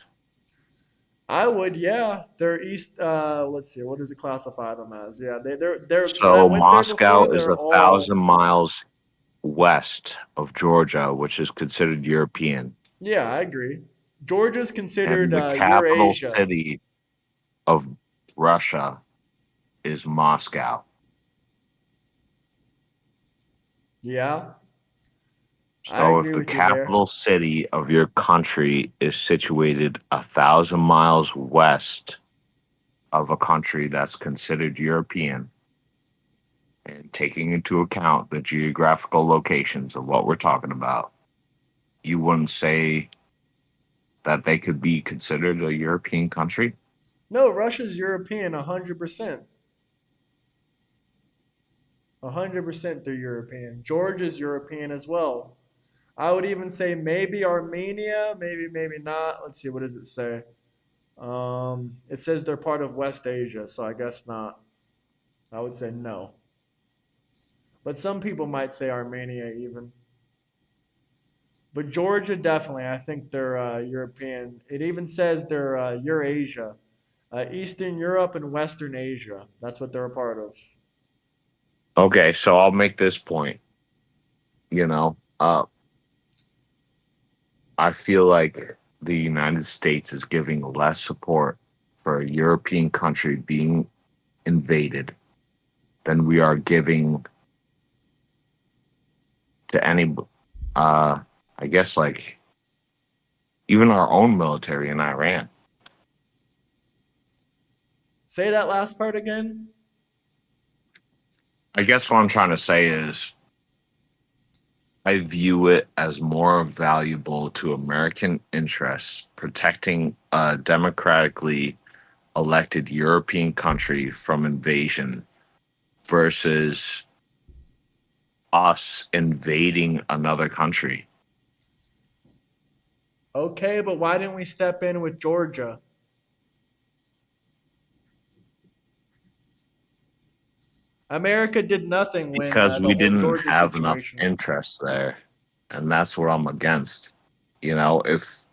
I would, yeah. They're east. Let's see, what does it classify them as? Yeah, they're. When I So went there Moscow before, is they're a all. thousand miles west of Georgia, which is considered European, Yeah, I agree. Georgia's considered and the capital Eurasia. city of Russia is Moscow. Yeah, I So if agree the with you there. capital city of your country is situated a thousand miles west of a country that's considered European, and taking into account the geographical locations of what we're talking about, you wouldn't say that they could be considered a European country? No, Russia's European, 100%. 100% they're European. Georgia's European as well. I would even say maybe Armenia, maybe not. Let's see, what does it say? It says they're part of West Asia, so I guess not. I would say no. But some people might say Armenia even. But Georgia, definitely, I think they're European. It even says they're Eurasia, Eastern Europe and Western Asia. That's what they're a part of. Okay, so I'll make this point. You know, I feel like the United States is giving less support for a European country being invaded than we are giving to any, uh, I guess, like even our own military in Iran. Say that last part again. I guess what I'm trying to say is I view it as more valuable to American interests protecting a democratically elected European country from invasion versus us invading another country. Okay, but why didn't we step in with Georgia? America did nothing when Because the we whole didn't Georgia have enough situation. interest there. And that's what I'm against. You know, if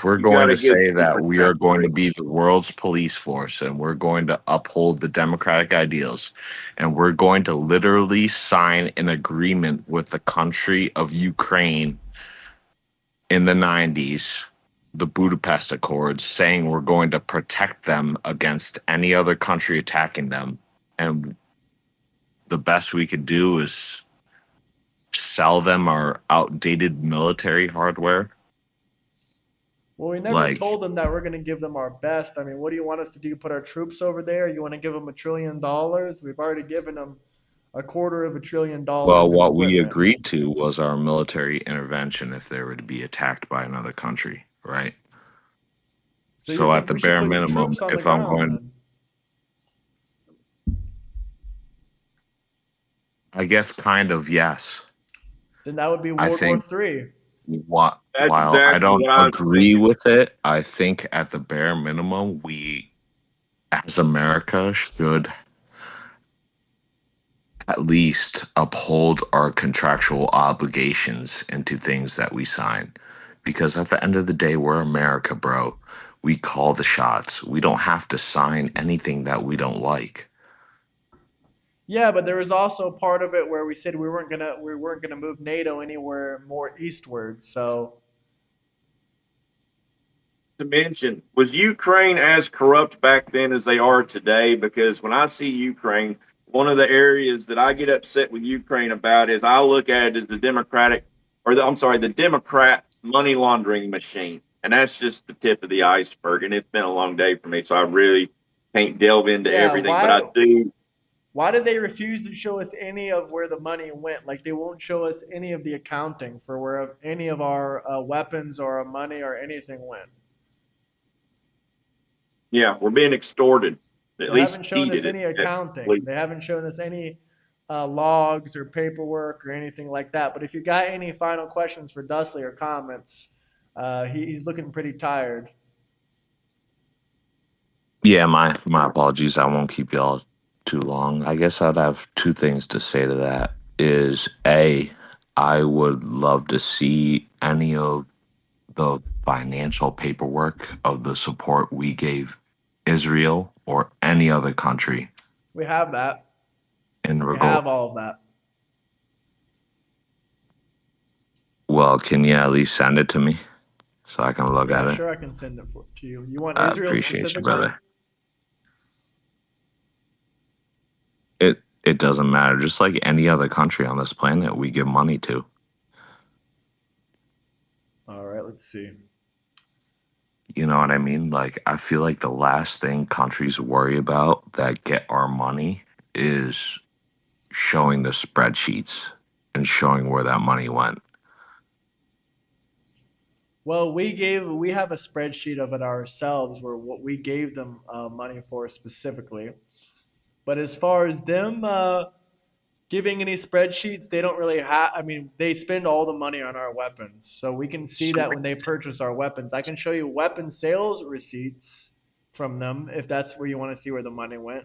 we're You going got to to give say some that we are going to be protectorate. the world's police force and we're going to uphold the democratic ideals and we're going to literally sign an agreement with the country of Ukraine in the 90s, the Budapest Accords, saying we're going to protect them against any other country attacking them, and the best we could do is sell them our outdated military hardware. Well, we never Like, told them that we're going to give them our best. I mean, what do you want us to do? Put our troops over there? You want to give them $1 trillion? We've already given them $250 billion well, in what we equipment. agreed to was our military intervention if they were to be attacked by another country, right? So you So, at think the we should bare put minimum, troops on the if I'm ground going, then? I guess kind of yes. Then that would be I World War think III. That's while I exactly don't what I was agree thinking. with it, I think at the bare minimum, we as America should at least uphold our contractual obligations into things that we sign. Because at the end of the day, we're America, bro. We call the shots. We don't have to sign anything that we don't like. Yeah, but there was also a part of it where we said we weren't gonna move NATO anywhere more eastward. So To mention, was Ukraine as corrupt back then as they are today? Because when I see Ukraine, one of the areas that I get upset with Ukraine about is I look at it as the Democratic, or I'm sorry, the Democrat money laundering machine. And that's just the tip of the iceberg. And it's been a long day for me, so I really can't delve into yeah, everything. But I why do. why did they refuse to show us any of where the money went? Like they won't show us any of the accounting for where any of our weapons or our money or anything went. Yeah, we're being extorted, at They haven't least shown us heated any at accounting. least. They haven't shown us any logs or paperwork or anything like that. But if you got any final questions for Dustley or comments, he's looking pretty tired. Yeah, my apologies. I won't keep y'all too long. I guess I'd have two things to say to that. Is A, I would love to see any of the financial paperwork of the support we gave Israel or any other country We have that. in We regard? have all of that. Well, can you at least send it to me so I can look Yeah, at it? sure, I can send it to you. You want I Israel appreciate you, specifically? brother. It doesn't matter. Just like any other country on this planet, we give money to. All right, let's see. You know what I mean? Like, I feel like the last thing countries worry about that get our money is showing the spreadsheets and showing where that money went. Well, we have a spreadsheet of it ourselves where what we gave them money for specifically. But as far as them giving any spreadsheets, they don't really have. I mean, they spend all the money on our weapons, so we can see that when they purchase our weapons. I can show you weapon sales receipts from them if that's where you want to see where the money went.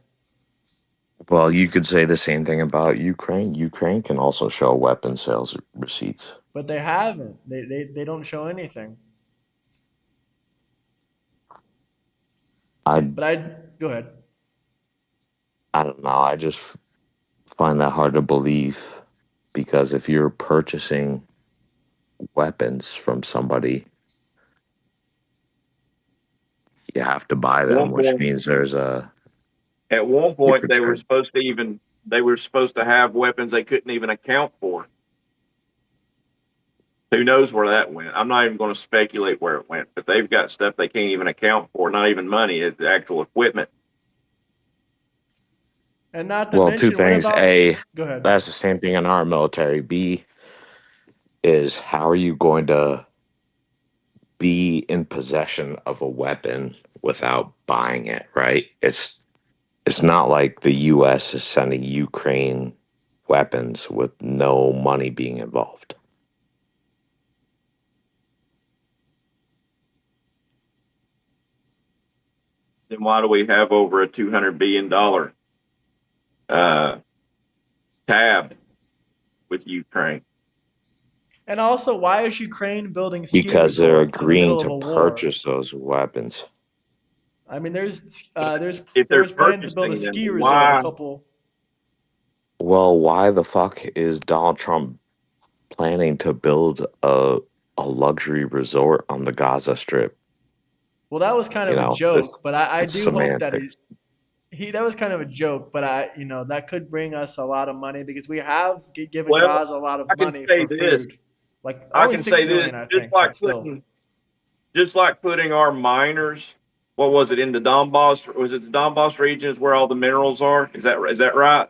Well, you could say the same thing about Ukraine. Ukraine can also show weapon sales receipts. But they haven't. They don't show anything. I But I go ahead. I don't know. I just find that hard to believe because if you're purchasing weapons from somebody, you have to buy them, One which point, means there's a at one point, secret trade. they were supposed to have weapons they couldn't even account for. Who knows where that went? I'm not even going to speculate where it went, but they've got stuff they can't even account for. Not even money; it's actual equipment. And not to Well, two mention, what things. about? A, Go ahead. that's the same thing in our military. B is how are you going to be in possession of a weapon without buying it, right? It's not like the US is sending Ukraine weapons with no money being involved. Then why do we have over a $200 billion uh, tab with Ukraine? And also, why is Ukraine building ski Because they're resorts in the agreeing middle of to a war? purchase those weapons. I mean, If they're there's plans to build a purchasing them, ski resort a why? couple. Well, why the fuck is Donald Trump planning to build a luxury resort on the Gaza Strip? Well, that was kind You of a know, this joke, but I it's do hope that semantics. he that was kind of a joke, but that could bring us a lot of money because we have given Well, Gaza a lot of I can money say for this. food, like I only can say six this. million, I think, but still. Just like putting our miners, what was it in the Donbass? Was it the Donbass region is where all the minerals are? Is that right?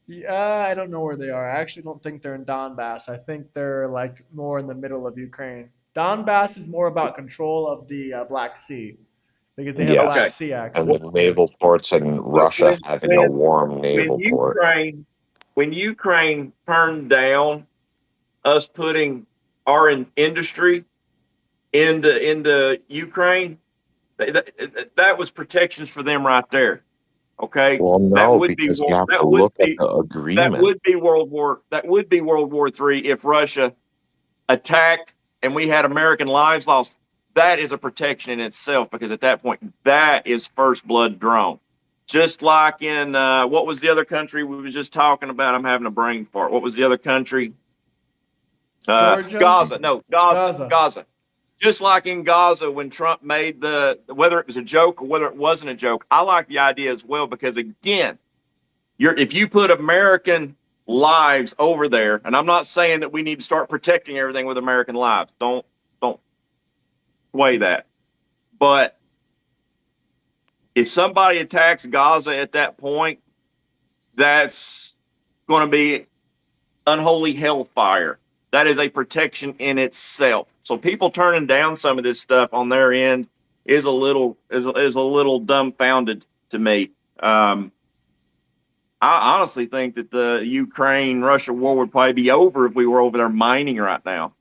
Yeah, I don't know where they are. I actually don't think they're in Donbass. I think they're like more in the middle of Ukraine. Donbass is more about control of the Black Sea because they have Yeah. Black Okay. Sea And access the there. naval ports and But Russia having a warm when naval port. Ukraine turned down us putting our industry into Ukraine, that was protections for them right there. Okay, Well, that no, would be because you have to that would look at be the agreement. that would be World War III if Russia attacked and we had American lives lost. That is a protection in itself because at that point that is first blood drawn. Just like in what was the other country we were just talking about? I'm having a brain fart. What was the other country? Georgia, Gaza. No, Gaza. Gaza. Gaza. Just like in Gaza when Trump made whether it was a joke or whether it wasn't a joke, I like the idea as well because again, if you put American lives over there, and I'm not saying that we need to start protecting everything with American lives. Don't sway that. But if somebody attacks Gaza at that point, that's going to be unholy hellfire. That is a protection in itself. So people turning down some of this stuff on their end is a little dumbfounded to me. I honestly think that the Ukraine Russia war would probably be over if we were over there mining right now.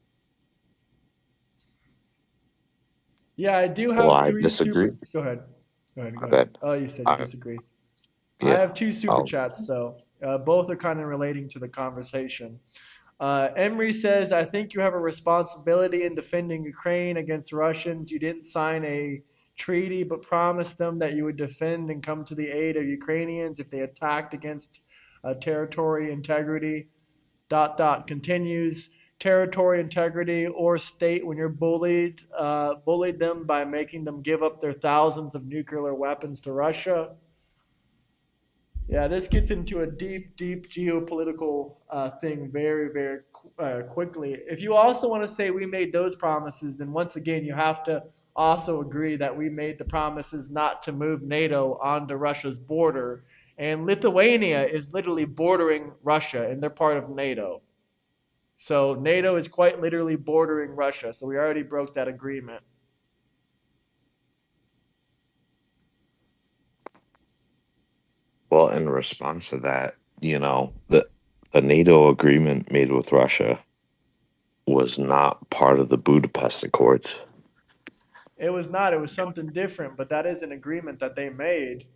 Yeah, I do Well, have I three super. disagree. Go ahead. Go ahead. Go ahead. Okay. Oh, you said you I, disagree. I yeah. have two super Oh, chats though. Both are kind of relating to the conversation. Emery says, I think you have a responsibility in defending Ukraine against the Russians. You didn't sign a treaty, but promised them that you would defend and come to the aid of Ukrainians if they attacked against territory integrity. Dot dot continues. Territory integrity or state when you're bullied them by making them give up their thousands of nuclear weapons to Russia. Yeah, this gets into a deep, deep geopolitical thing very, very quickly. If you also want to say we made those promises, then once again, you have to also agree that we made the promises not to move NATO onto Russia's border. And Lithuania is literally bordering Russia, and they're part of NATO. So NATO is quite literally bordering Russia. So we already broke that agreement. Well, in response to that, the NATO agreement made with Russia was not part of the Budapest Accords. It was not. It was something different, but that is an agreement that they made.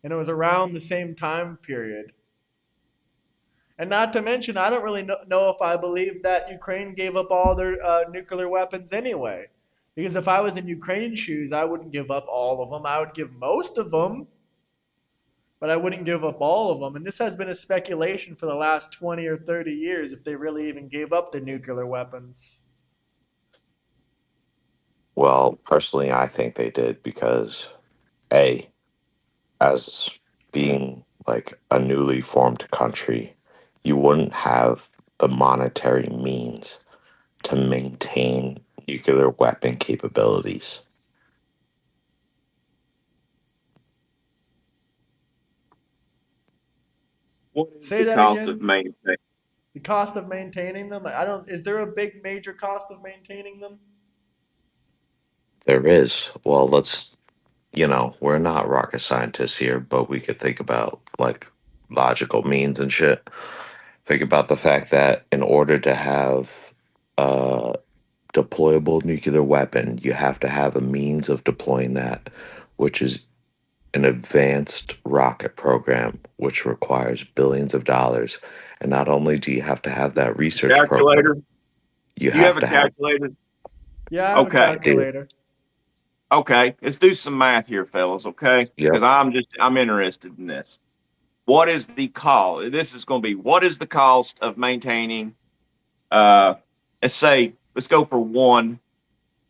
And it was around the same time period. And not to mention, I don't really know if I believe that Ukraine gave up all their nuclear weapons anyway. Because if I was in Ukraine's shoes, I wouldn't give up all of them. I would give most of them, but I wouldn't give up all of them. And this has been a speculation for the last 20 or 30 years if they really even gave up their nuclear weapons. Well, personally, I think they did because, A, as being like a newly formed country, you wouldn't have the monetary means to maintain nuclear weapon capabilities. What is Say the that cost of again. maintaining? The cost of maintaining them. I don't. Is there a big major cost of maintaining them? There is. Well, we're not rocket scientists here, but we could think about like logical means and shit. Think about the fact that in order to have a deployable nuclear weapon, you have to have a means of deploying that, which is an advanced rocket program, which requires billions of dollars. And not only do you have to have that research program, Calculator? you Do you have have a to have. calculator? Yeah, I have a Okay. I do. calculator. Okay. Let's do some math here, fellas. Okay. Yep. Because I'm interested in this. What is the cost? This is going to be what is the cost of maintaining, uh, let's go for one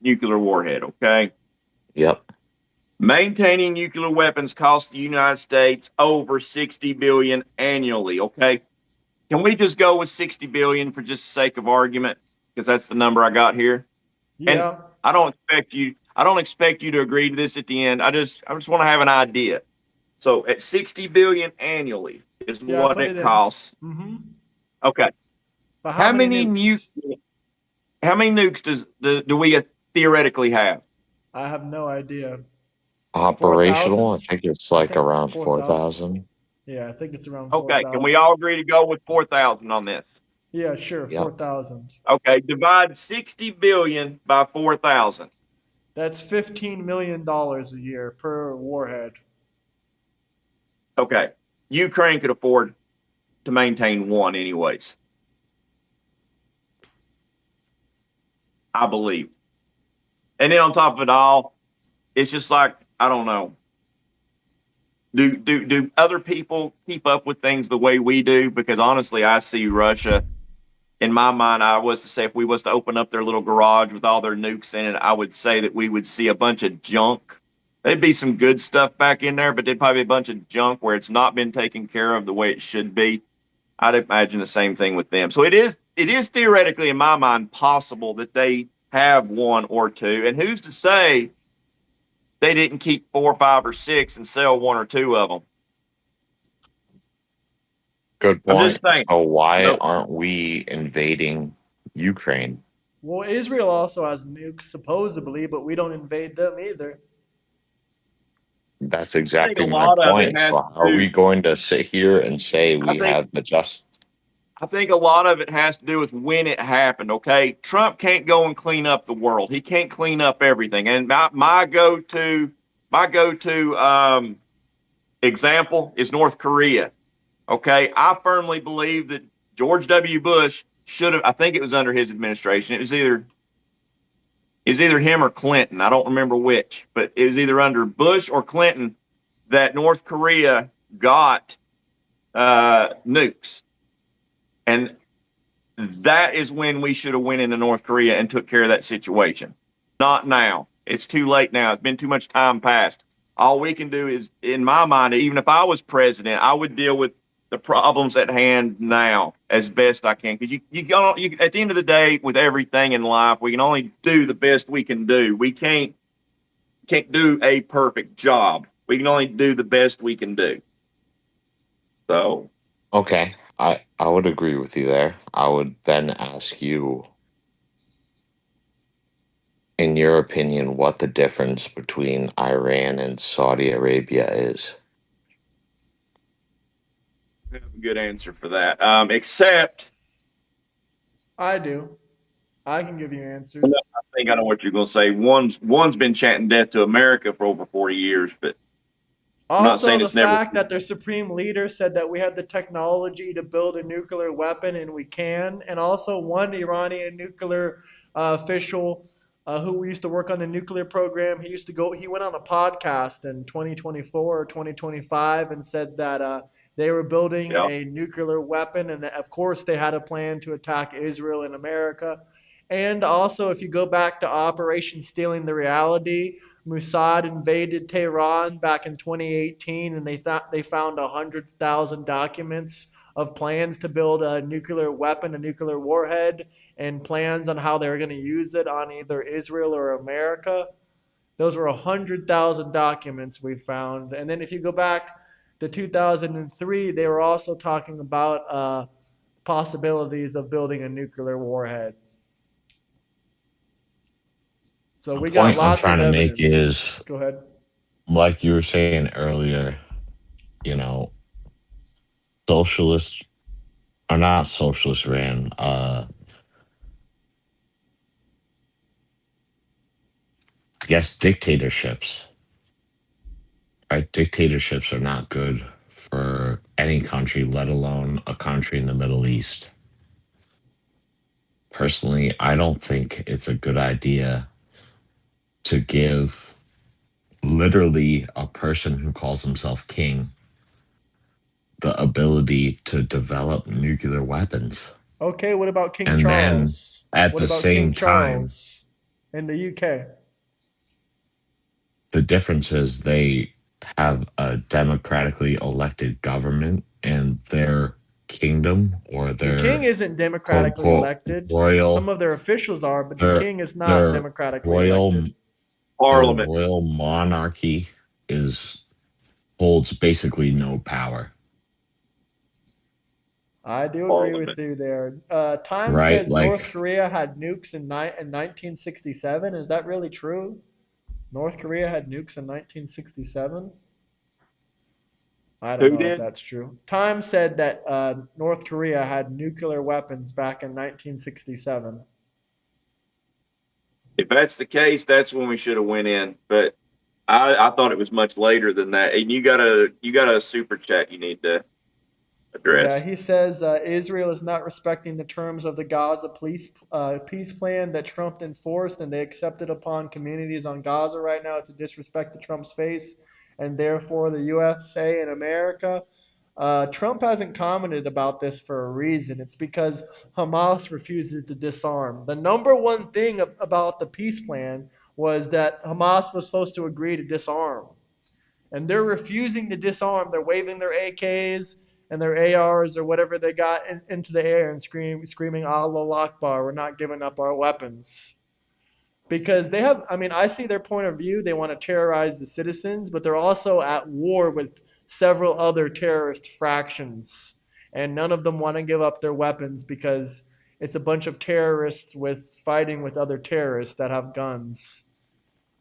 nuclear warhead. Okay. Yep. Maintaining nuclear weapons costs the United States over 60 billion annually. Okay. Can we just go with 60 billion for just the sake of argument? Because that's the number I got here. And Yeah. I don't expect you to agree to this at the end. I just want to have an idea. So at 60 billion annually is Yeah, I what put it it in. costs. Mm-hmm. Okay. But how How many many nukes nukes? how many nukes do we theoretically have? I have no idea. Operational, I 4,000? think it's I like think around 4,000. 4,000. Yeah, I think it's around Okay, can 4,000. we all agree to go with 4,000 on this? Yeah, sure, Yep. 4,000. Okay, divide 60 billion by 4,000. That's $15 million a year per warhead. Okay. Ukraine could afford to maintain one anyways. I believe. And then on top of it all, it's just like, I don't know. Do other people keep up with things the way we do? Because honestly, I see Russia in my mind. I was to say if we was to open up their little garage with all their nukes in it, I would say that we would see a bunch of junk. There'd be some good stuff back in there, but there'd probably be a bunch of junk where it's not been taken care of the way it should be. I'd imagine the same thing with them. So it is theoretically in my mind possible that they have one or two. And who's to say they didn't keep 4, 5, or 6 and sell one or two of them? Good I'm point. just saying. So why So, aren't we invading Ukraine? Well, Israel also has nukes, supposedly, but we don't invade them either. That's I think a exactly my lot of it point. has So to how are do. we going to sit here and say I we think have the just? I think a lot of it has to do with when it happened. Okay, Trump can't go and clean up the world. He can't clean up everything. And my go to example is North Korea. Okay, I firmly believe that George W. Bush should have. I think it was under his administration. It was either him or Clinton. I don't remember which, but it was either under Bush or Clinton that North Korea got nukes, and that is when we should have went into North Korea and took care of that situation. Not now. It's too late now. It's been too much time passed. All we can do is, in my mind, even if I was president, I would deal with the problems at hand now as best I can. Because you, at the end of the day, with everything in life, we can only do the best we can do. We can't do a perfect job. We can only do the best we can do. So, Okay, I would agree with you there. I would then ask you, in your opinion, what the difference between Iran and Saudi Arabia is. we have a good answer for that. Except, I do. I can give you I answers. think I know what you're going to say. One's been chanting death to America for over 40 years, but I'm not Also, saying the it's never. fact that their supreme leader said that we have the technology to build a nuclear weapon and we can. And also, one Iranian nuclear official who used to work on the nuclear program, he went on a podcast in 2024 or 2025 and said that they were building Yeah. a nuclear weapon and that, of course, they had a plan to attack Israel and America. And also, if you go back to Operation Stealing the Reality, Mossad invaded Tehran back in 2018, and they thought they found 100,000 documents of plans to build a nuclear weapon, a nuclear warhead, and plans on how they were going to use it on either Israel or America. Those were 100,000 documents we found. And then if you go back to 2003, they were also talking about possibilities of building a nuclear warhead. So The we got point I'm lots of trying to make evidence. is, Go ahead. like you were saying earlier, you know, socialists are not socialist ran. I guess dictatorships, right? Dictatorships are not good for any country, let alone a country in the Middle East. Personally, I don't think it's a good idea to give literally a person who calls himself king the ability to develop nuclear weapons. Okay, what about King And then Charles? at What the about King same time, Charles in the UK? the difference is they have a democratically elected government and their kingdom, or The king their isn't quote democratically unquote elected. Some royal, of their officials are, but the their king is not their democratically royal elected. their Parliament. royal monarchy is holds basically no power, I do agree with Parliament. you there. Time right? says Like, North Korea had nukes in 1967. Is that really true? North Korea had nukes in 1967? I don't Who know if did? that's true. Time said that North Korea had nuclear weapons back in 1967. If that's the case, that's when we should have went in. But I thought it was much later than that. And you got a super chat you need to Yeah, address. he says Israel is not respecting the terms of the Gaza peace plan that Trump enforced, and they accepted upon communities on Gaza right now. It's a disrespect to Trump's face, and therefore the USA and America. Trump hasn't commented about this for a reason. It's because Hamas refuses to disarm. The number one thing about the peace plan was that Hamas was supposed to agree to disarm, and they're refusing to disarm. They're waving their AKs and their ARs or whatever they got into the air and screaming Allah Akbar. We're not giving up our weapons because they have. I mean, I see their point of view. They want to terrorize the citizens, but they're also at war with several other terrorist fractions, and none of them want to give up their weapons because it's a bunch of terrorists with fighting with other terrorists that have guns,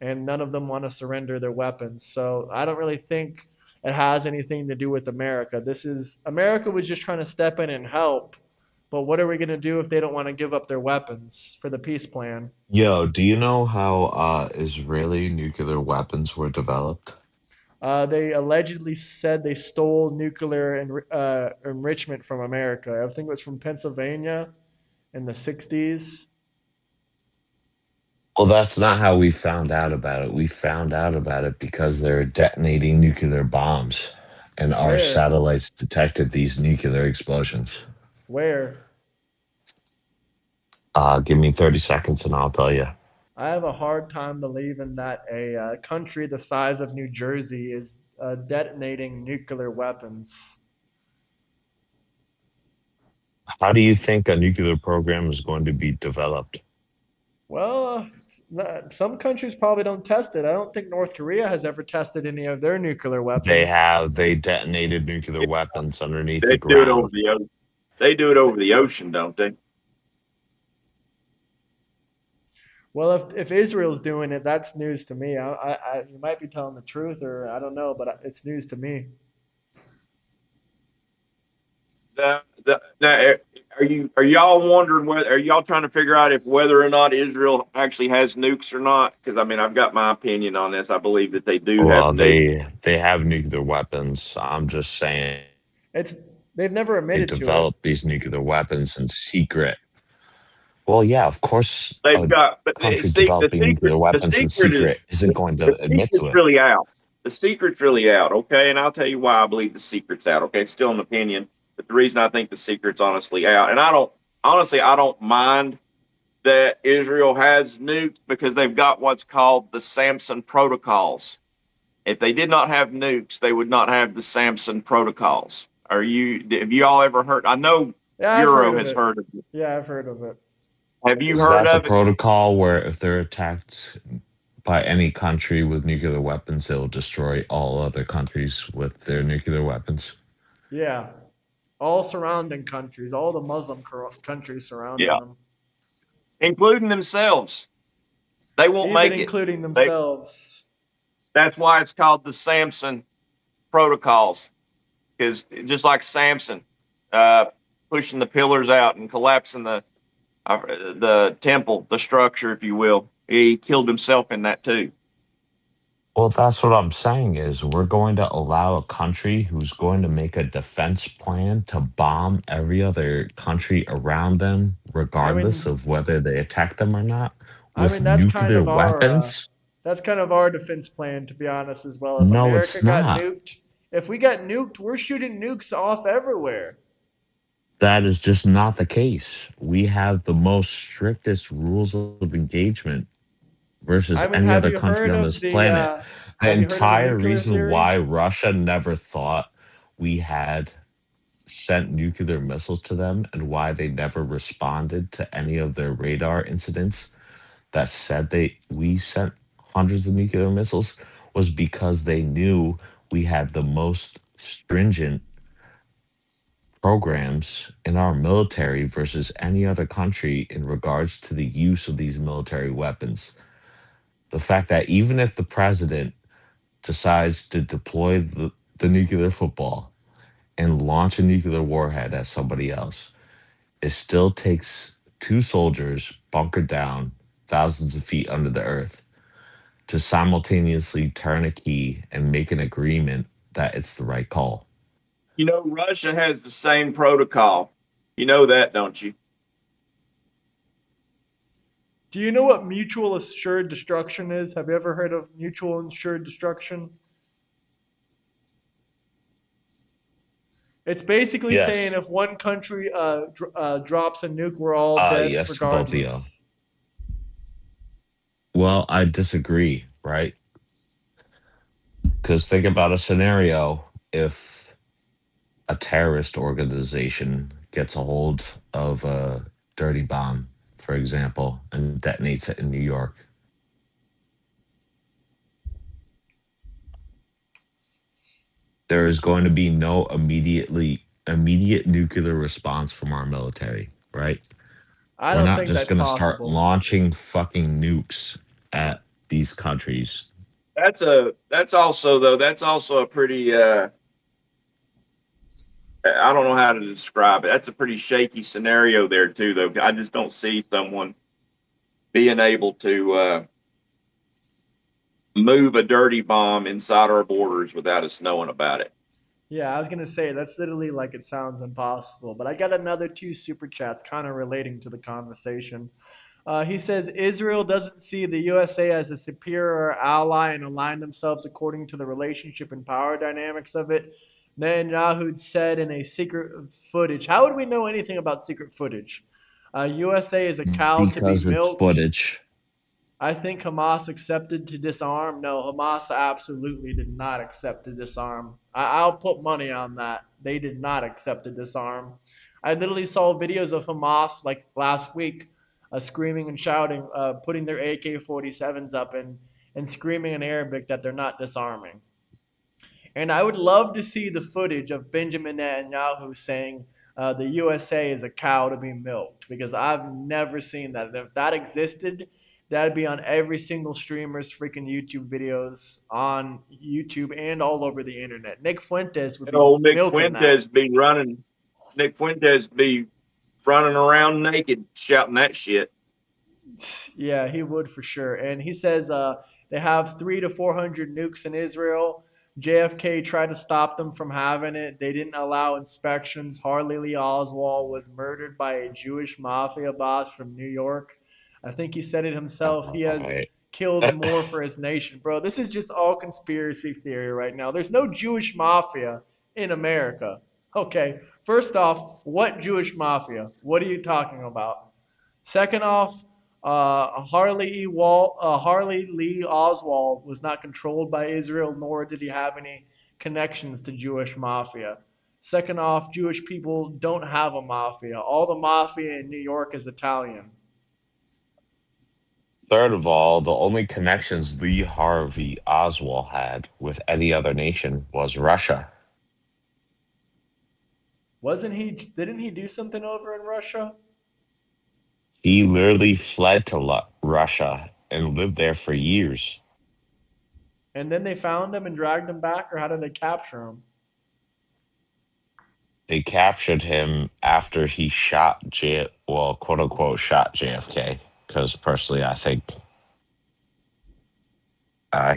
and none of them want to surrender their weapons. So I don't really think it has anything to do with America. America was just trying to step in and help. But what are we going to do if they don't want to give up their weapons for the peace plan? yo, do you know how Israeli nuclear weapons were developed? They allegedly said they stole nuclear enrichment from America. I think it was from Pennsylvania in the 60s. Well, that's not how we found out about it. We found out about it because they're detonating nuclear bombs, and our Where? satellites detected these nuclear explosions. Where? Give me 30 seconds and I'll tell you. I have a hard time believing that a country the size of New Jersey is detonating nuclear weapons. How do you think a nuclear program is going to be developed? Well, some countries probably don't test it. I don't think North Korea has ever tested any of their nuclear weapons. They detonated nuclear weapons underneath the They do it over ground. the ocean. They do it over the ocean, don't they? Well, if Israel's doing it, that's news to me. You might be telling the truth, or I don't know, but it's news to me. Now, are y'all wondering whether are y'all trying to figure out if whether or not Israel actually has nukes or not? Because I mean, I've got my opinion on this. I believe that they do have Well, nukes. they have nuclear weapons. I'm just saying It's they've never they admitted to it. developed these nuclear weapons in secret. Well, yeah, of course, They've a got, but country developing nuclear the weapons in secret is secret isn't going the to admit secret's to it. really out. The secret's really out. Okay, and I'll tell you why I believe the secret's out. Okay, it's still an opinion, but the reason I think the secret's honestly out, and I don't honestly I don't mind that Israel has nukes because they've got what's called the Samson protocols. If they did not have nukes, they would not have the Samson protocols. Have you all ever heard? I know Yeah, I've heard Euro of has it. heard of it. Yeah, I've heard of it. Have you Is heard that the of it? protocol where if they're attacked by any country with nuclear weapons, they'll destroy all other countries with their nuclear weapons? Yeah, all surrounding countries, all the countries surrounding Yeah, them, including themselves. They won't even make it. including They, themselves. that's why it's called the Samson protocols, because just like Samson, uh, pushing the pillars out and collapsing the temple, the structure, if you will, he killed himself in that too. Well, that's what I'm saying is we're going to allow a country who's going to make a defense plan to bomb every other country around them, I regardless mean, of whether they attack them or not, I with mean that's kind nuclear of our weapons? that's kind of our defense plan, to be honest, as well. If No, America it's got not. nuked, if we got nuked, we're shooting nukes off everywhere. That is just not the case. We have the most strictest rules of engagement versus I mean, any other country on this planet. The have you heard of the entire nuclear reason theory? why Russia never thought we had sent nuclear missiles to them and why they never responded to any of their radar incidents that said we sent hundreds of nuclear missiles was because they knew we had the most stringent programs in our military versus any other country in regards to the use of these military weapons. The fact that even if the president decides to deploy the nuclear football and launch a nuclear warhead at somebody else, it still takes two soldiers bunkered down thousands of feet under the earth to simultaneously turn a key and make an agreement that it's the right call. You know, Russia has the same protocol. You know that, don't you? Do you know what mutual assured destruction is? Have you ever heard of mutual assured destruction? It's basically saying Yes. if one country drops a nuke, we're all dead Yes, both of you. regardless. Well, I disagree, right? Because think about a scenario if a terrorist organization gets a hold of a dirty bomb, for example, and detonates it in New York. There is going to be no immediate nuclear response from our military, right? I We're don't not think just that's going to start possible. launching fucking nukes at these countries. That's also a pretty I don't know how to describe it. That's a pretty shaky scenario there too, though. I just don't see someone being able to move a dirty bomb inside our borders without us knowing about it. Yeah, I was gonna say that's literally like it sounds impossible. But I got another two super chats kind of relating to the conversation. He says Israel doesn't see the USA as a superior ally and align themselves according to the relationship and power dynamics of it. Netanyahu said in a secret footage. How would we know anything about secret footage? USA is a cow to be Because it's milked. footage. I think Hamas accepted to disarm. No, Hamas absolutely did not accept to disarm. I'll put money on that. They did not accept to disarm. I literally saw videos of Hamas like last week, screaming and shouting, putting their AK-47s up and screaming in Arabic that they're not disarming. And I would love to see the footage of Benjamin Netanyahu saying the USA is a cow to be milked because I've never seen that. And if that existed, that'd be on every single streamer's freaking YouTube videos on YouTube and all over the internet. Nick Fuentes would And be old milking that. Nick Fuentes be running around naked shouting that shit. Yeah, he would for sure. And he says they have 300 to 400 nukes in Israel. JFK tried to stop them from having it. They didn't allow inspections. Harley Lee Oswald was murdered by a Jewish mafia boss from New York. I think he said it himself. He has Right. killed more for his nation. Bro, this is just all conspiracy theory right now. There's no Jewish mafia in America. Okay, first off, what Jewish mafia? What are you talking about? Second off, Harley Lee Oswald was not controlled by Israel, nor did he have any connections to Jewish mafia. Second off, Jewish people don't have a mafia. All the mafia in New York is Italian. Third of all, the only connections Lee Harvey Oswald had with any other nation was Russia. Wasn't he? Didn't he do something over in Russia? He literally fled to Russia and lived there for years. And then they found him and dragged him back, or how did they capture him? They captured him after he shot well, quote unquote, shot JFK. Because personally, I think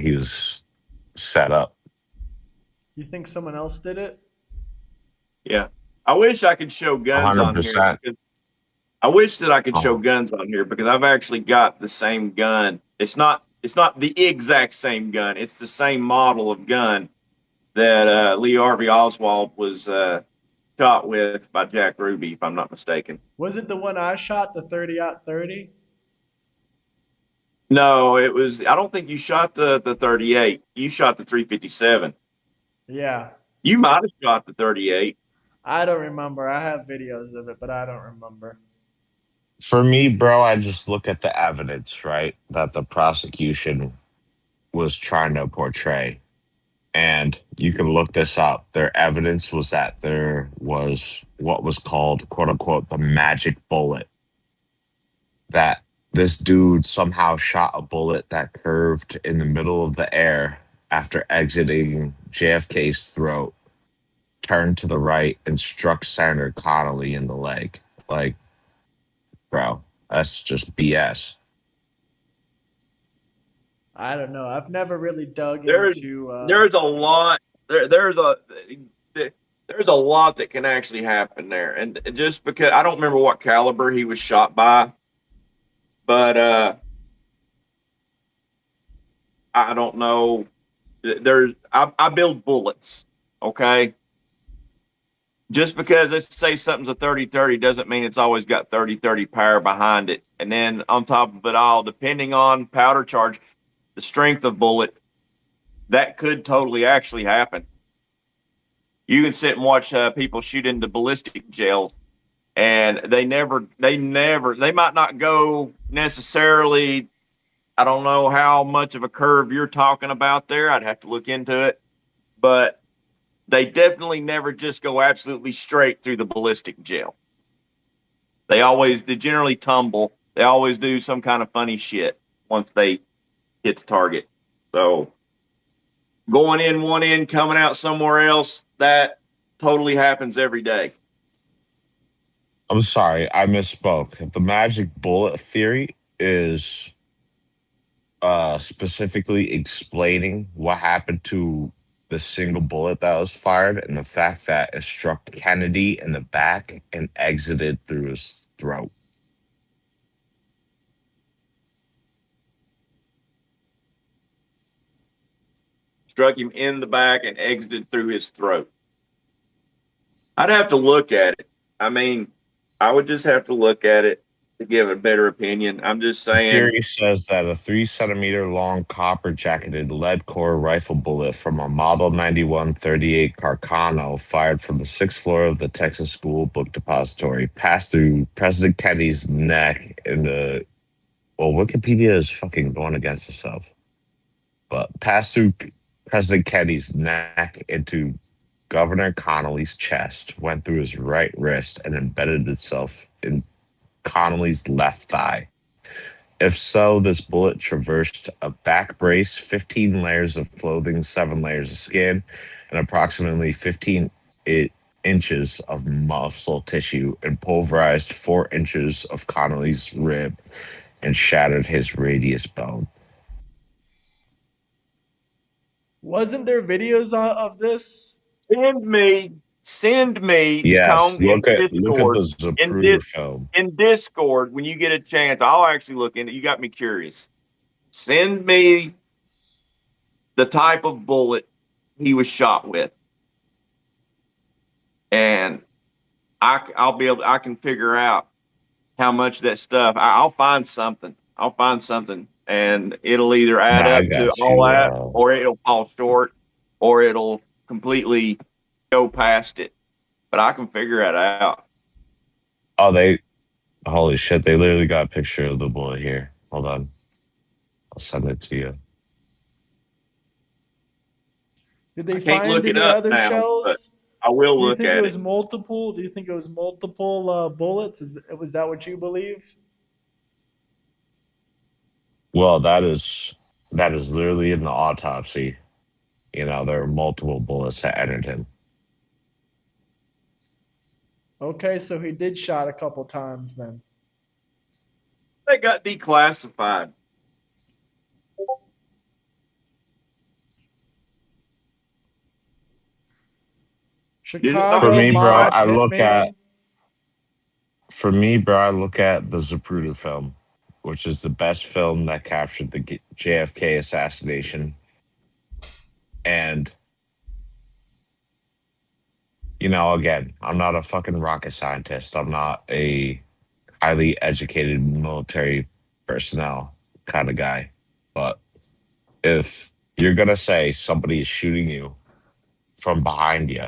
he was set up. You think someone else did it? Yeah. I wish I could show guns on here. 100%. I wish that I could show Oh, guns on here because I've actually got the same gun. It's not the exact same gun. It's the same model of gun that Lee Harvey Oswald was shot with by Jack Ruby, if I'm not mistaken. Was it the one I shot, the 30-30? No, it was. I don't think you shot the 38. You shot the 357. Yeah. You might have shot the 38. I don't remember. I have videos of it, but I don't remember. for me, bro, I just look at the evidence, right, that the prosecution was trying to portray. And you can look this up. Their evidence was that there was what was called, quote unquote, the magic bullet. That this dude somehow shot a bullet that curved in the middle of the air after exiting JFK's throat, turned to the right, and struck Senator Connolly in the leg. Like, bro, that's just BS. I don't know. I've never really dug There's into. there's a lot there's a lot that can actually happen there, and just because I don't remember what caliber he was shot by, but I don't know. I build bullets, okay. Just because let's say something's a 30-30 doesn't mean it's always got 30-30 power behind it. And then on top of it all, depending on powder charge, the strength of bullet, that could totally actually happen. You can sit and watch people shoot into ballistic gels, and they might not go necessarily. I don't know how much of a curve you're talking about there. I'd have to look into it, but they definitely never just go absolutely straight through the ballistic gel. They generally tumble. They always do some kind of funny shit once they hit the target. So going in one end, coming out somewhere else, that totally happens every day. I'm sorry, I misspoke. The magic bullet theory is specifically explaining what happened to the single bullet that was fired and the fact that it struck Kennedy in the back and exited through his throat. Struck him in the back and exited through his throat. I'd have to look at it. I mean, I would just have to look at it to give a better opinion. I'm just The saying, theory says that a 3 centimeter long copper jacketed lead core rifle bullet from a Model 91 38 Carcano fired from the sixth floor of the Texas School Book Depository passed through President Kennedy's neck in the. Well, Wikipedia is fucking going against itself. But passed through President Kennedy's neck into Governor Connolly's chest, went through his right wrist, and embedded itself in Connolly's left thigh. If so, this bullet traversed a back brace, 15 layers of clothing, 7 layers of skin, and approximately 15 inches of muscle tissue, and pulverized 4 inches of Connolly's rib and shattered his radius bone. Wasn't there videos of this? send me Yes, Kong in look at the Discord. In Zapruder this film. in Discord, when you get a chance, I'll actually look into. You got me curious. Send me the type of bullet he was shot with, and I'll be able. I can figure out how much that stuff. I'll find something. I'll find something, and it'll either add Nah, I up to got all you. that, or it'll fall short, or it'll completely go past it. But I can figure it out. Oh, holy shit, they literally got a picture of the bullet here. Hold on. I'll send it to you. Did I they can't find look it any up other now, but shells? I will Do you look think it at was it. multiple? Do you think it was multiple bullets? Was that what you believe? Well, that is literally in the autopsy. You know, there are multiple bullets that entered him. Okay, so he did shot a couple times then. They got declassified. Didn't know For Chicago me, bro, anything. mob I look at hitman. I look at the Zapruder film, which is the best film that captured the JFK assassination. And you know, again, I'm not a fucking rocket scientist. I'm not a highly educated military personnel kind of guy. But if you're gonna say somebody is shooting you from behind you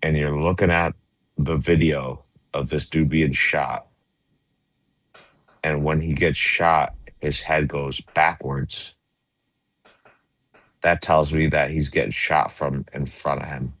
and you're looking at the video of this dude being shot, and when he gets shot, his head goes backwards, that tells me that he's getting shot from in front of him.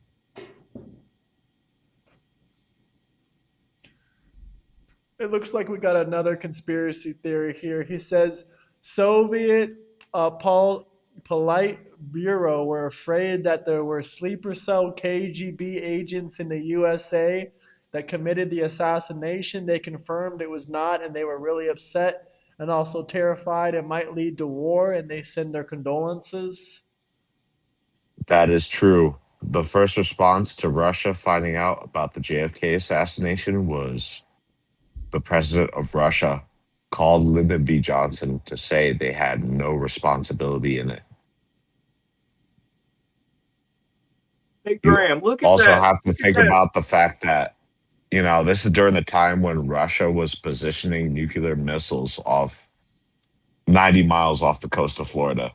It looks like we got another conspiracy theory here. He says Soviet polite bureau were afraid that there were sleeper cell KGB agents in the USA that committed the assassination. They confirmed it was not, and they were really upset and also terrified it might lead to war, and they send their condolences. That is true. The first response to Russia finding out about the JFK assassination was the president of Russia called Lyndon B. Johnson to say they had no responsibility in it. Hey You Graham, look at also that. have to Look at think that. about the fact that, you know, this is during the time when Russia was positioning nuclear missiles off 90 miles off the coast of Florida.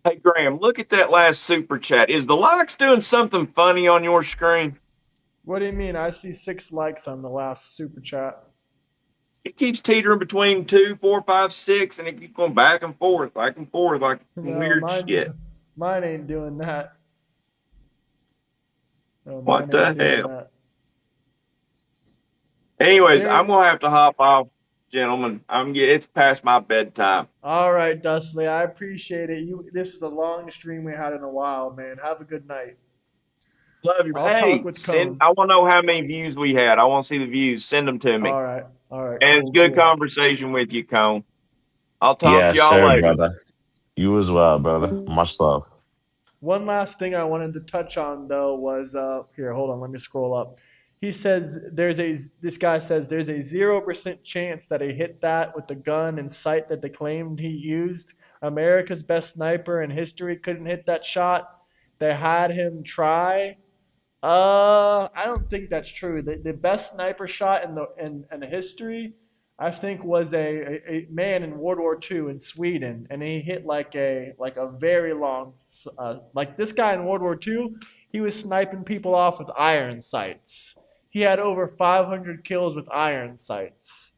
Hey Graham, look at that last super chat. Is the likes doing something funny on your screen? What do you mean? I see 6 likes on the last super chat. It keeps teetering between 2, 4, 5, 6, and it keeps going back and forth, like some No, weird shit. mine ain't doing that. No, What mine ain't the doing hell? that. Anyways, I'm There. gonna have to hop off, gentlemen. It's past my bedtime. All right, Dustley. I appreciate it. This is a long stream we had in a while, man. Have a good night. Love you. I'll talk Hey, with send. Cone. I want to know how many views we had. I want to see the views. Send them to me. All right. All right. And it's Cool. good Cool. conversation with you, Cone. I'll talk to Yes, y'all sir, later. brother. You as well, brother. Much love. One last thing I wanted to touch on though was here, hold on, let me scroll up. He says this guy says there's a 0% chance that he hit that with the gun and sight that they claimed he used. America's best sniper in history couldn't hit that shot. They had him try. I don't think that's true. The best sniper shot in history, I think, was a man in World War II in Sweden, and he hit like a very long like this guy in World War II. He was sniping people off with iron sights. He had over 500 kills with iron sights,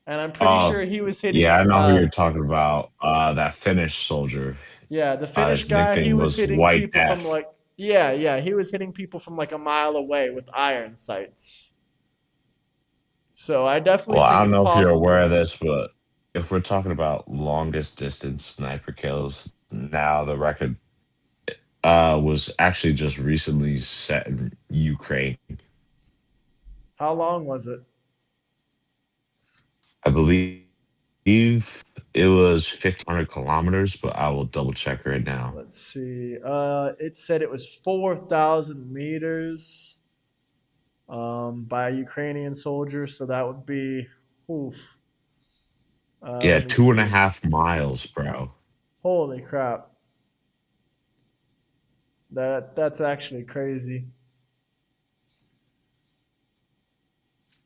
and I'm pretty Oh, sure he was yeah, hitting. I know who you're talking about. That Finnish soldier. Yeah, the Finnish His guy, he nickname was was hitting White people from Death. like yeah, he was hitting people from like a mile away with iron sights. So I definitely Well, I think don't it's know if you're aware of possible. this, but if we're talking about longest distance sniper kills, now the record was actually just recently set in Ukraine. How long was it? I believe it was 1,500 kilometers, but I will double check right now. Let's see. It said it was 4,000 meters by a Ukrainian soldier. So that would be, oof. Yeah, Let me two and a see. half miles, bro. Holy crap. That's actually crazy.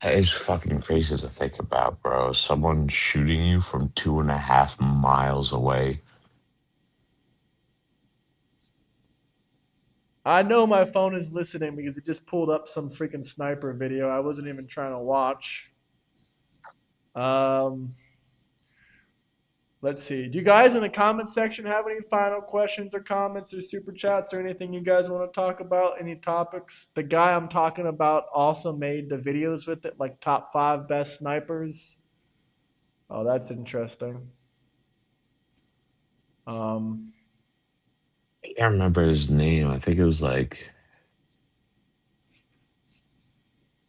That is fucking crazy to think about, bro. Someone shooting you from 2.5 miles away. I know my phone is listening because it just pulled up some freaking sniper video I wasn't even trying to watch. Um, Let's see. Do you guys in the comment section have any final questions or comments or super chats or anything you guys want to talk about? Any topics? The guy I'm talking about also made the videos with it, like top 5 best snipers. Oh, that's interesting. Um, I can't remember his name. I think it was like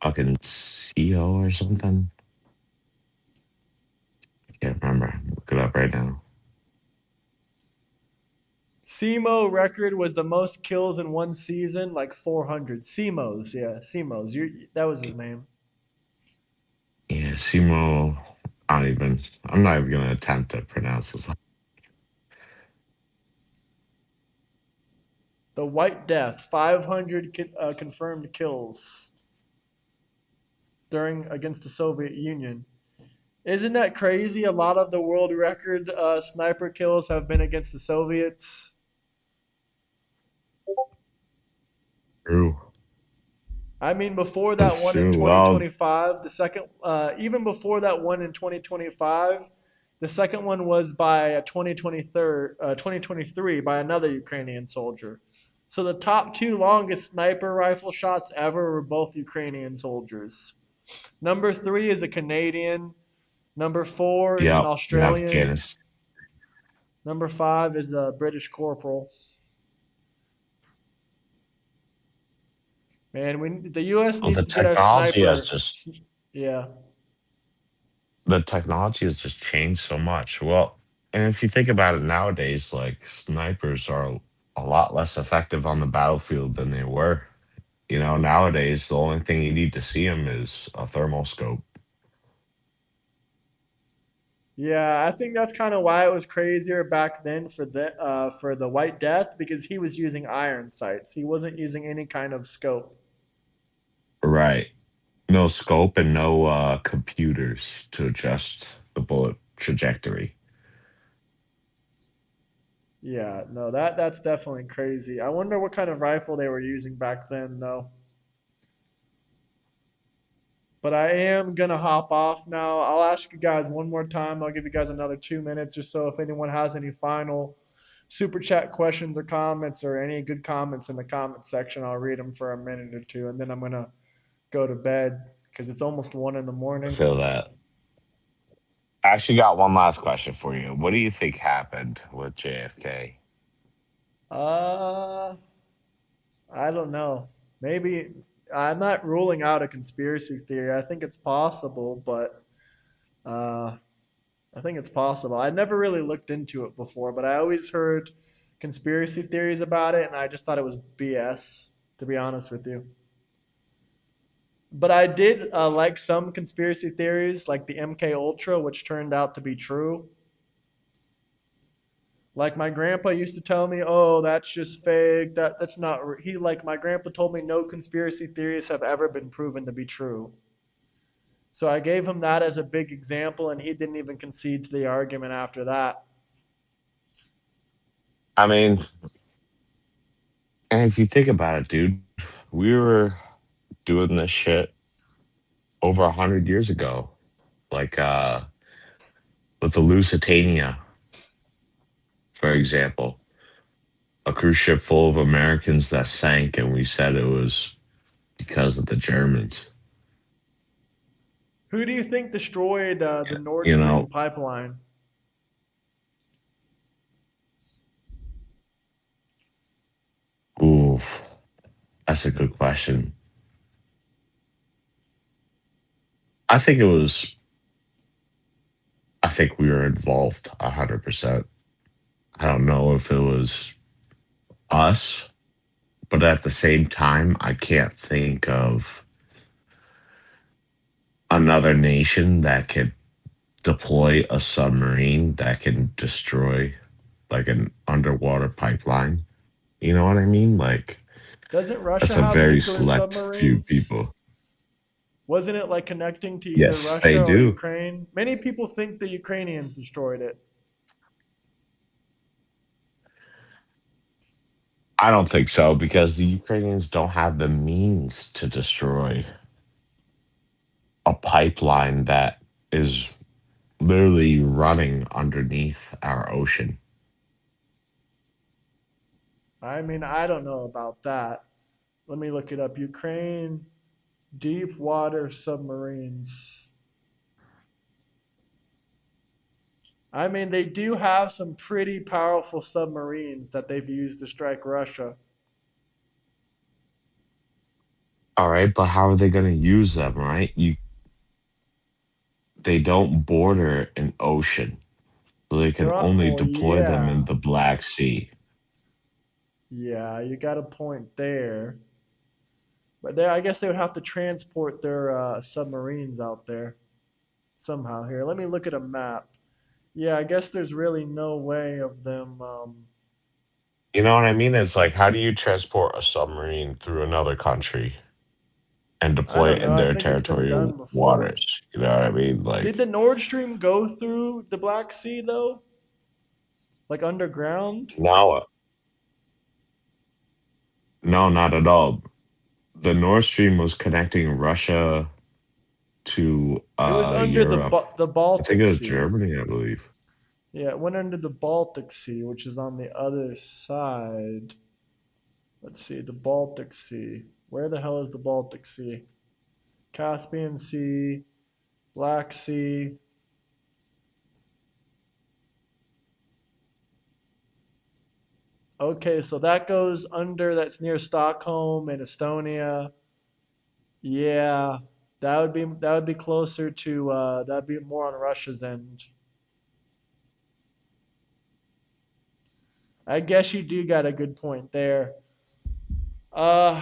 fucking CO or something. I can't remember. Look it up right now. Simo record was the most kills in one season, like 400. Simo's, yeah, Simo's. That was his name. Yeah, Simo. I don't even. I'm not even gonna attempt to pronounce his. The White Death, 500 confirmed kills during against the Soviet Union. Isn't that crazy? A lot of the world record sniper kills have been against the Soviets. True. I mean, before that That's one in true. Well, 2025, the second, even before that one in 2025, the second one was by a 2023 by another Ukrainian soldier. So the top two longest sniper rifle shots ever were both Ukrainian soldiers. Number three is a Canadian. Number four is an yep. Australian. Afghanistan. Number five is a British corporal. Man, the U.S. Well, needs to get our sniper. Yeah, the technology has just changed so much. Well, and if you think about it nowadays, like snipers are a lot less effective on the battlefield than they were. Nowadays the only thing you need to see them is a thermal scope. yeah. I think that's kind of why it was crazier back then for the White Death because he was using iron sights. He wasn't using any kind of scope. Right. No scope and no computers to adjust the bullet trajectory. Yeah, no, that's definitely crazy. I wonder what kind of rifle they were using back then, though. But I am gonna hop off now. I'll ask you guys one more time. I'll give you guys another 2 minutes or so if anyone has any final super chat questions or comments or any good comments in the comment section. I'll read them for a minute or two, and then I'm gonna go to bed because it's almost 1 in the morning. I feel that. I actually got one last question for you. What do you think happened with JFK? Uh, I don't know. Maybe I'm not ruling out a conspiracy theory. I think it's possible, but uh, I think it's possible. I never really looked into it before, but I always heard conspiracy theories about it, and I just thought it was BS, to be honest with you. But I did like some conspiracy theories, like the MK Ultra, which turned out to be true. Like my grandpa used to tell me, "Oh, that's just fake. That's not." He like my grandpa told me no conspiracy theories have ever been proven to be true. So I gave him that as a big example, and he didn't even concede to the argument after that. I mean, and if you think about it, dude, we were doing this shit over 100 years ago, like with the Lusitania, for example, a cruise ship full of Americans that sank, and we said it was because of the Germans. Who do you think destroyed the Nord You Stream know, pipeline? oof, that's a good question. I think it was. I think we were involved 100%. I don't know if it was us, but at the same time, I can't think of another nation that could deploy a submarine that can destroy like an underwater pipeline. You know what I mean? Like Doesn't Russia that's a have very nuclear select few submarines? people. Wasn't it like connecting to either Yes, they Russia or do. Ukraine? Many people think the Ukrainians destroyed it. I don't think so because the Ukrainians don't have the means to destroy a pipeline that is literally running underneath our ocean. I mean, I don't know about that. Let me look it up. Ukraine deep water submarines. I mean, they do have some pretty powerful submarines that they've used to strike Russia. All right, but how are they going to use them, right? They don't border an ocean, so they can They're on, only well, deploy them yeah. in the Black Sea. Yeah, you got a point there. But they, I guess they would have to transport their submarines out there somehow. Here, let me look at a map. Yeah, I guess there's really no way of them. You know what I mean? It's like, how do you transport a submarine through another country and I deploy don't it know. in I their think it's been done territorial before. waters? You know what I mean? Did Like, the Nord Stream go through the Black Sea though? Like underground? no, no, not at all. The Nord Stream was connecting Russia to It was under Europe. the I think Baltic it was Sea. Germany, I believe. Yeah, it went under the Baltic Sea, which is on the other side. Let's see, the Baltic Sea. Where the hell is the Baltic Sea? Caspian Sea, Black Sea. Okay, so that goes under, that's near Stockholm and Estonia. Yeah, that would be closer to that'd be more on Russia's end. I guess you do got a good point there. Uh,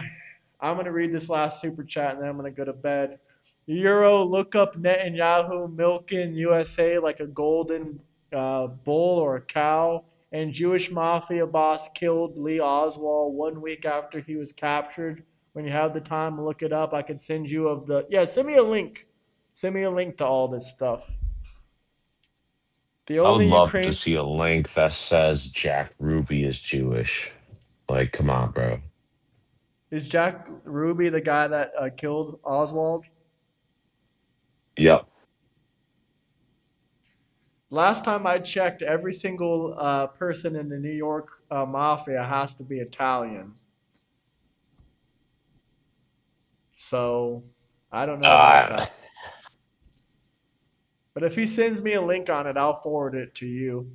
I'm gonna read this last super chat and then I'm gonna go to bed. Euro, look up Netanyahu milking USA like a golden bull or a cow. And Jewish mafia boss killed Lee Oswald 1 week after he was captured. When you have the time, look it up. I could send you of the yeah. Send me a link. Send me a link to all this stuff. The I would only love to Ukraine see a link that says Jack Ruby is Jewish. Like, come on, bro. is Jack Ruby the guy that killed Oswald. Yep. Last time I checked, every single person in the New York mafia has to be Italian. So I don't know about Uh, that. But if he sends me a link on it, I'll forward it to you.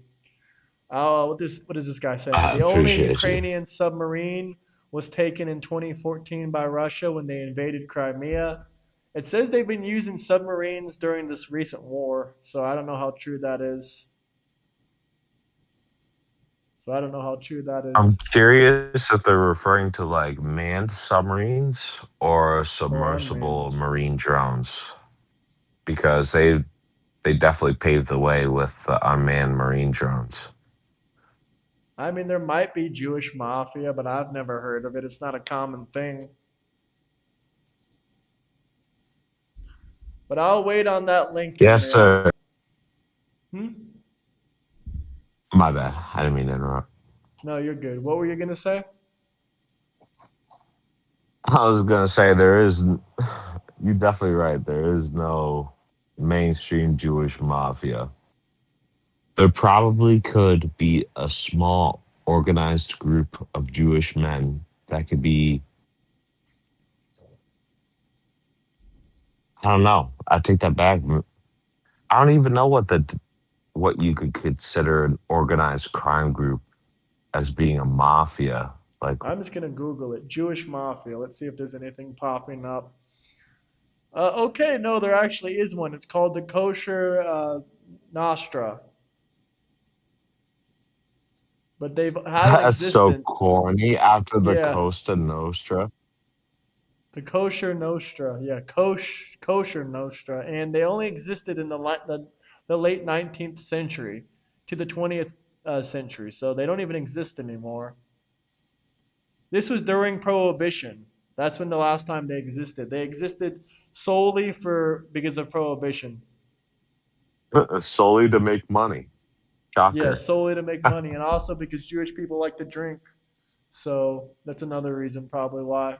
What is this guy saying? I The only appreciate you. Ukrainian submarine was taken in 2014 by Russia when they invaded Crimea. It says they've been using submarines during this recent war, so I don't know how true that is. So I don't know how true that I'm is. curious if they're referring to like manned submarines or Or submersible unmanned. marine drones because they definitely paved the way with the unmanned marine drones. I mean, there might be Jewish mafia, but I've never heard of it. It's not a common thing. But I'll wait on that link in Yes, there. sir. Hmm? My bad. I didn't mean to interrupt. No, you're good. What were you gonna say? I was gonna say you're definitely right. There is no mainstream Jewish mafia. There probably could be a small organized group of Jewish men that could be, I don't know. I take that back. I don't even know what you could consider an organized crime group as being a mafia. Like, I'm just gonna Google it. Jewish mafia. Let's see if there's anything popping up. Okay, no, there actually is one. It's called the Kosher Nostra, but they've had an that's so existence. corny after the Yeah, Costa Nostra. the Kosher Nostra. Yeah, Kosher Nostra, and they only existed in the late 19th century to the 20th century, so they don't even exist anymore. This was during Prohibition. That's when the last time they existed. They existed solely for because of Prohibition. Solely to make money. Yeah, Shocker. solely to make money, and also because Jewish people like to drink. So that's another reason, probably why.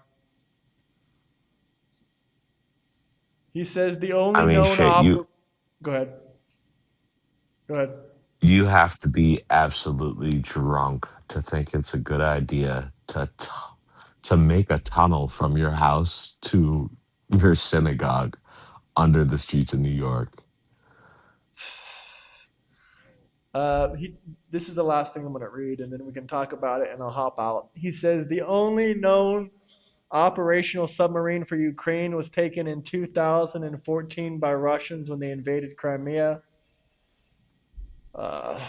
He says the I only mean, known shit, opera. Go ahead. Go ahead. you have to be absolutely drunk to think it's a good idea to make a tunnel from your house to your synagogue under the streets of New York. He, this is the last thing I'm going to read, and then we can talk about it, and I'll hop out. He says the only known operational submarine for Ukraine was taken in 2014 by Russians when they invaded Crimea.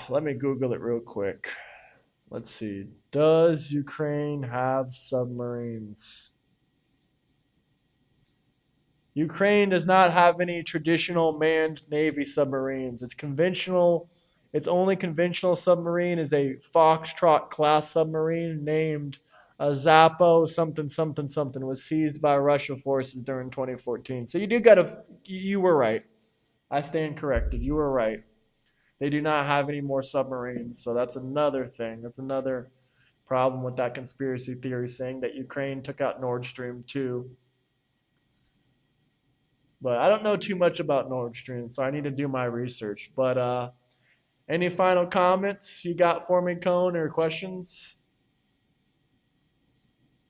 Let me Google it real quick. Let's see. Does Ukraine have submarines? Ukraine does not have any traditional manned Navy submarines. Its only conventional submarine is a Foxtrot class submarine named Zappo something something something was seized by Russian forces during 2014. So you were right. I stand corrected. You were right. They do not have any more submarines. So that's another thing. That's another problem with that conspiracy theory saying that Ukraine took out Nord Stream 2. But I don't know too much about Nord Stream, so I need to do my research. But any final comments you got for me, Cone, or questions?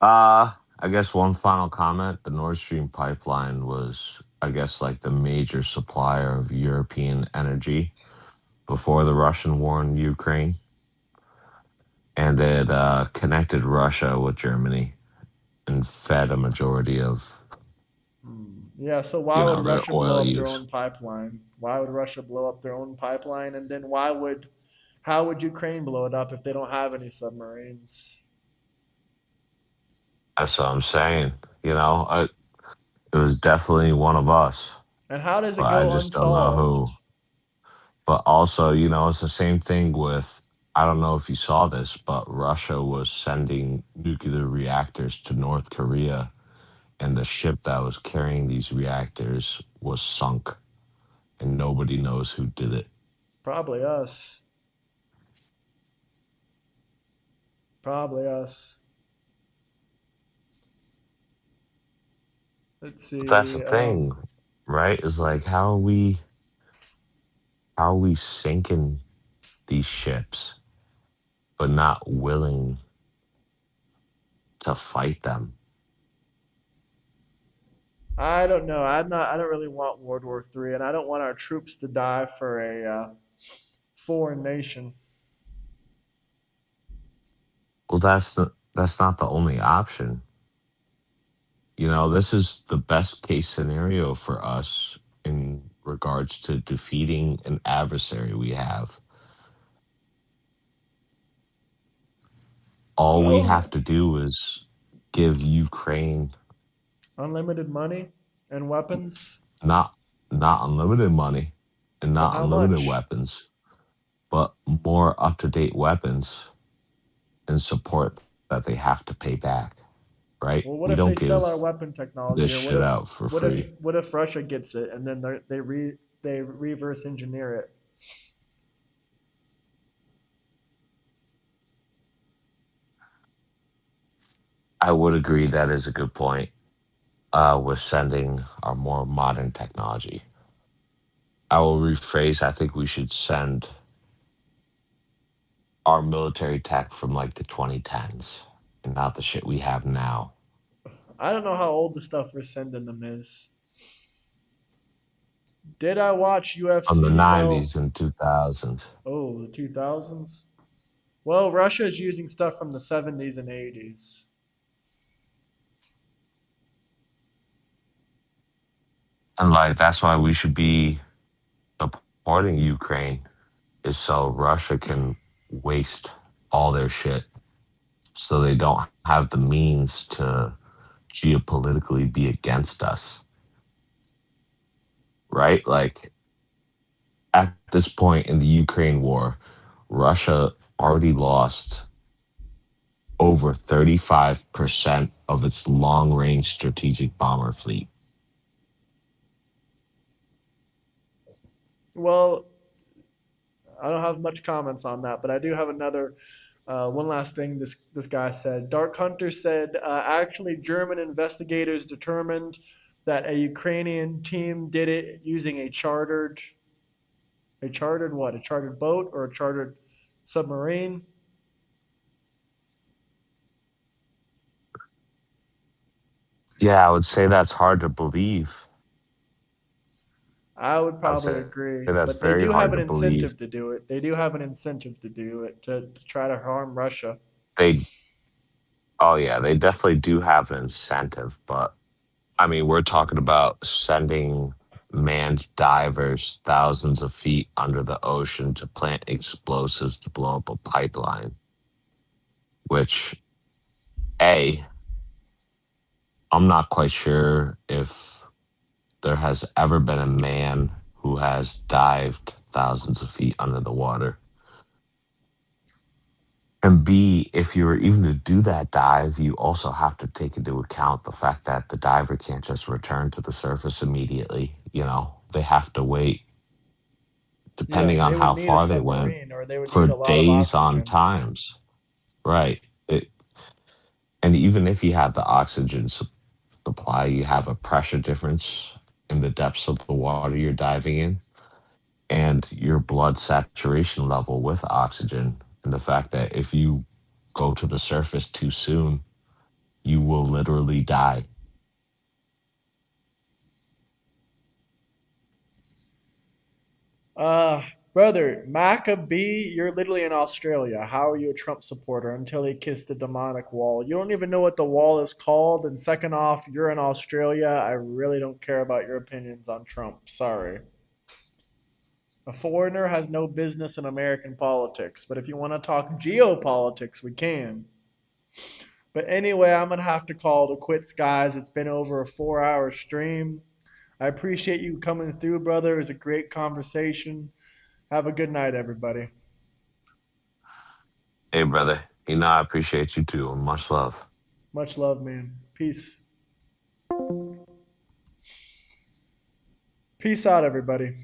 I guess one final comment. The Nord Stream pipeline was, I guess, like the major supplier of European energy before the Russian war in Ukraine. And it connected Russia with Germany and fed a majority of, Yeah, so why would their Russia blow oil up their use. own pipeline? Why would Russia blow up their own pipeline? And then how would Ukraine blow it up if they don't have any submarines? That's what I'm saying. It was definitely one of us, And how does but it I go just don't know unsolved? who. But also, it's the same thing with, I don't know if you saw this, but Russia was sending nuclear reactors to North Korea, and the ship that was carrying these reactors was sunk, and nobody knows who did it. Probably us. Probably us. Let's But that's the see. thing, right? Is like, how are we sinking these ships, but not willing to fight them? I don't know. I'm not. I don't really want World War III, and I don't want our troops to die for a foreign nation. Well, that's not the only option. This is the best case scenario for us in regards to defeating an adversary we have. All we Well, have to do is give Ukraine unlimited money and weapons, not not unlimited money and but not how unlimited much? weapons, but more up-to-date weapons and support that they have to pay back, right? Well, what We if they don't sell our give weapon this technology, or shit out for free. what if Russia gets it and then they reverse engineer it? I would agree that is a good point with sending our more modern technology. I will rephrase, I think we should send our military tech from like the 2010s and not the shit we have now I don't know how old the stuff we're sending them is. Did I watch from the UFC? 90s and 2000s. Oh, the 2000s? Well, Russia is using stuff from the 70s and 80s. And like, that's why we should be supporting Ukraine, is so Russia can waste all their shit so they don't have the means to geopolitically be against us, right? Like, at this point in the Ukraine war, Russia already lost over 35% of its long range strategic bomber fleet. Well, I don't have much comments on that, but I do have another one last thing this guy said. Dark Hunter said actually German investigators determined that a Ukrainian team did it using a chartered what? A chartered boat or a chartered submarine? Yeah, I would say that's hard to believe. I would I would probably say agree, that's but they very do have hard an to believe. incentive to do it. They do have an incentive to do it to try to harm Russia. They, oh yeah, they definitely do have an incentive, but I mean, we're talking about sending manned divers thousands of feet under the ocean to plant explosives to blow up a pipeline, which, A, I'm not quite sure if there has ever been a man who has dived thousands of feet under the water. And B, if you were even to do that dive, you also have to take into account the fact that the diver can't just return to the surface immediately. They have to wait, Yeah, depending on they would how need a far they went, submarine or they would need for a lot of days on oxygen. times. Right. And even if you have the oxygen supply, you have a pressure difference in the depths of the water you're diving in and your blood saturation level with oxygen. And the fact that if you go to the surface too soon, you will literally die. Uh, Brother, Maccabee, you're literally in Australia. How are you a Trump supporter until he kissed the demonic wall? You don't even know what the wall is called. And second off, you're in Australia. I really don't care about your opinions on Trump. Sorry. A foreigner has no business in American politics. But if you want to talk geopolitics, we can. But anyway, I'm going to have to call it quits, guys. It's been over a 4 hour stream. I appreciate you coming through, brother. It was a great conversation. Have a good night, everybody. Hey, brother, I appreciate you too. And much love. Much love, man. Peace. Peace out, everybody.